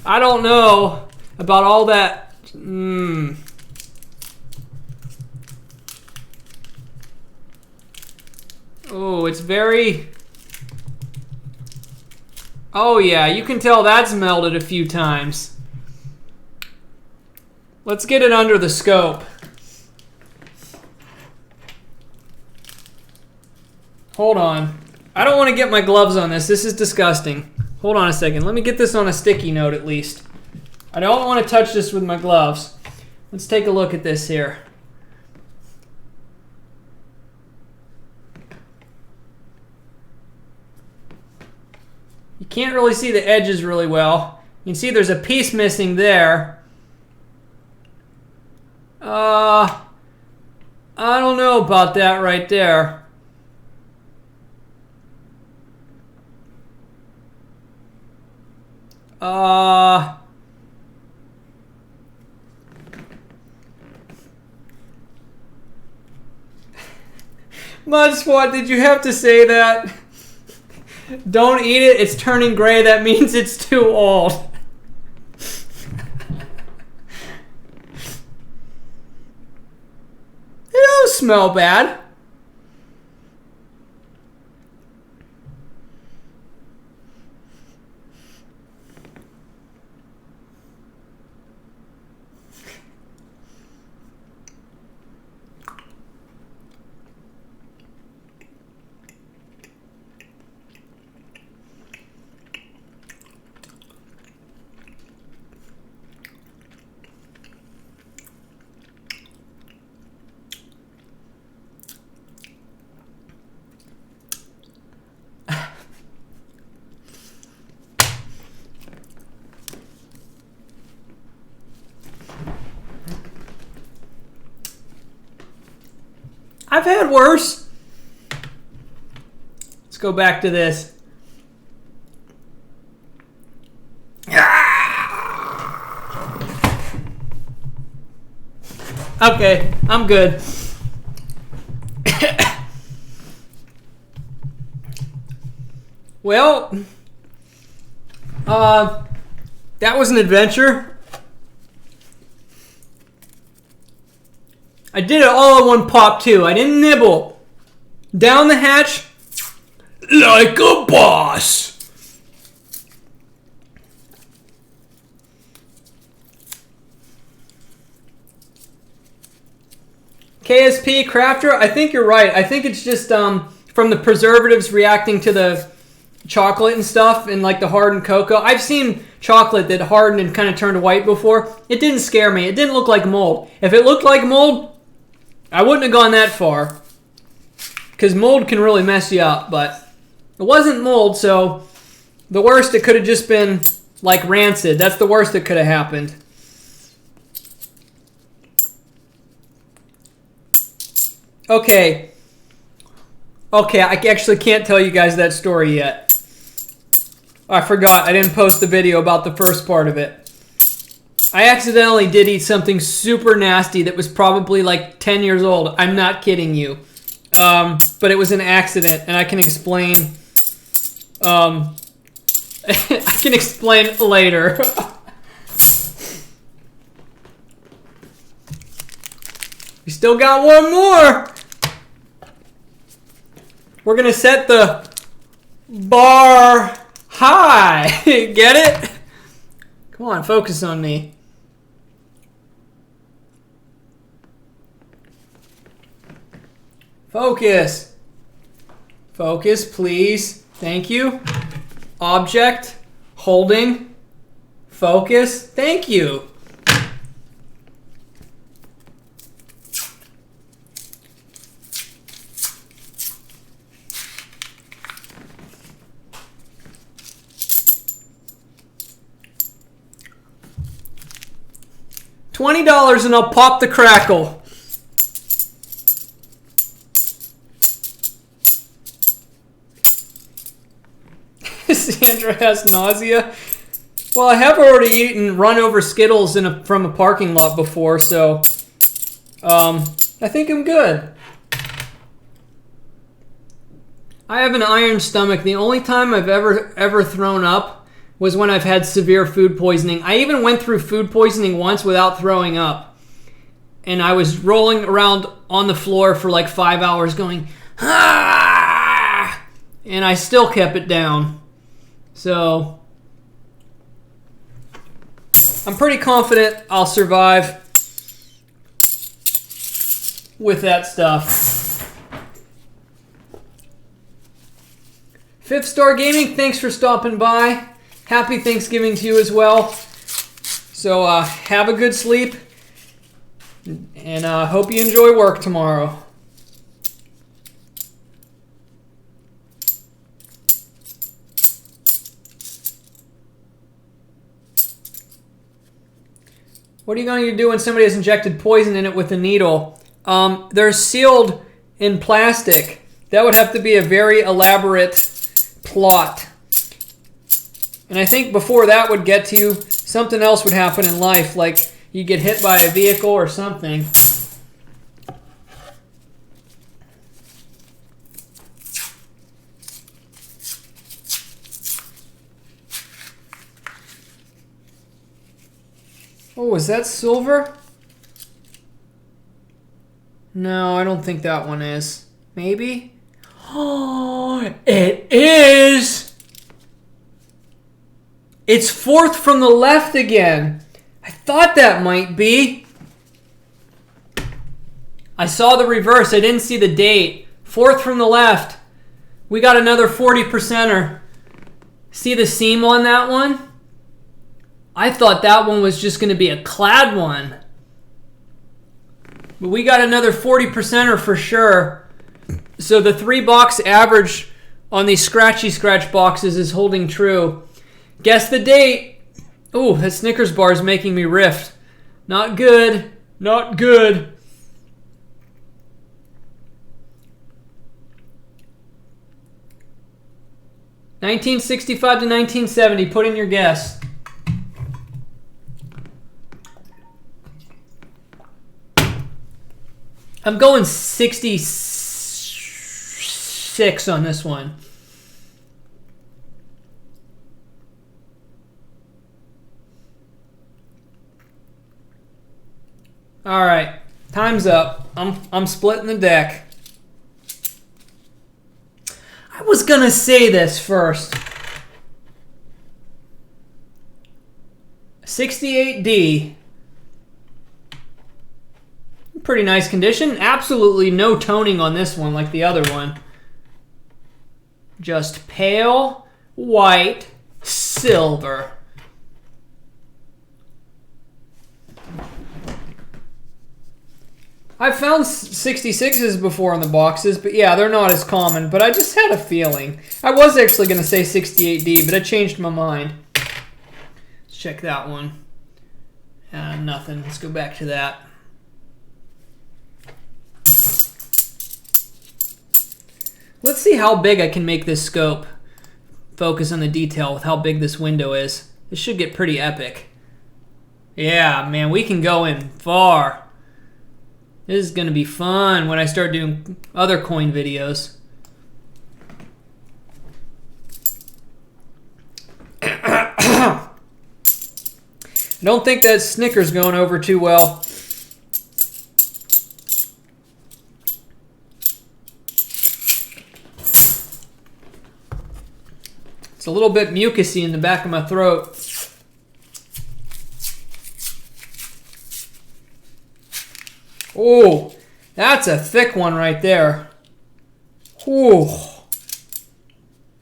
I don't know about all that. Oh, it's very... Oh yeah, you can tell that's melted a few times. Let's get it under the scope. Hold on. I don't want to get my gloves on this. This is disgusting. Hold on a second. Let me get this on a sticky note at least. I don't want to touch this with my gloves. Let's take a look at this here. You can't really see the edges really well. You can see there's a piece missing there. I don't know about that right there. Mudspot, did you have to say that? Don't eat it. It's turning gray. That means it's too old. It don't smell bad. I've had worse. Let's go back to this. Okay, I'm good. Well, that was an adventure. I did it all in one pop, too. I didn't nibble. Down the hatch like a boss. KSP Crafter, I think you're right. I think it's just from the preservatives reacting to the chocolate and stuff and like the hardened cocoa. I've seen chocolate that hardened and kind of turned white before. It didn't scare me. It didn't look like mold. If it looked like mold, I wouldn't have gone that far. Because mold can really mess you up, but it wasn't mold, so the worst, it could have just been like rancid. That's the worst that could have happened. Okay, I actually can't tell you guys that story yet. I forgot, I didn't post the video about the first part of it. I accidentally did eat something super nasty that was probably like 10 years old. I'm not kidding you. But it was an accident, and I can explain. I can explain later. We still got one more. We're gonna set the bar high. Get it? Come on, focus on me. Focus. Focus, please. Thank you. Object. Holding. Focus. Thank you. $20 and I'll pop the crackle. Sandra has nausea. Well, I have already eaten run over Skittles from a parking lot before, so I think I'm good. I have an iron stomach. The only time I've ever thrown up was when I've had severe food poisoning. I even went through food poisoning once without throwing up. And I was rolling around on the floor for like 5 hours going, ah! And I still kept it down. So, I'm pretty confident I'll survive with that stuff. Fifth Star Gaming, thanks for stopping by. Happy Thanksgiving to you as well. So have a good sleep, and hope you enjoy work tomorrow. What are you going to do when somebody has injected poison in it with a needle? They're sealed in plastic. That would have to be a very elaborate plot. And I think before that would get to you, something else would happen in life, like you get hit by a vehicle or something. Oh, is that silver? No, I don't think that one is. Maybe? Oh, it is! It's fourth from the left again. I thought that might be. I saw the reverse. I didn't see the date. Fourth from the left. We got another 40%er. See the seam on that one? I thought that one was just going to be a clad one. But we got another 40%er for sure. So the 3-box average on these scratchy scratch boxes is holding true. Guess the date. Oh, that Snickers bar is making me rift. Not good. Not good. $1965 to 1970. Put in your guess. I'm going 66 on this one. All right, time's up. I'm splitting the deck. I was gonna say this first. 68D. Pretty nice condition. Absolutely no toning on this one like the other one. Just pale white silver. I've found 66s before in the boxes, but yeah, they're not as common. But I just had a feeling. I was actually going to say 68D, but I changed my mind. Let's check that one. Nothing. Let's go back to that. Let's see how big I can make this scope. Focus on the detail with how big this window is. This should get pretty epic. Yeah, man, we can go in far. This is going to be fun when I start doing other coin videos. I don't think that Snickers going over too well. It's a little bit mucusy in the back of my throat. Oh, that's a thick one right there. Oh,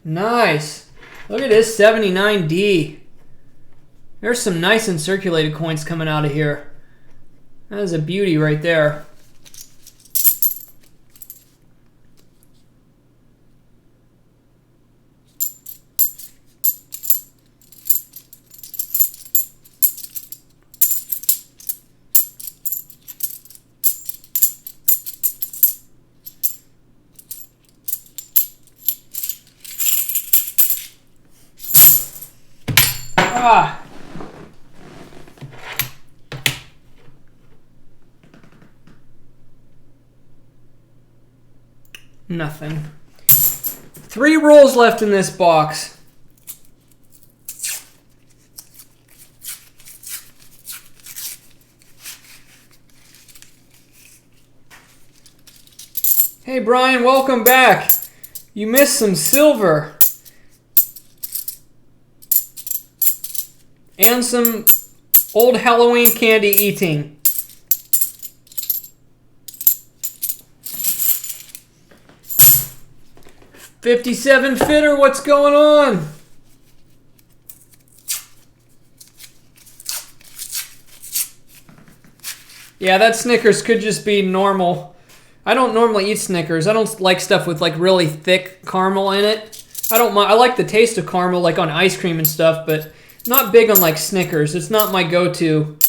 nice. Look at this 79D. There's some nice uncirculated coins coming out of here. That is a beauty right there. Ah. Nothing. 3 rolls left in this box. Hey Brian, welcome back. You missed some silver. And some old Halloween candy eating. $57 fitter, what's going on? Yeah, that Snickers could just be normal. I don't normally eat Snickers. I don't like stuff with like really thick caramel in it. I don't mind. I like the taste of caramel like on ice cream and stuff, but not big on like Snickers. It's not my go-to.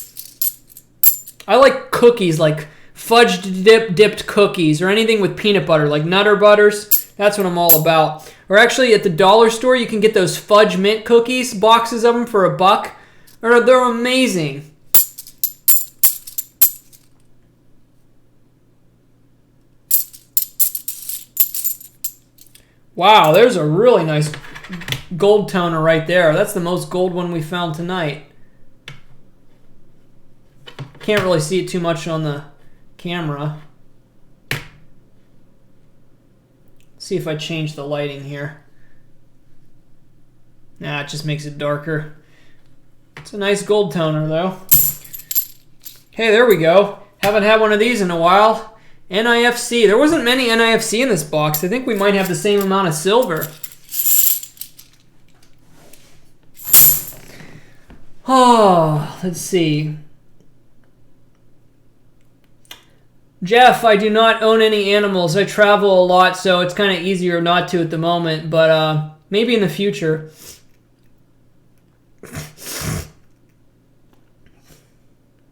I like cookies, like fudge dipped cookies or anything with peanut butter, like Nutter Butters. That's what I'm all about. Or actually, at the dollar store, you can get those fudge mint cookies, boxes of them for $1. They're amazing. Wow, there's a really nice gold toner right there. That's the most gold one we found tonight. Can't really see it too much on the camera. See if I change the lighting here. Nah, it just makes it darker. It's a nice gold toner though. Hey, there we go. Haven't had one of these in a while. NIFC. There wasn't many NIFC in this box. I think we might have the same amount of silver. Oh, let's see. Jeff, I do not own any animals. I travel a lot, so it's kind of easier not to at the moment, but maybe in the future.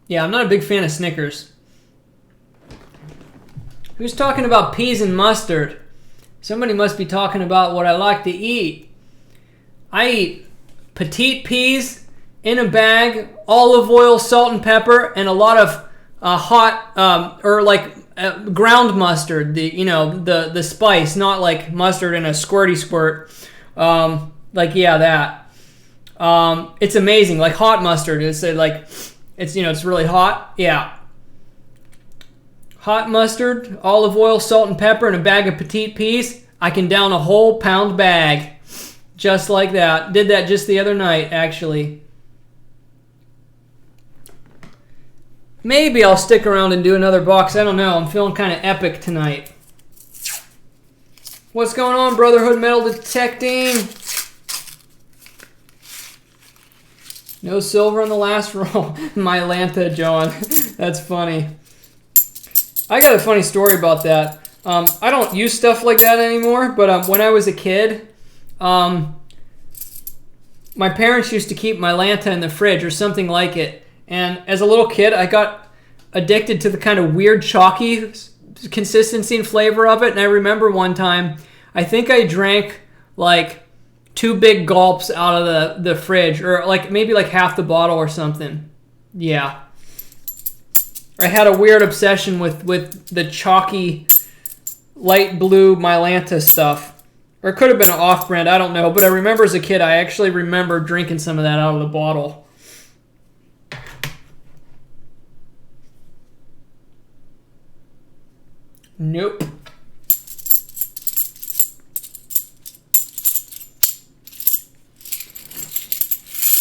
Yeah, I'm not a big fan of Snickers. Who's talking about peas and mustard? Somebody must be talking about what I like to eat. I eat petite peas in a bag, olive oil, salt and pepper, and a lot of hot ground mustard. The spice, not like mustard in a squirty squirt. That. It's amazing. Like hot mustard. It's really hot. Yeah. Hot mustard, olive oil, salt and pepper, and a bag of petite peas. I can down a whole pound bag. Just like that. Did that just the other night, actually. Maybe I'll stick around and do another box. I don't know. I'm feeling kind of epic tonight. What's going on, Brotherhood Metal Detecting? No silver on the last roll. My Lanta, John. That's funny. I got a funny story about that. I don't use stuff like that anymore, but when I was a kid, my parents used to keep my Lanta in the fridge or something like it. And as a little kid, I got addicted to the kind of weird chalky consistency and flavor of it. And I remember one time, I think I drank like 2 big gulps out of the fridge, or maybe half the bottle or something. Yeah. I had a weird obsession with the chalky, light blue Mylanta stuff. Or it could have been an off-brand, I don't know. But I remember as a kid, I actually remember drinking some of that out of the bottle. Nope.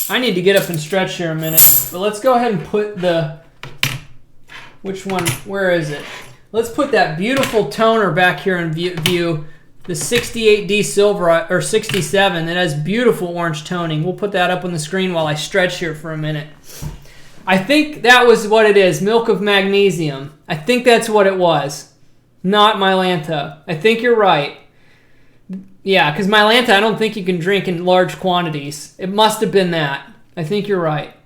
I need to get up and stretch here a minute. But let's go ahead and put the... Which one? Where is it? Let's put that beautiful toner back here in view. The 68D Silver, or 67. It has beautiful orange toning. We'll put that up on the screen while I stretch here for a minute. I think that was what it is. Milk of magnesium. I think that's what it was. Not Mylanta. I think you're right. Yeah, because Mylanta I don't think you can drink in large quantities. It must have been that. I think you're right.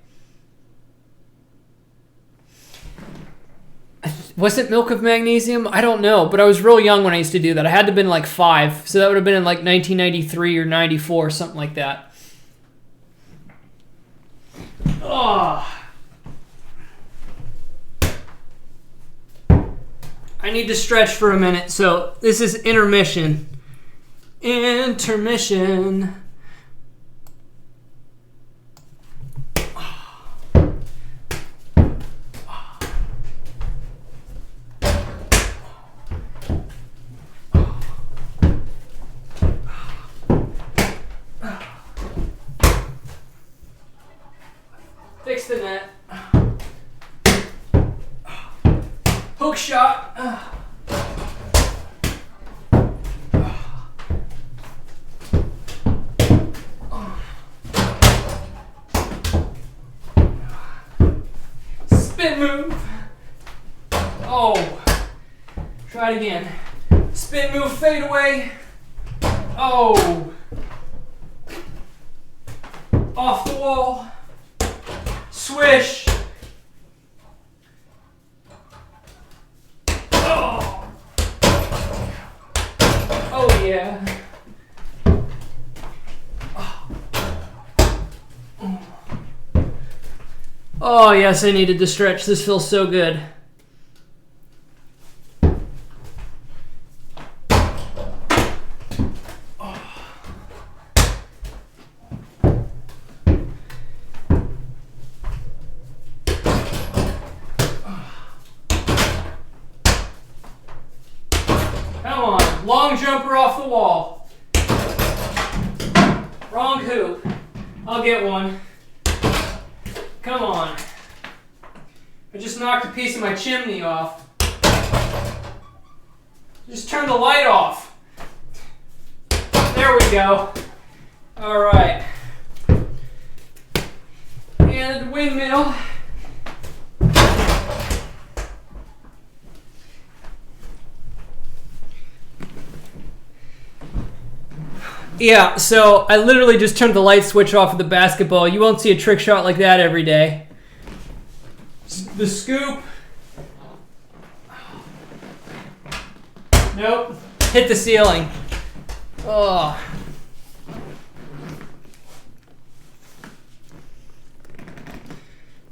Was it milk of magnesium? I don't know, but I was real young when I used to do that. I had to have been 5, so that would have been in 1993 or 94, something like that. Oh. I need to stretch for a minute, so this is intermission. Intermission. Fix the net. Hook shot. Spin move. Oh. Try it again. Spin move, fade away. Oh. Off the wall. Swish. Oh. Oh Oh, yes, I needed to stretch. This feels so good. Come on, long jumper off the wall. Wrong hoop. I'll get one. Come on. I just knocked a piece of my chimney off. Just turn the light off. There we go. All right. And windmill. Yeah, so I literally just turned the light switch off of the basketball. You won't see a trick shot like that every day. The scoop. Nope. Hit the ceiling. Oh.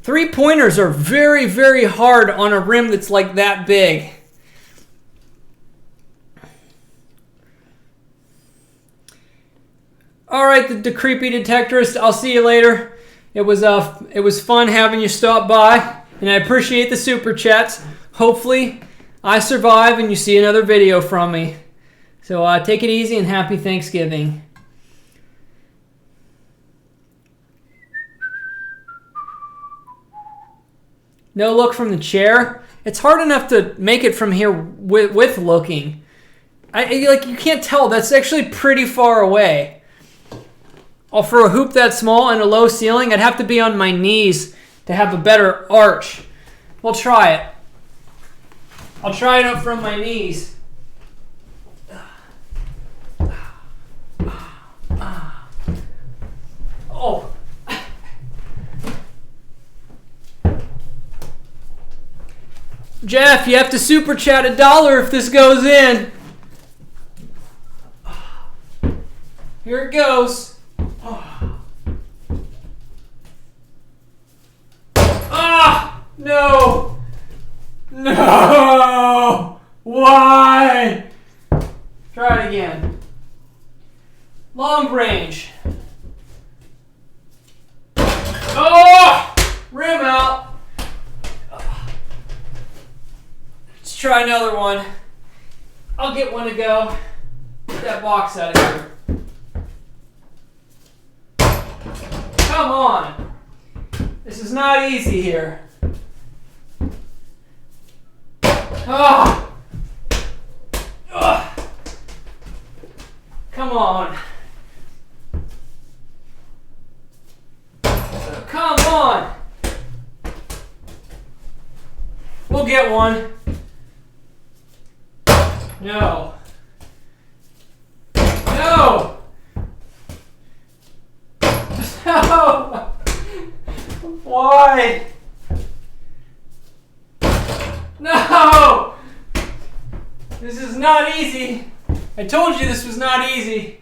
Three-pointers are very, very hard on a rim that's like that big. All right, the creepy detectorist. I'll see you later. It was fun having you stop by, and I appreciate the super chats. Hopefully, I survive and you see another video from me. So take it easy and happy Thanksgiving. No look from the chair. It's hard enough to make it from here with looking. You can't tell. That's actually pretty far away. Oh, for a hoop that small and a low ceiling, I'd have to be on my knees to have a better arch. We'll try it. I'll try it up from my knees. Oh. Jeff, you have to super chat $1 if this goes in. Here it goes. Ah! No! No! Why? Try it again. Long range. Oh! Rim out. Let's try another one. I'll get one to go. Get that box out of here. Come on. This is not easy here. Oh. Oh. Come on. Come on. We'll get one. No. No. No. Why? No! This is not easy. I told you this was not easy.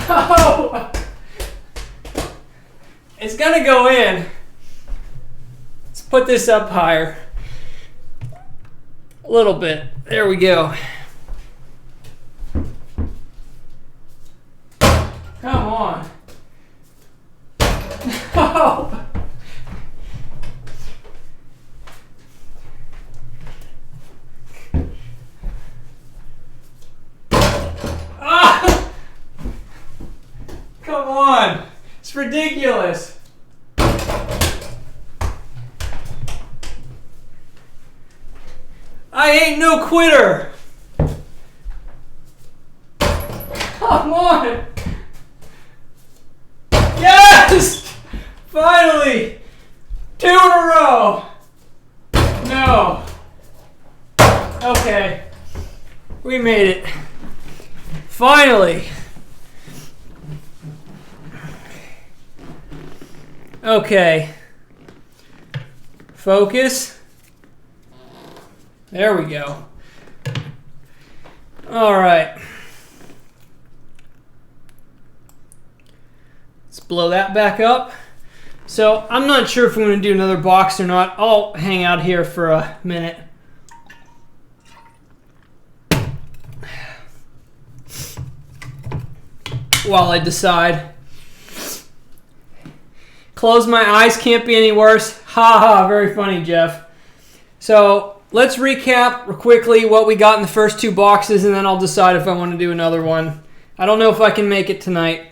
No! It's gonna go in. Let's put this up higher. A little bit. There we go. Come on. No. Ah! Come on. It's ridiculous. I ain't no quitter. Come on. Yes! Finally! 2 in a row! No. Okay. We made it. Finally. Okay. Focus. There we go. All right. blow that back up. So I'm not sure if I'm going to do another box or not. I'll hang out here for a minute. While I decide. Close my eyes, can't be any worse. Ha ha, very funny, Jeff. So let's recap quickly what we got in the first two boxes, and then I'll decide if I want to do another one. I don't know if I can make it tonight.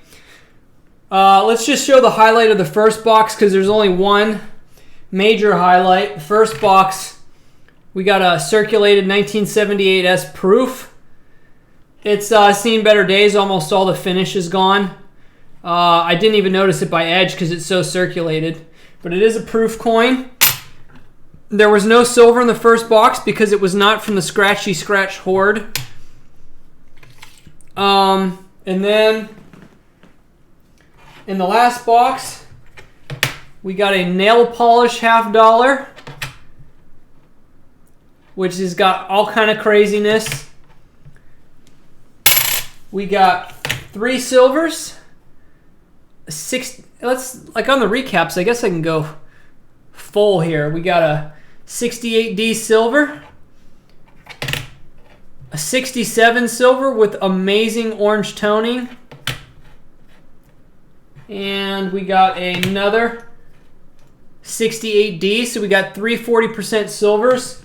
Let's just show the highlight of the first box because there's only one major highlight. The first box, we got a circulated 1978S proof. It's seen better days. Almost all the finish is gone. I didn't even notice it by edge because it's so circulated. But it is a proof coin. There was no silver in the first box because it was not from the Scratchy Scratch Horde. And then in the last box, we got a nail polish $50, which has got all kind of craziness. We got 3 silvers, 6. Let's like on the recaps. I guess I can go full here. We got a 68D silver, a 67 silver with amazing orange toning, and we got another 68D. So we got 3 40% silvers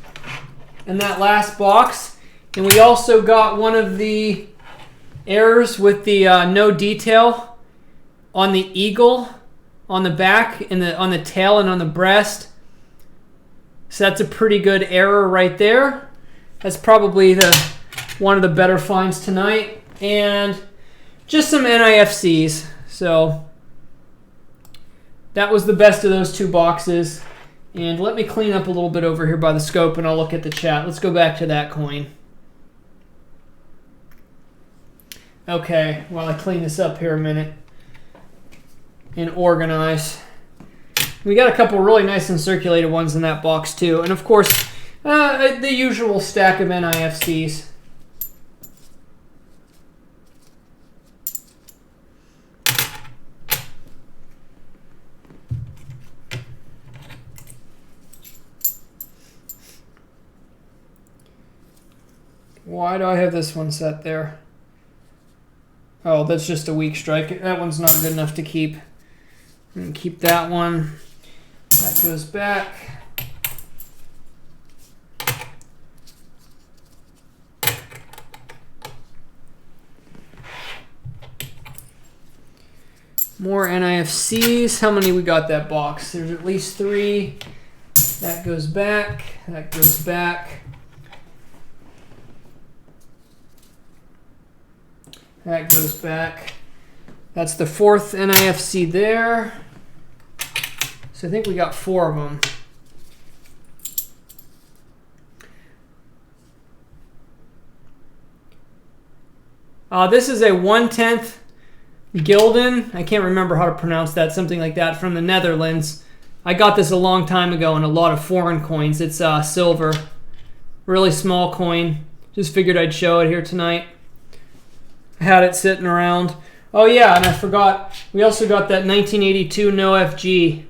in that last box, and we also got one of the errors with the no detail on the eagle, on the back, and on the tail, and on the breast. So that's a pretty good error right there. That's probably one of the better finds tonight. And just some NIFCs. So that was the best of those two boxes. And let me clean up a little bit over here by the scope, and I'll look at the chat. Let's go back to that coin. Okay, while I clean this up here a minute and organize. We got a couple really nice and circulated ones in that box too. And of course, the usual stack of NIFCs. Why do I have this one set there? Oh, that's just a weak strike. That one's not good enough to keep. I'm going to keep that one. That goes back. More NIFCs. How many we got that box? There's at least 3. That goes back. That goes back. That goes back. That's the 4th NIFC there. So I think we got 4 of them. This is a 1/10 Gilden. I can't remember how to pronounce that. Something like that from the Netherlands. I got this a long time ago in a lot of foreign coins. It's silver. Really small coin. Just figured I'd show it here tonight. I had it sitting around. Oh yeah, and I forgot. We also got that 1982 No FG.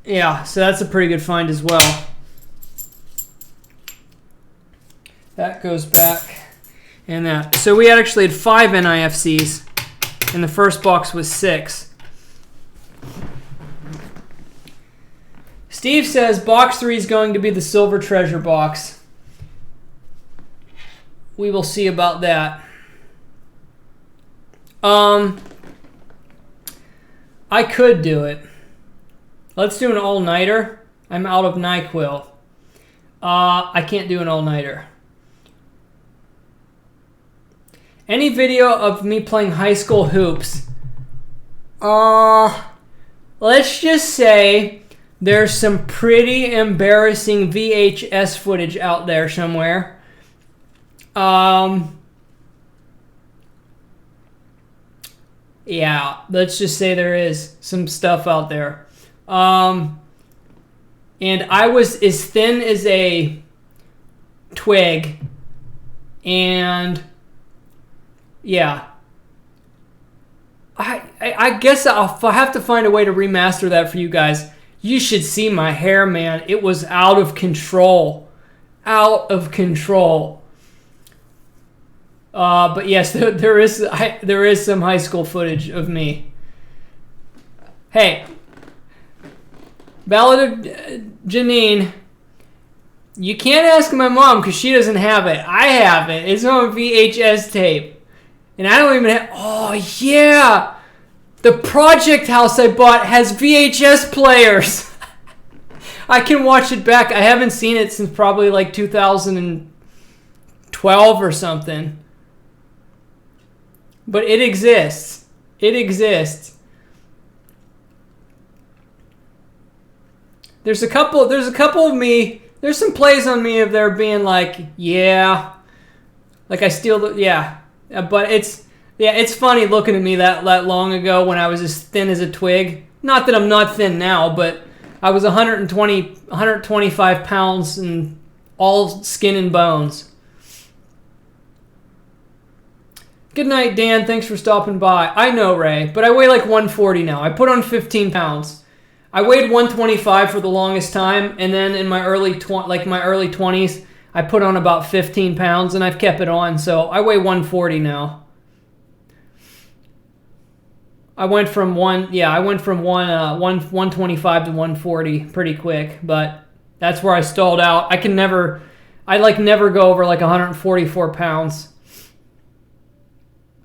Yeah, so that's a pretty good find as well. That goes back. And that. So we actually had 5 NIFCs, and the first box was 6. Steve says box 3 is going to be the silver treasure box. We will see about that. I could do it. Let's do an all-nighter. I'm out of NyQuil. I can't do an all-nighter. Any video of me playing high school hoops? Let's just say there's some pretty embarrassing VHS footage out there somewhere. Yeah, let's just say there is some stuff out there. And I was as thin as a twig And yeah, I guess I'll have to find a way to remaster that for you guys. You should see my hair, man. It was out of control. Out of control. But yes, there is some high school footage of me. Hey, Ballad of Janine, you can't ask my mom because she doesn't have it. I have it. It's on VHS tape. And I don't even have... Oh, yeah! The project house I bought has VHS players. I can watch it back. I haven't seen it since probably like 2012 or something. But it exists. It exists. There's a couple of me. There's some plays on me of there being like, yeah. Like I steal the... Yeah. But it's funny looking at me that long ago when I was as thin as a twig. Not that I'm not thin now, but I was 125 pounds and all skin and bones. Good night, Dan. Thanks for stopping by. I know, Ray, but I weigh like 140 now. I put on 15 pounds. I weighed 125 for the longest time, and then in my early 20s, I put on about 15 pounds, and I've kept it on, so I weigh 140 now. I went from 125 to 140 pretty quick, but that's where I stalled out. I never go over like 144 pounds.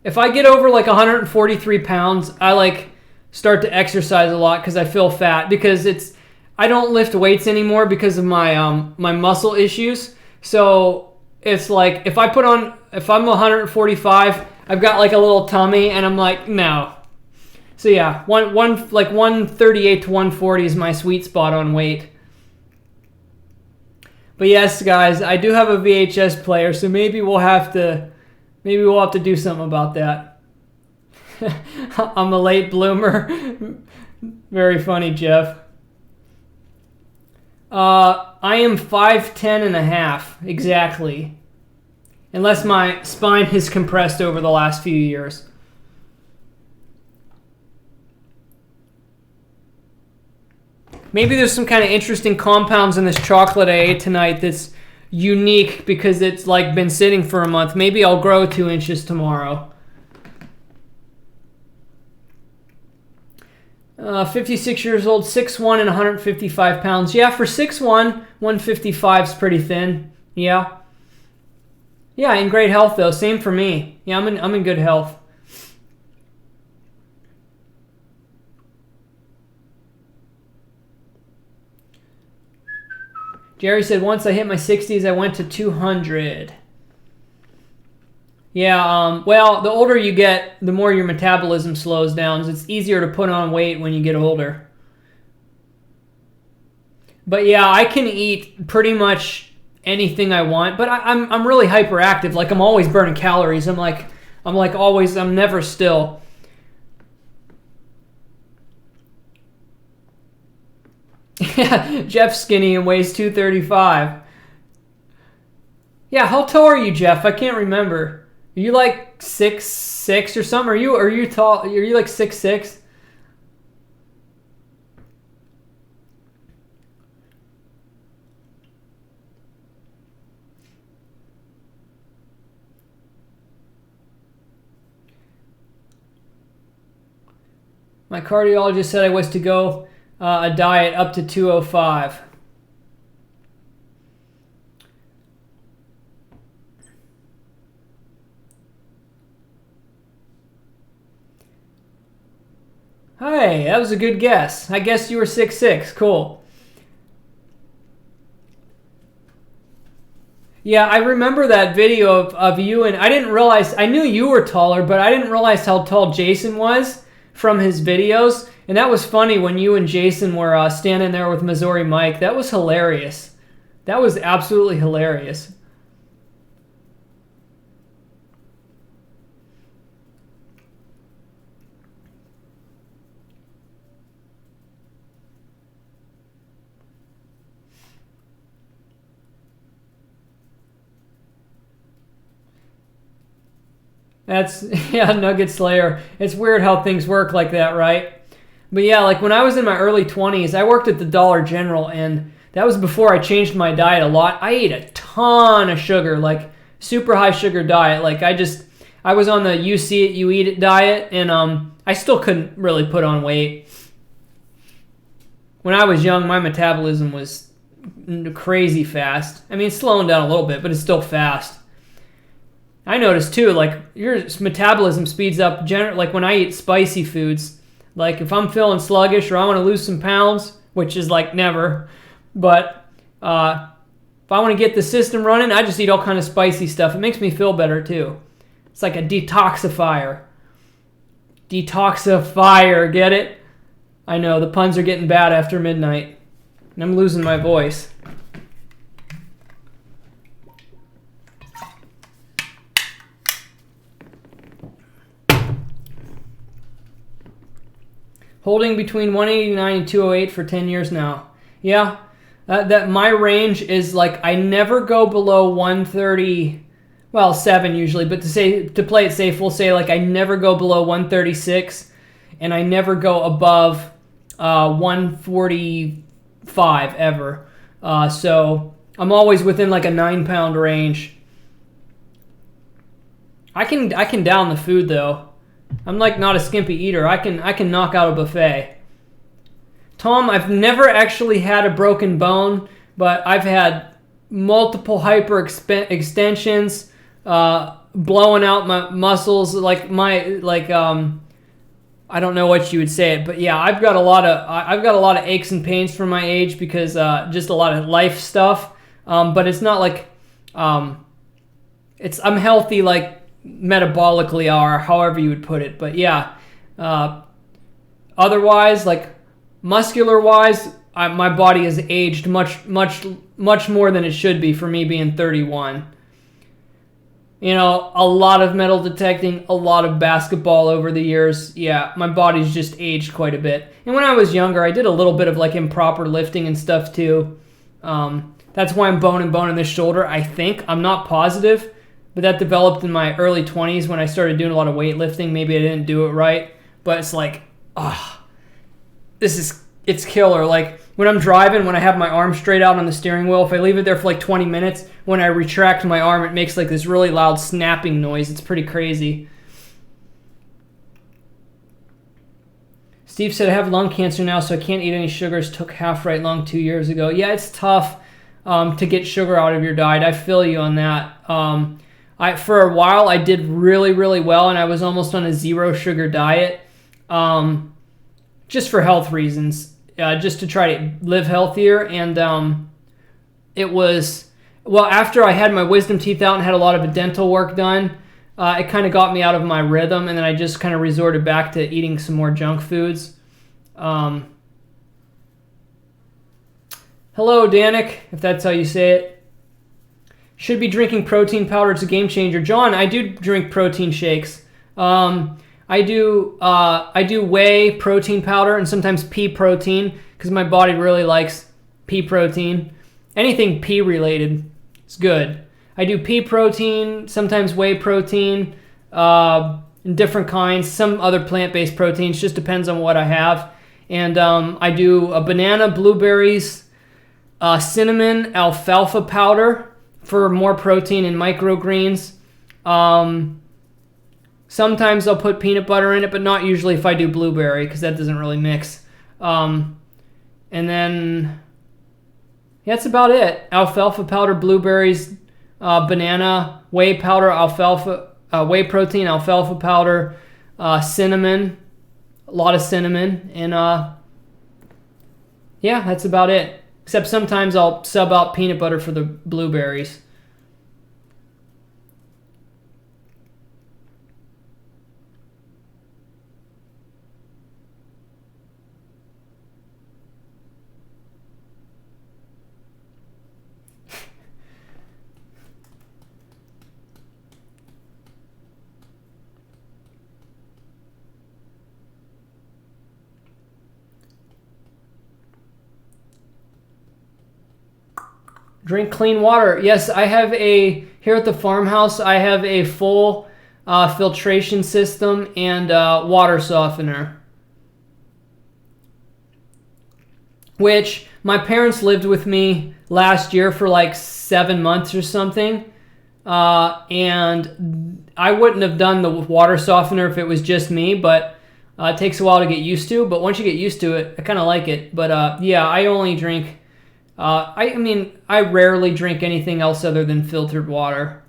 If I get over like 143 pounds, I start to exercise a lot because I feel fat, because I don't lift weights anymore because of my my muscle issues. So it's like if I'm 145, I've got like a little tummy, and I'm like, no. So yeah, 138 to 140 is my sweet spot on weight. But yes, guys, I do have a VHS player, so maybe we'll have to do something about that. I'm a late bloomer. Very funny, Jeff. I am 5'10" and a half, exactly. Unless my spine has compressed over the last few years. Maybe there's some kind of interesting compounds in this chocolate I ate tonight that's unique because it's like been sitting for a month. Maybe I'll grow 2 inches tomorrow. 56 years old, 6'1" and 155 pounds. Yeah, for 6'1", 155 is pretty thin. Yeah. Yeah, in great health though. Same for me. Yeah, I'm in good health. Jerry said, once I hit my 60s, I went to 200. Yeah, well, the older you get, the more your metabolism slows down. So it's easier to put on weight when you get older. But yeah, I can eat pretty much anything I want, but I'm really hyperactive. Like I'm always burning calories. I'm never still. Yeah, Jeff's skinny and weighs 235. Yeah, how tall are you, Jeff? I can't remember. Are you like 6'6" or something? Are you tall? Are you like 6'6"? My cardiologist said I was to go a diet up to 205. Hey, that was a good guess. I guessed you were 6'6". Cool. Yeah, I remember that video of you, and I didn't realize, I knew you were taller, but I didn't realize how tall Jason was from his videos. And that was funny when you and Jason were standing there with Missouri Mike. That was hilarious. That was absolutely hilarious. That's, yeah, Nugget Slayer. It's weird how things work like that, right? But yeah, like when I was in my early 20s, I worked at the Dollar General, and that was before I changed my diet a lot. I ate a ton of sugar, like super high sugar diet. Like I was on the you see it, you eat it diet, and I still couldn't really put on weight. When I was young, my metabolism was crazy fast. I mean, it's slowing down a little bit, but it's still fast. I noticed too, like your metabolism speeds up. Like when I eat spicy foods, like if I'm feeling sluggish or I want to lose some pounds, which is like never, but if I want to get the system running, I just eat all kind of spicy stuff. It makes me feel better too. It's like a detoxifier. Detoxifier, get it? I know, the puns are getting bad after midnight, and I'm losing my voice. Holding between 189 and 208 for 10 years now. Yeah, that my range is like I never go below 130, well 7 usually, but to play it safe, we'll say like I never go below 136, and I never go above 145 ever. So I'm always within like a 9-pound range. I can down the food though. I'm like not a skimpy eater. I can knock out a buffet. Tom, I've never actually had a broken bone, but I've had multiple hyperextensions, blowing out my muscles, I don't know what you would say it, but yeah, I've got a lot of aches and pains for my age because just a lot of life stuff. But it's not like I'm healthy like metabolically or however you would put it. But yeah, otherwise, like muscular wise, my body has aged much more than it should be for me being 31. You know, a lot of metal detecting, a lot of basketball over the years. Yeah, my body's just aged quite a bit. And when I was younger, I did a little bit of like improper lifting and stuff too. That's why I'm boning this shoulder, I think. I'm not positive, but that developed in my early 20s when I started doing a lot of weightlifting. Maybe I didn't do it right, but it's like, it's killer. Like when I'm driving, when I have my arm straight out on the steering wheel, if I leave it there for like 20 minutes, when I retract my arm, it makes like this really loud snapping noise. It's pretty crazy. Steve said, I have lung cancer now, so I can't eat any sugars. Took half right lung 2 years ago. Yeah, it's tough to get sugar out of your diet. I feel you on that. For a while, I did really, really well, and I was almost on a zero sugar diet, just for health reasons, just to try to live healthier. And it was, well, after I had my wisdom teeth out and had a lot of dental work done, it kind of got me out of my rhythm, and then I just kind of resorted back to eating some more junk foods. Hello, Danik, if that's how you say it. Should be drinking protein powder. It's a game changer. John, I do drink protein shakes. I do whey protein powder and sometimes pea protein because my body really likes pea protein. Anything pea related is good. I do pea protein, sometimes whey protein, different kinds, some other plant-based proteins. Just depends on what I have. And I do a banana, blueberries, cinnamon, alfalfa powder for more protein and microgreens. Sometimes I'll put peanut butter in it, but not usually if I do blueberry because that doesn't really mix. And then, yeah, that's about it. Alfalfa powder, blueberries, banana, whey powder, alfalfa, whey protein, alfalfa powder, cinnamon, a lot of cinnamon, and yeah, that's about it. Except sometimes I'll sub out peanut butter for the blueberries. Drink clean water. Yes, I have here at the farmhouse, I have a full filtration system, and water softener. Which my parents lived with me last year for like 7 months or something. And I wouldn't have done the water softener if it was just me, but it takes a while to get used to. But once you get used to it, I kind of like it. But yeah, I only drink... I rarely drink anything else other than filtered water.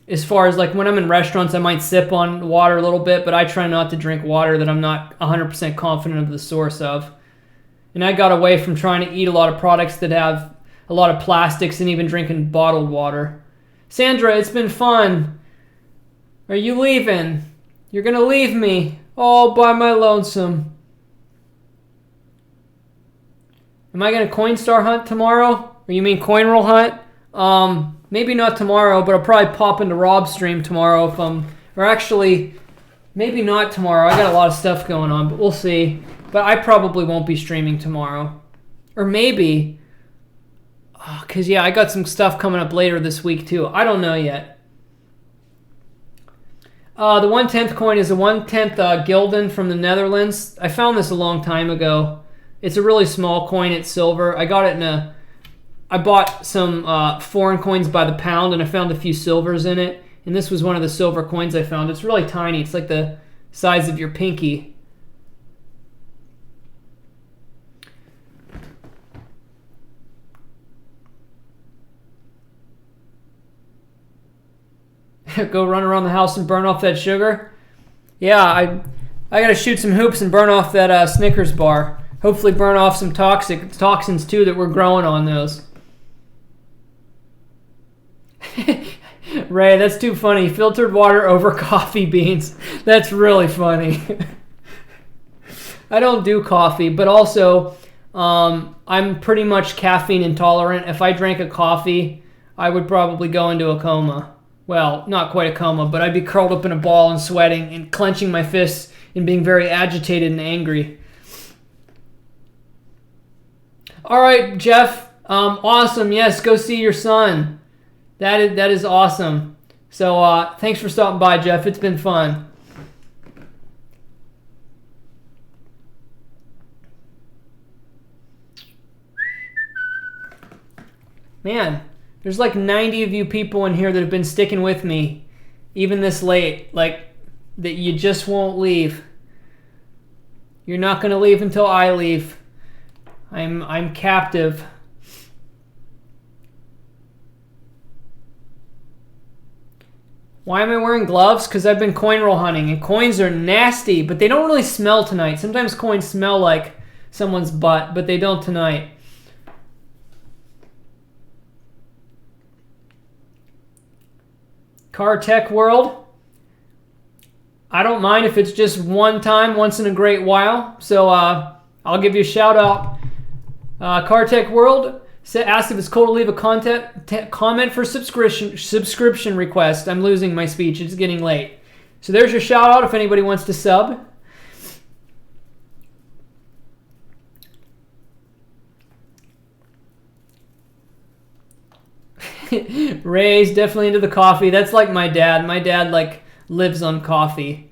As far as like when I'm in restaurants, I might sip on water a little bit, but I try not to drink water that I'm not 100% confident of the source of. And I got away from trying to eat a lot of products that have a lot of plastics and even drinking bottled water. Sandra, it's been fun. Are you leaving? You're going to leave me all by my lonesome. Am I going to Coinstar hunt tomorrow? Or you mean coin roll hunt? Maybe not tomorrow, but I'll probably pop into Rob's stream tomorrow if I'm... Or actually, maybe not tomorrow. I got a lot of stuff going on, but we'll see. But I probably won't be streaming tomorrow. Or maybe... Because, yeah, I got some stuff coming up later this week, too. I don't know yet. The 1/10 coin is a 1/10 Gulden from the Netherlands. I found this a long time ago. It's a really small coin. It's silver. I got it in a... I bought some foreign coins by the pound, and I found a few silvers in it. And this was one of the silver coins I found. It's really tiny. It's like the size of your pinky. Go run around the house and burn off that sugar? Yeah, I gotta shoot some hoops and burn off that Snickers bar. Hopefully burn off some toxins too that we're growing on those. Ray, that's too funny. Filtered water over coffee beans. That's really funny. I don't do coffee, but also I'm pretty much caffeine intolerant. If I drank a coffee, I would probably go into a coma. Well, not quite a coma, but I'd be curled up in a ball and sweating and clenching my fists and being very agitated and angry. All right, Jeff. Awesome. Yes, go see your son. That is awesome. So thanks for stopping by, Jeff. It's been fun. Man, there's like 90 of you people in here that have been sticking with me, even this late. Like, that you just won't leave. You're not going to leave until I leave. I'm captive. Why am I wearing gloves? Because I've been coin roll hunting, and coins are nasty, but they don't really smell tonight. Sometimes coins smell like someone's butt, but they don't tonight. Car Tech World. I don't mind if it's just one time, once in a great while. So I'll give you a shout out. Car Tech World asked if it's cool to leave a comment for subscription request. I'm losing my speech. It's getting late. So there's your shout out if anybody wants to sub. Ray's definitely into the coffee. That's like my dad. My dad like lives on coffee.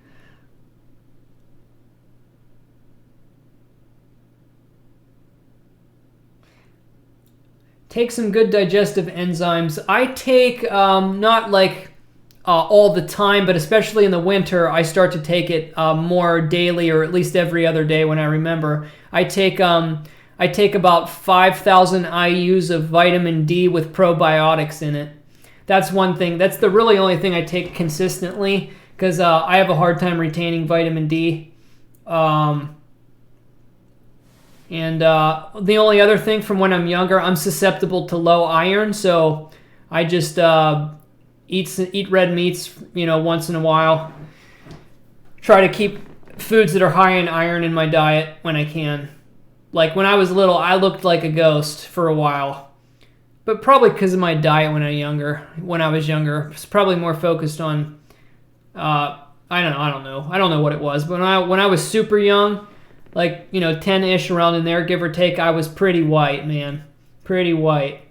Take some good digestive enzymes. I take not like all the time, but especially in the winter, I start to take it more daily, or at least every other day when I remember. I take about 5,000 IUs of vitamin D with probiotics in it. That's one thing. That's the really only thing I take consistently, because I have a hard time retaining vitamin D. And the only other thing from when I'm younger, I'm susceptible to low iron, so I just eat red meats, once in a while. Try to keep foods that are high in iron in my diet when I can. Like when I was little, I looked like a ghost for a while, but probably because of my diet when I was younger. It's probably more focused on, I don't know what it was. But when I was super young, like 10-ish around in there, give or take, I was pretty white, man, pretty white.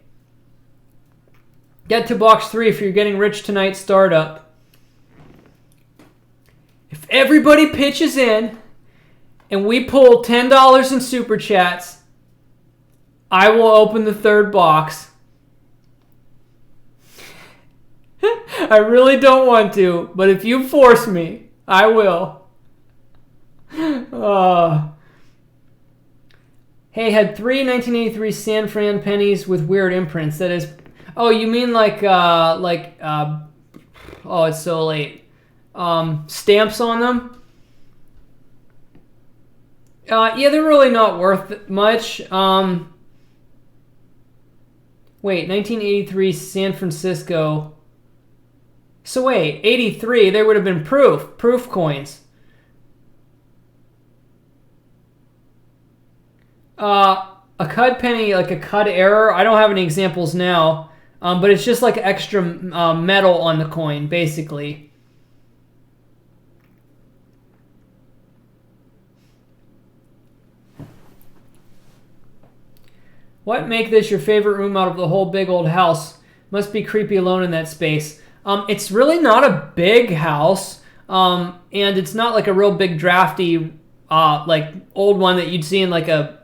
Get to box 3 if you're getting rich tonight. Startup. If everybody pitches in and we pull $10 in super chats, I will open the third box. I really don't want to, but if you force me, I will. Hey, had 3 1983 San Fran pennies with weird imprints. That is, oh, you mean oh, it's so late. Stamps on them? Yeah, they're really not worth much. Wait, 1983 San Francisco. So wait, 83, they would have been proof coins. A cud penny, like a cud error. I don't have any examples now, but it's just like extra metal on the coin, basically. What make this your favorite room out of the whole big old house? Must be creepy alone in that space. It's really not a big house, and it's not like a real big drafty, like old one that you'd see in like a,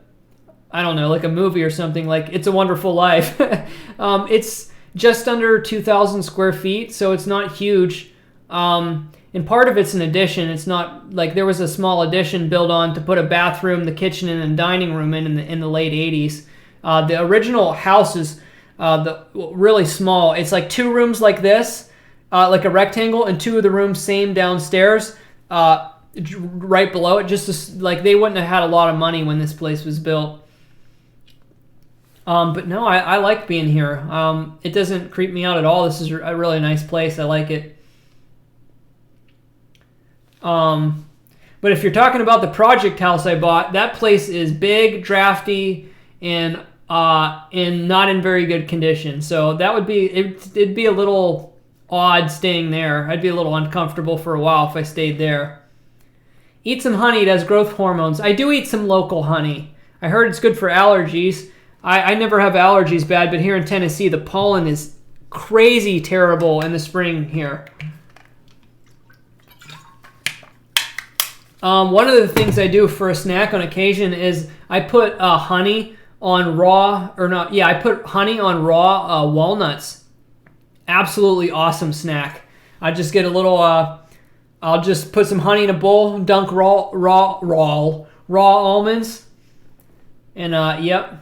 I don't know, like a movie or something, like It's a Wonderful Life. It's just under 2,000 square feet, so it's not huge. And part of it's an addition. It's not like there was a small addition built on to put a bathroom, the kitchen, and a dining room in the late 80s. The original house is really small. It's like 2 rooms like this, like a rectangle, and 2 of the rooms same downstairs, right below it. Just like they wouldn't have had a lot of money when this place was built. But no, I like being here. It doesn't creep me out at all. This is a really nice place. I like it. But if you're talking about the project house I bought, that place is big, drafty, and not in very good condition. So that would be, it'd be a little odd staying there. I'd be a little uncomfortable for a while if I stayed there. Eat some honey. It has growth hormones. I do eat some local honey. I heard it's good for allergies. I never have allergies bad, but here in Tennessee, the pollen is crazy terrible in the spring here. One of the things I do for a snack on occasion is I put honey on raw, or not, yeah, I put honey on raw walnuts. Absolutely awesome snack. I just get a little, I'll just put some honey in a bowl, dunk raw almonds, and yep.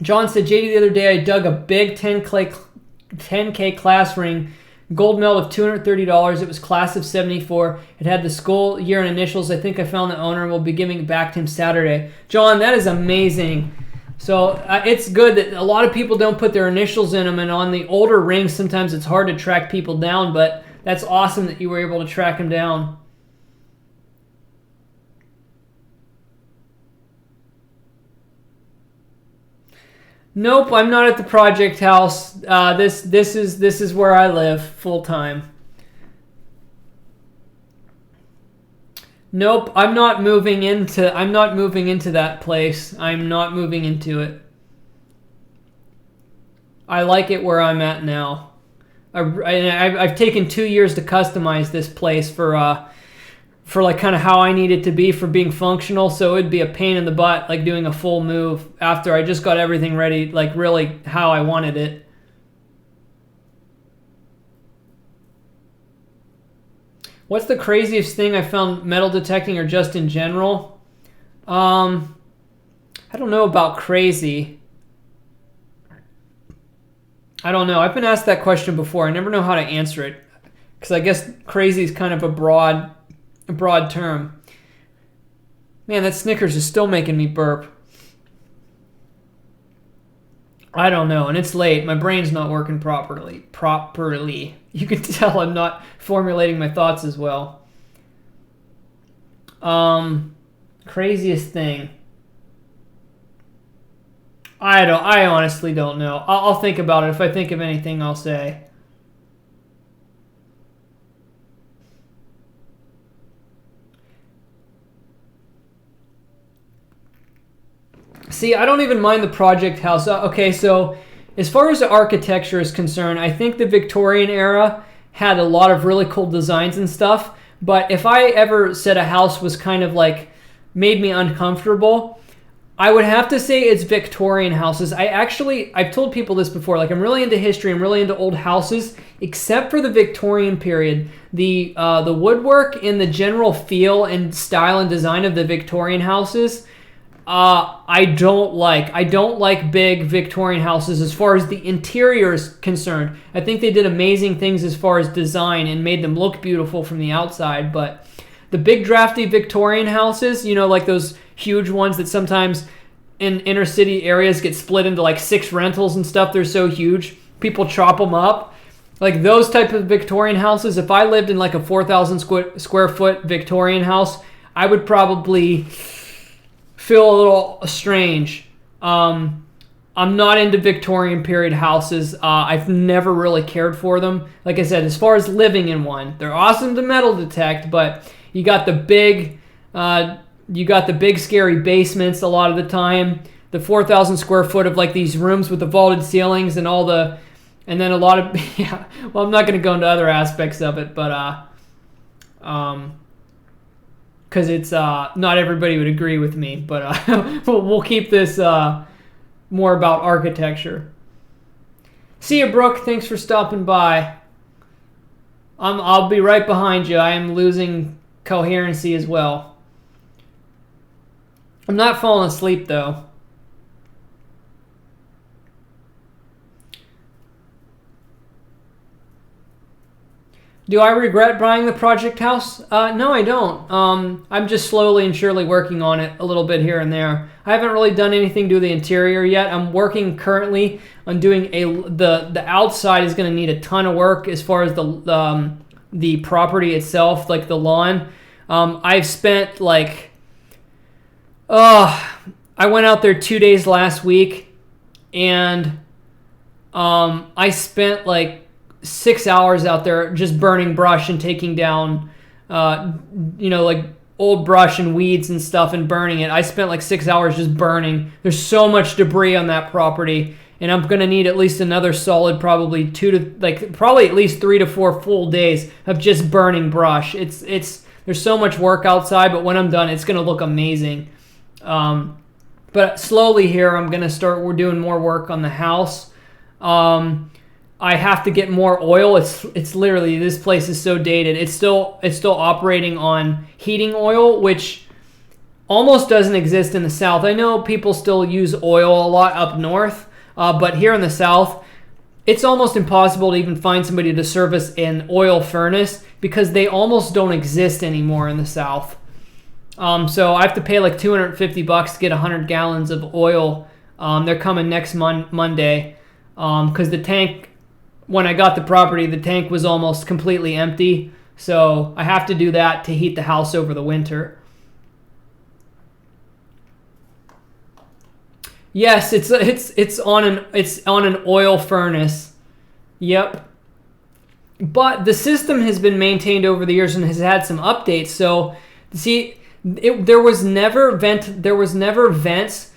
John said, JD, the other day I dug a big 10K class ring, gold medal of $230. It was class of 74. It had the school year and initials. I think I found the owner and will be giving it back to him Saturday. John, that is amazing. So it's good that a lot of people don't put their initials in them, and on the older rings sometimes it's hard to track people down, but that's awesome that you were able to track them down. Nope, I'm not at the project house. This is where I live full time. Nope, I'm not moving into that place. I'm not moving into it. I like it where I'm at now. I've taken 2 years to customize this place for like kind of how I need it to be for being functional, so it'd be a pain in the butt like doing a full move after I just got everything ready, like really how I wanted it. What's the craziest thing I found metal detecting or just in general? I don't know about crazy. I don't know. I've been asked that question before. I never know how to answer it because I guess crazy is kind of a broad term. Man, that Snickers is still making me burp. I don't know, and it's late. My brain's not working properly. You can tell I'm not formulating my thoughts as well. Craziest thing. I honestly don't know. I'll think about it. If I think of anything, I'll say. See, I don't even mind the project house. Okay, so as far as the architecture is concerned, I think the Victorian era had a lot of really cool designs and stuff, But if I ever said a house was kind of like made me uncomfortable, I would have to say it's Victorian houses. I've told people this before, like I'm really into history, I'm really into old houses, except for the Victorian period. The woodwork and the general feel and style and design of the Victorian houses, I don't like. I don't like big Victorian houses as far as the interior is concerned. I think they did amazing things as far as design and made them look beautiful from the outside, but the big drafty Victorian houses, like those huge ones that sometimes in inner city areas get split into like 6 rentals and stuff. They're so huge. People chop them up. Like those type of Victorian houses, if I lived in like a 4,000 square foot Victorian house, I would probably feel a little strange. I'm not into Victorian period houses. I've never really cared for them. Like I said, as far as living in one, they're awesome to metal detect, but you got the big scary basements a lot of the time. The 4,000 square foot of like these rooms with the vaulted ceilings and and then a lot of, yeah. Well, I'm not going to go into other aspects of it, but because it's not everybody would agree with me, but we'll keep this more about architecture. See you, Brooke. Thanks for stopping by. I'll be right behind you. I am losing coherency as well. I'm not falling asleep though. Do I regret buying the project house? No, I don't. I'm just slowly and surely working on it a little bit here and there. I haven't really done anything to the interior yet. I'm working currently on doing the outside is going to need a ton of work as far as the property itself, like the lawn. I've spent like, I went out there 2 days last week, and I spent like 6 hours out there just burning brush and taking down, like old brush and weeds and stuff and burning it. I spent like 6 hours just burning. There's so much debris on that property, and I'm gonna need at least another solid, probably at least 3 to 4 full days of just burning brush. There's so much work outside, but when I'm done, it's gonna look amazing. But slowly here, we're doing more work on the house. I have to get more oil. It's literally, this place is so dated. It's still operating on heating oil, which almost doesn't exist in the South. I know people still use oil a lot up north, but here in the South, it's almost impossible to even find somebody to service an oil furnace because they almost don't exist anymore in the South. So I have to pay like $250 to get 100 gallons of oil. They're coming next Monday because the tank, when I got the property, the tank was almost completely empty. So I have to do that to heat the house over the winter. Yes, it's on an oil furnace. Yep. But the system has been maintained over the years and has had some updates. So see, there was never vents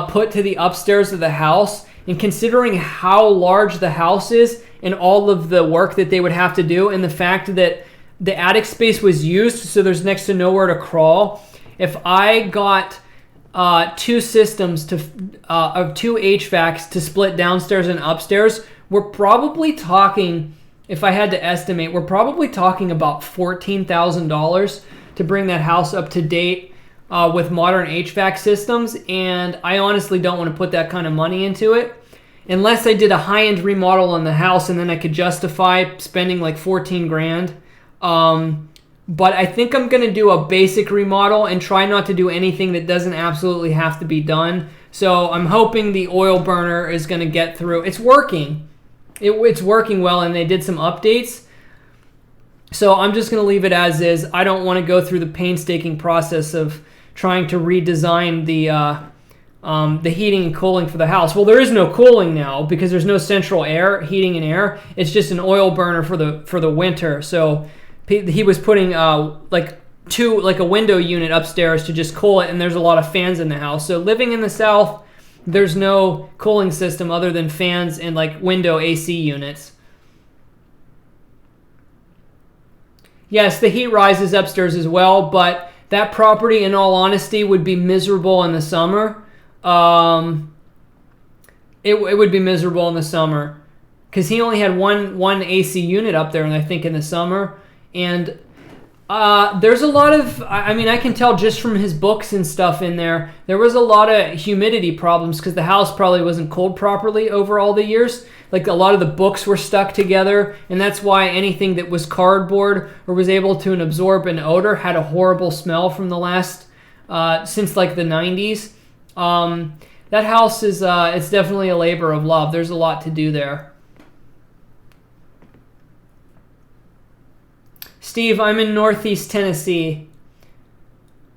put to the upstairs of the house. And considering how large the house is and all of the work that they would have to do, and the fact that the attic space was used, so there's next to nowhere to crawl. If I got 2 systems of 2 HVACs to split downstairs and upstairs, we're probably talking, if I had to estimate, we're probably talking about $14,000 to bring that house up to date with modern HVAC systems, and I honestly don't want to put that kind of money into it unless I did a high-end remodel on the house, and then I could justify spending like 14 grand. But I think I'm going to do a basic remodel and try not to do anything that doesn't absolutely have to be done. So I'm hoping the oil burner is going to get through. It's working. It's working well, and they did some updates. So I'm just going to leave it as is. I don't want to go through the painstaking process of trying to redesign the heating and cooling for the house. Well, there is no cooling now because there's no central heating and air. It's just an oil burner for the winter. So he was putting like a window unit upstairs to just cool it, and there's a lot of fans in the house. So living in the South, there's no cooling system other than fans and like window AC units. Yes, the heat rises upstairs as well, but that property, in all honesty, would be miserable in the summer. It would be miserable in the summer because he only had one AC unit up there, and I think in the summer. And there's a lot of, I mean, I can tell just from his books and stuff in there, there was a lot of humidity problems because the house probably wasn't cooled properly over all the years. Like a lot of the books were stuck together, and that's why anything that was cardboard or was able to absorb an odor had a horrible smell from the last, since like the 90s. That house is, it's definitely a labor of love. There's a lot to do there. Steve, I'm in Northeast Tennessee.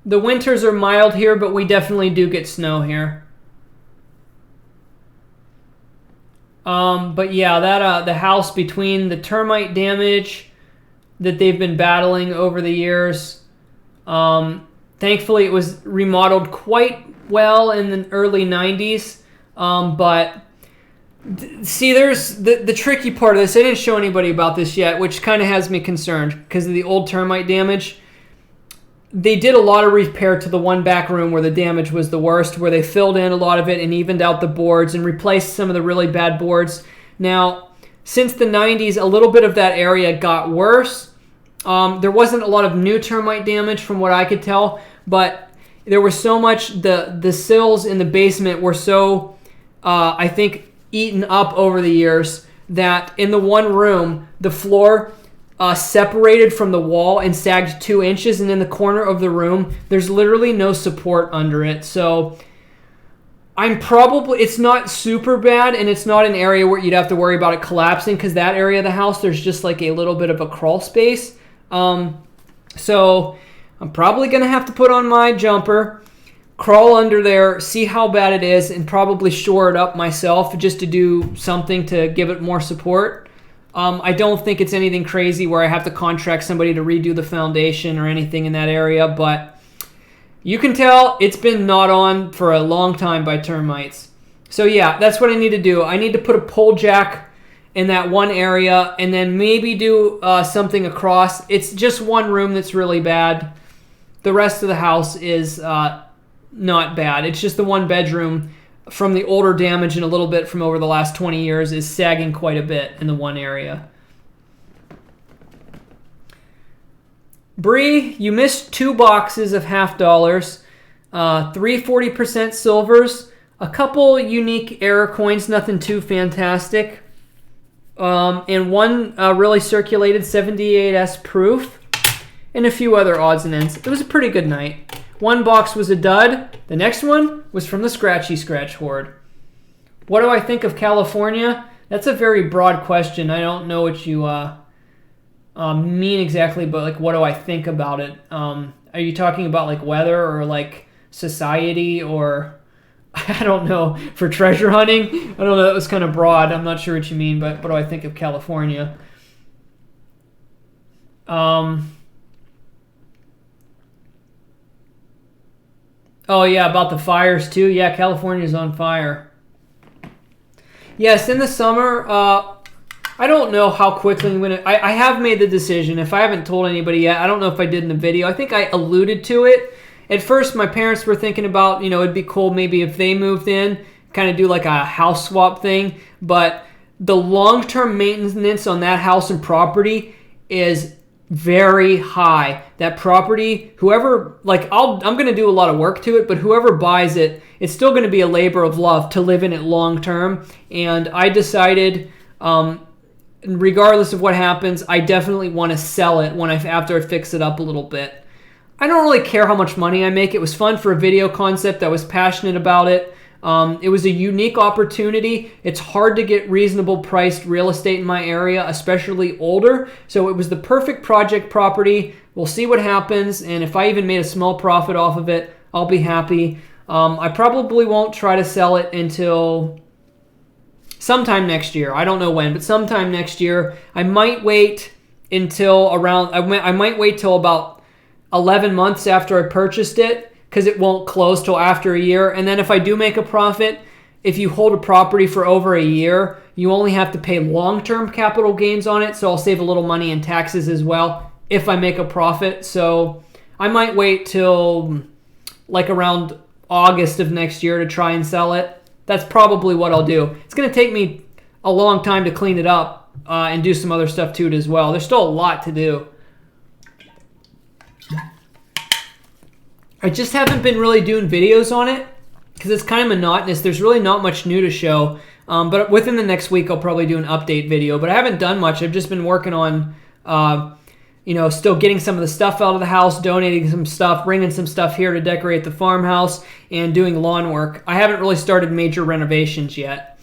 The winters are mild here, but we definitely do get snow here. But yeah, that the house, between the termite damage that they've been battling over the years, thankfully it was remodeled quite well in the early 90s. But see, there's the tricky part of this. I didn't show anybody about this yet, which kind of has me concerned because of the old termite damage. They did a lot of repair to the one back room where the damage was the worst, where they filled in a lot of it and evened out the boards and replaced some of the really bad boards. Now, since the 90s, a little bit of that area got worse. There wasn't a lot of new termite damage from what I could tell, but there was so much, the sills in the basement were so, I think, eaten up over the years that in the one room, the floor separated from the wall and sagged 2 inches, and in the corner of the room, there's literally no support under it. So it's not super bad, and it's not an area where you'd have to worry about it collapsing, because that area of the house, there's just like a little bit of a crawl space. So I'm probably going to have to put on my jumper, crawl under there, see how bad it is, and probably shore it up myself just to do something to give it more support. I don't think it's anything crazy where I have to contract somebody to redo the foundation or anything in that area, but you can tell it's been gnawed on for a long time by termites. So yeah, that's what I need to do. I need to put a pole jack in that one area and then maybe do something across. It's just one room that's really bad. The rest of the house is not bad. It's just the one bedroom from the older damage and a little bit from over the last 20 years is sagging quite a bit in the one area. Bree, you missed 2 boxes of $50, 3 40% silvers, a couple unique error coins, nothing too fantastic, and one really circulated 78S proof, and a few other odds and ends. It was a pretty good night. One box was a dud. The next one was from the Scratchy Scratch Horde. What do I think of California? That's a very broad question. I don't know what you mean exactly, but like, what do I think about it? Are you talking about like weather or like society or I don't know, for treasure hunting? I don't know. That was kind of broad. I'm not sure what you mean, but what do I think of California? Oh, yeah, about the fires, too. Yeah, California's on fire. Yes, in the summer, I don't know how quickly I'm going to... I have made the decision. If I haven't told anybody yet, I don't know if I did in the video. I think I alluded to it. At first, my parents were thinking about, it'd be cool maybe if they moved in, kind of do like a house swap thing. But the long-term maintenance on that house and property is very high. That property, whoever, I'm going to do a lot of work to it, but whoever buys it, it's still going to be a labor of love to live in it long term. And I decided, regardless of what happens, I definitely want to sell it after I fix it up a little bit. I don't really care how much money I make. It was fun for a video concept. I was passionate about it. It was a unique opportunity. It's hard to get reasonable priced real estate in my area, especially older. So it was the perfect project property. We'll see what happens. And if I even made a small profit off of it, I'll be happy. I probably won't try to sell it until sometime next year. I don't know when, but sometime next year. I might wait until I might wait till about 11 months after I purchased it, because it won't close till after a year. And then if I do make a profit, if you hold a property for over a year, you only have to pay long-term capital gains on it, so I'll save a little money in taxes as well. if I make a profit. So I might wait till like around August of next year to try and sell it. That's probably what I'll do. It's going to take me a long time to clean it up and do some other stuff to it as well. There's still a lot to do. I just haven't been really doing videos on it because it's kind of monotonous. There's really not much new to show. But within the next week, I'll probably do an update video. But I haven't done much. I've just been working on, still getting some of the stuff out of the house, donating some stuff, bringing some stuff here to decorate the farmhouse, and doing lawn work. I haven't really started major renovations yet.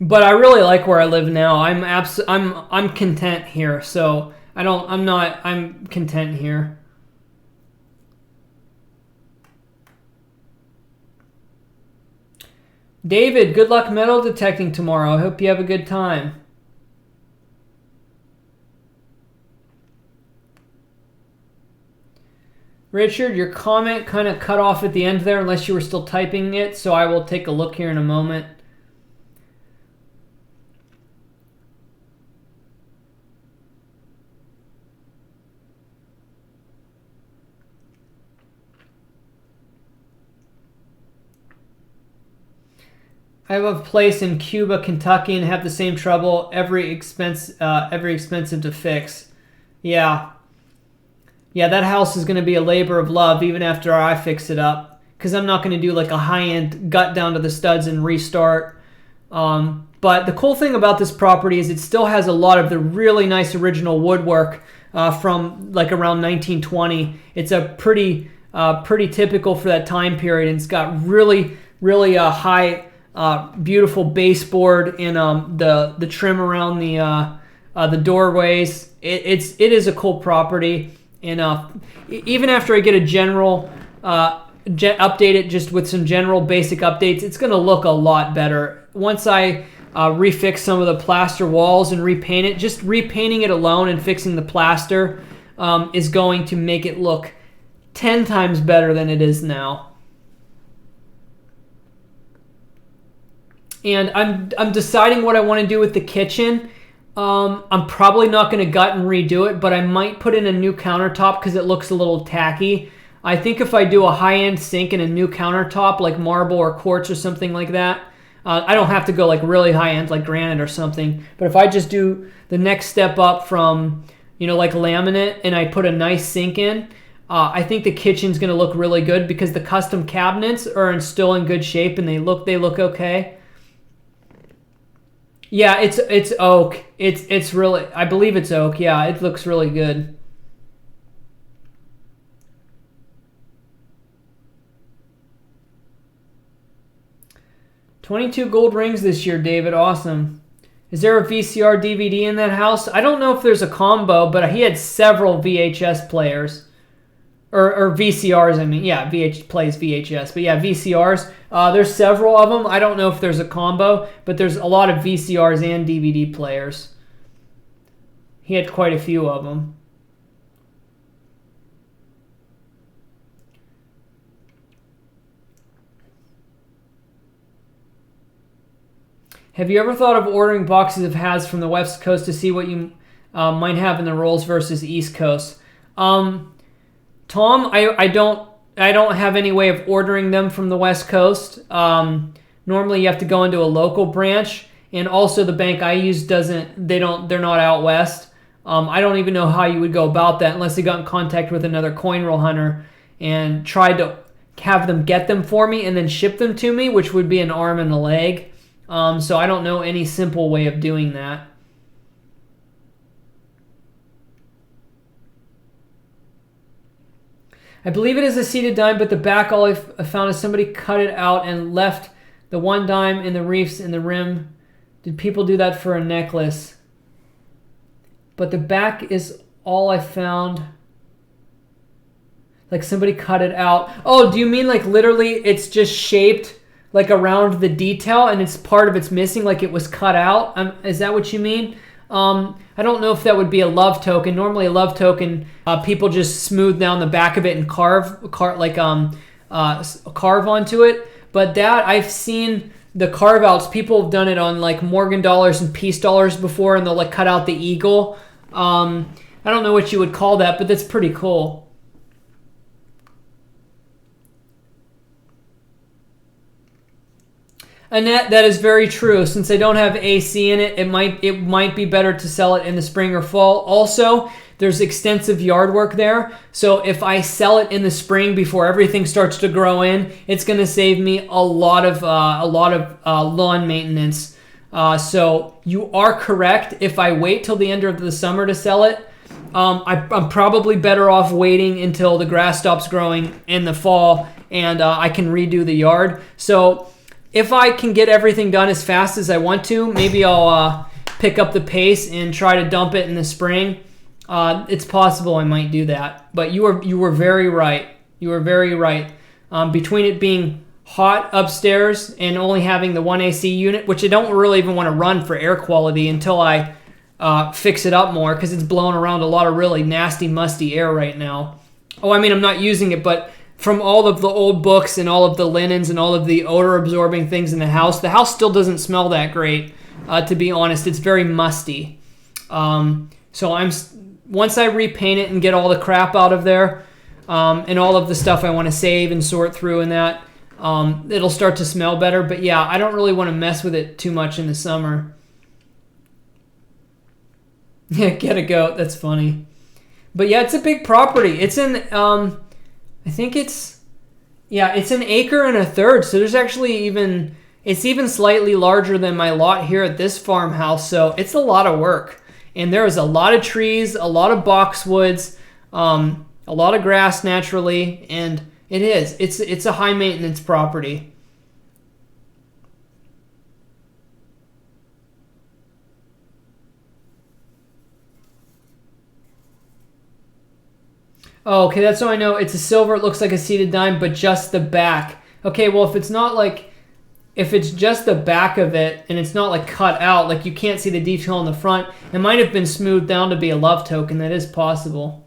But I really like where I live now. I'm content here. So I'm content here. David, good luck metal detecting tomorrow. I hope you have a good time. Richard, your comment kind of cut off at the end there unless you were still typing it, so I will take a look here in a moment. I have a place in Cuba, Kentucky, and have the same trouble. Every expensive to fix. Yeah, that house is going to be a labor of love even after I fix it up, because I'm not going to do like a high-end gut down to the studs and restart. But the cool thing about this property is it still has a lot of the really nice original woodwork from like around 1920. It's a pretty typical for that time period, and it's got really high. Beautiful baseboard and the trim around the doorways. It is a cool property, and even after I get a general update it just with some general basic updates, it's going to look a lot better once I refix some of the plaster walls and repaint it. Just repainting it alone and fixing the plaster is going to make it look 10 times better than it is now. And I'm deciding what I want to do with the kitchen. I'm probably not going to gut and redo it, but I might put in a new countertop because it looks a little tacky. I think if I do a high-end sink and a new countertop, like marble or quartz or something like that, I don't have to go like really high-end like granite or something. But if I just do the next step up from, like laminate, and I put a nice sink in, I think the kitchen's going to look really good because the custom cabinets are still in good shape and they look okay. Yeah, it's oak. It's really, I believe it's oak. Yeah, it looks really good. $22 gold rings this year, David. Awesome. Is there a VCR DVD in that house? I don't know if there's a combo, but he had several VHS players. Or VCRs, I mean. Yeah, plays VHS. But yeah, VCRs. There's several of them. I don't know if there's a combo, but there's a lot of VCRs and DVD players. He had quite a few of them. Have you ever thought of ordering boxes of hats from the West Coast to see what you might have in the rolls versus East Coast? Tom, I don't have any way of ordering them from the West Coast. Normally you have to go into a local branch, and also the bank I use they're not out west. I don't even know how you would go about that unless you got in contact with another coin roll hunter and tried to have them get them for me and then ship them to me, which would be an arm and a leg. So I don't know any simple way of doing that. I believe it is a seated dime, but the back, all I found is somebody cut it out and left the one dime in the reefs in the rim. Did people do that for a necklace? But the back is all I found. Like somebody cut it out. Oh, do you mean like literally it's just shaped like around the detail and it's part of it's missing, like it was cut out? Is that what you mean? I don't know if that would be a love token. Normally a love token, people just smooth down the back of it and carve onto it. But that I've seen the carve outs. People have done it on like Morgan dollars and Peace dollars before, and they'll like cut out the eagle. I don't know what you would call that, but that's pretty cool. Annette, that is very true. Since they don't have AC in it, it might be better to sell it in the spring or fall. Also, there's extensive yard work there. So if I sell it in the spring before everything starts to grow in, it's going to save me a lot of lawn maintenance. So you are correct. If I wait till the end of the summer to sell it, I'm probably better off waiting until the grass stops growing in the fall and I can redo the yard. So if I can get everything done as fast as I want to, maybe I'll pick up the pace and try to dump it in the spring. It's possible I might do that. But you were very right. You were very right. Between it being hot upstairs and only having the one AC unit, which I don't really even want to run for air quality until I fix it up more because it's blowing around a lot of really nasty, musty air right now. Oh, I mean, I'm not using it, but from all of the old books and all of the linens and all of the odor-absorbing things in the house still doesn't smell that great, to be honest. It's very musty. So once I repaint it and get all the crap out of there and all of the stuff I want to save and sort through and that, it'll start to smell better. But yeah, I don't really want to mess with it too much in the summer. Yeah, get a goat. That's funny. But yeah, it's a big property. It's in... I think it's an acre and a third. So there's actually it's even slightly larger than my lot here at this farmhouse. So it's a lot of work. And there is a lot of trees, a lot of boxwoods, a lot of grass naturally. And it's a high maintenance property. Oh, okay, that's how I know. It's a silver. It looks like a seated dime, but just the back. Okay, well, if it's just the back of it and it's not like cut out, like you can't see the detail on the front, it might have been smoothed down to be a love token. That is possible.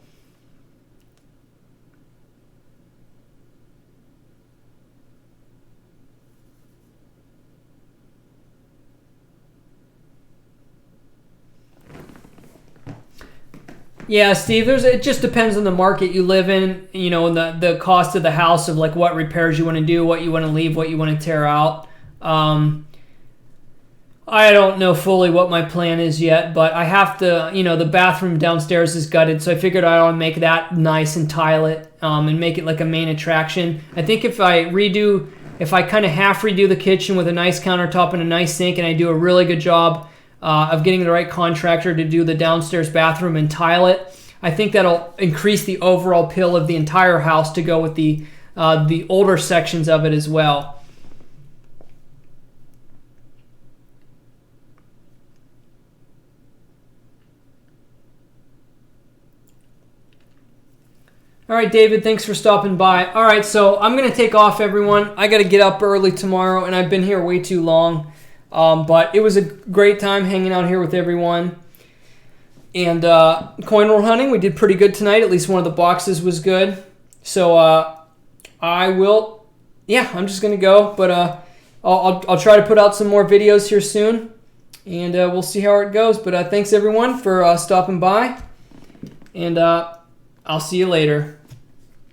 Yeah, Steve, it just depends on the market you live in, and the cost of the house of like what repairs you want to do, what you want to leave, what you want to tear out. I don't know fully what my plan is yet, but I have to, the bathroom downstairs is gutted, so I figured I ought to make that nice and tile it and make it like a main attraction. I think if I kind of half redo the kitchen with a nice countertop and a nice sink, and I do a really good job of getting the right contractor to do the downstairs bathroom and tile it, I think that'll increase the overall appeal of the entire house to go with the older sections of it as well. All right, David, thanks for stopping by. All right, so I'm going to take off, everyone. I got to get up early tomorrow, and I've been here way too long. But it was a great time hanging out here with everyone. And coin roll hunting, we did pretty good tonight. At least one of the boxes was good. So I'm just going to go. But I'll try to put out some more videos here soon. And we'll see how it goes. But thanks, everyone, for stopping by. And I'll see you later.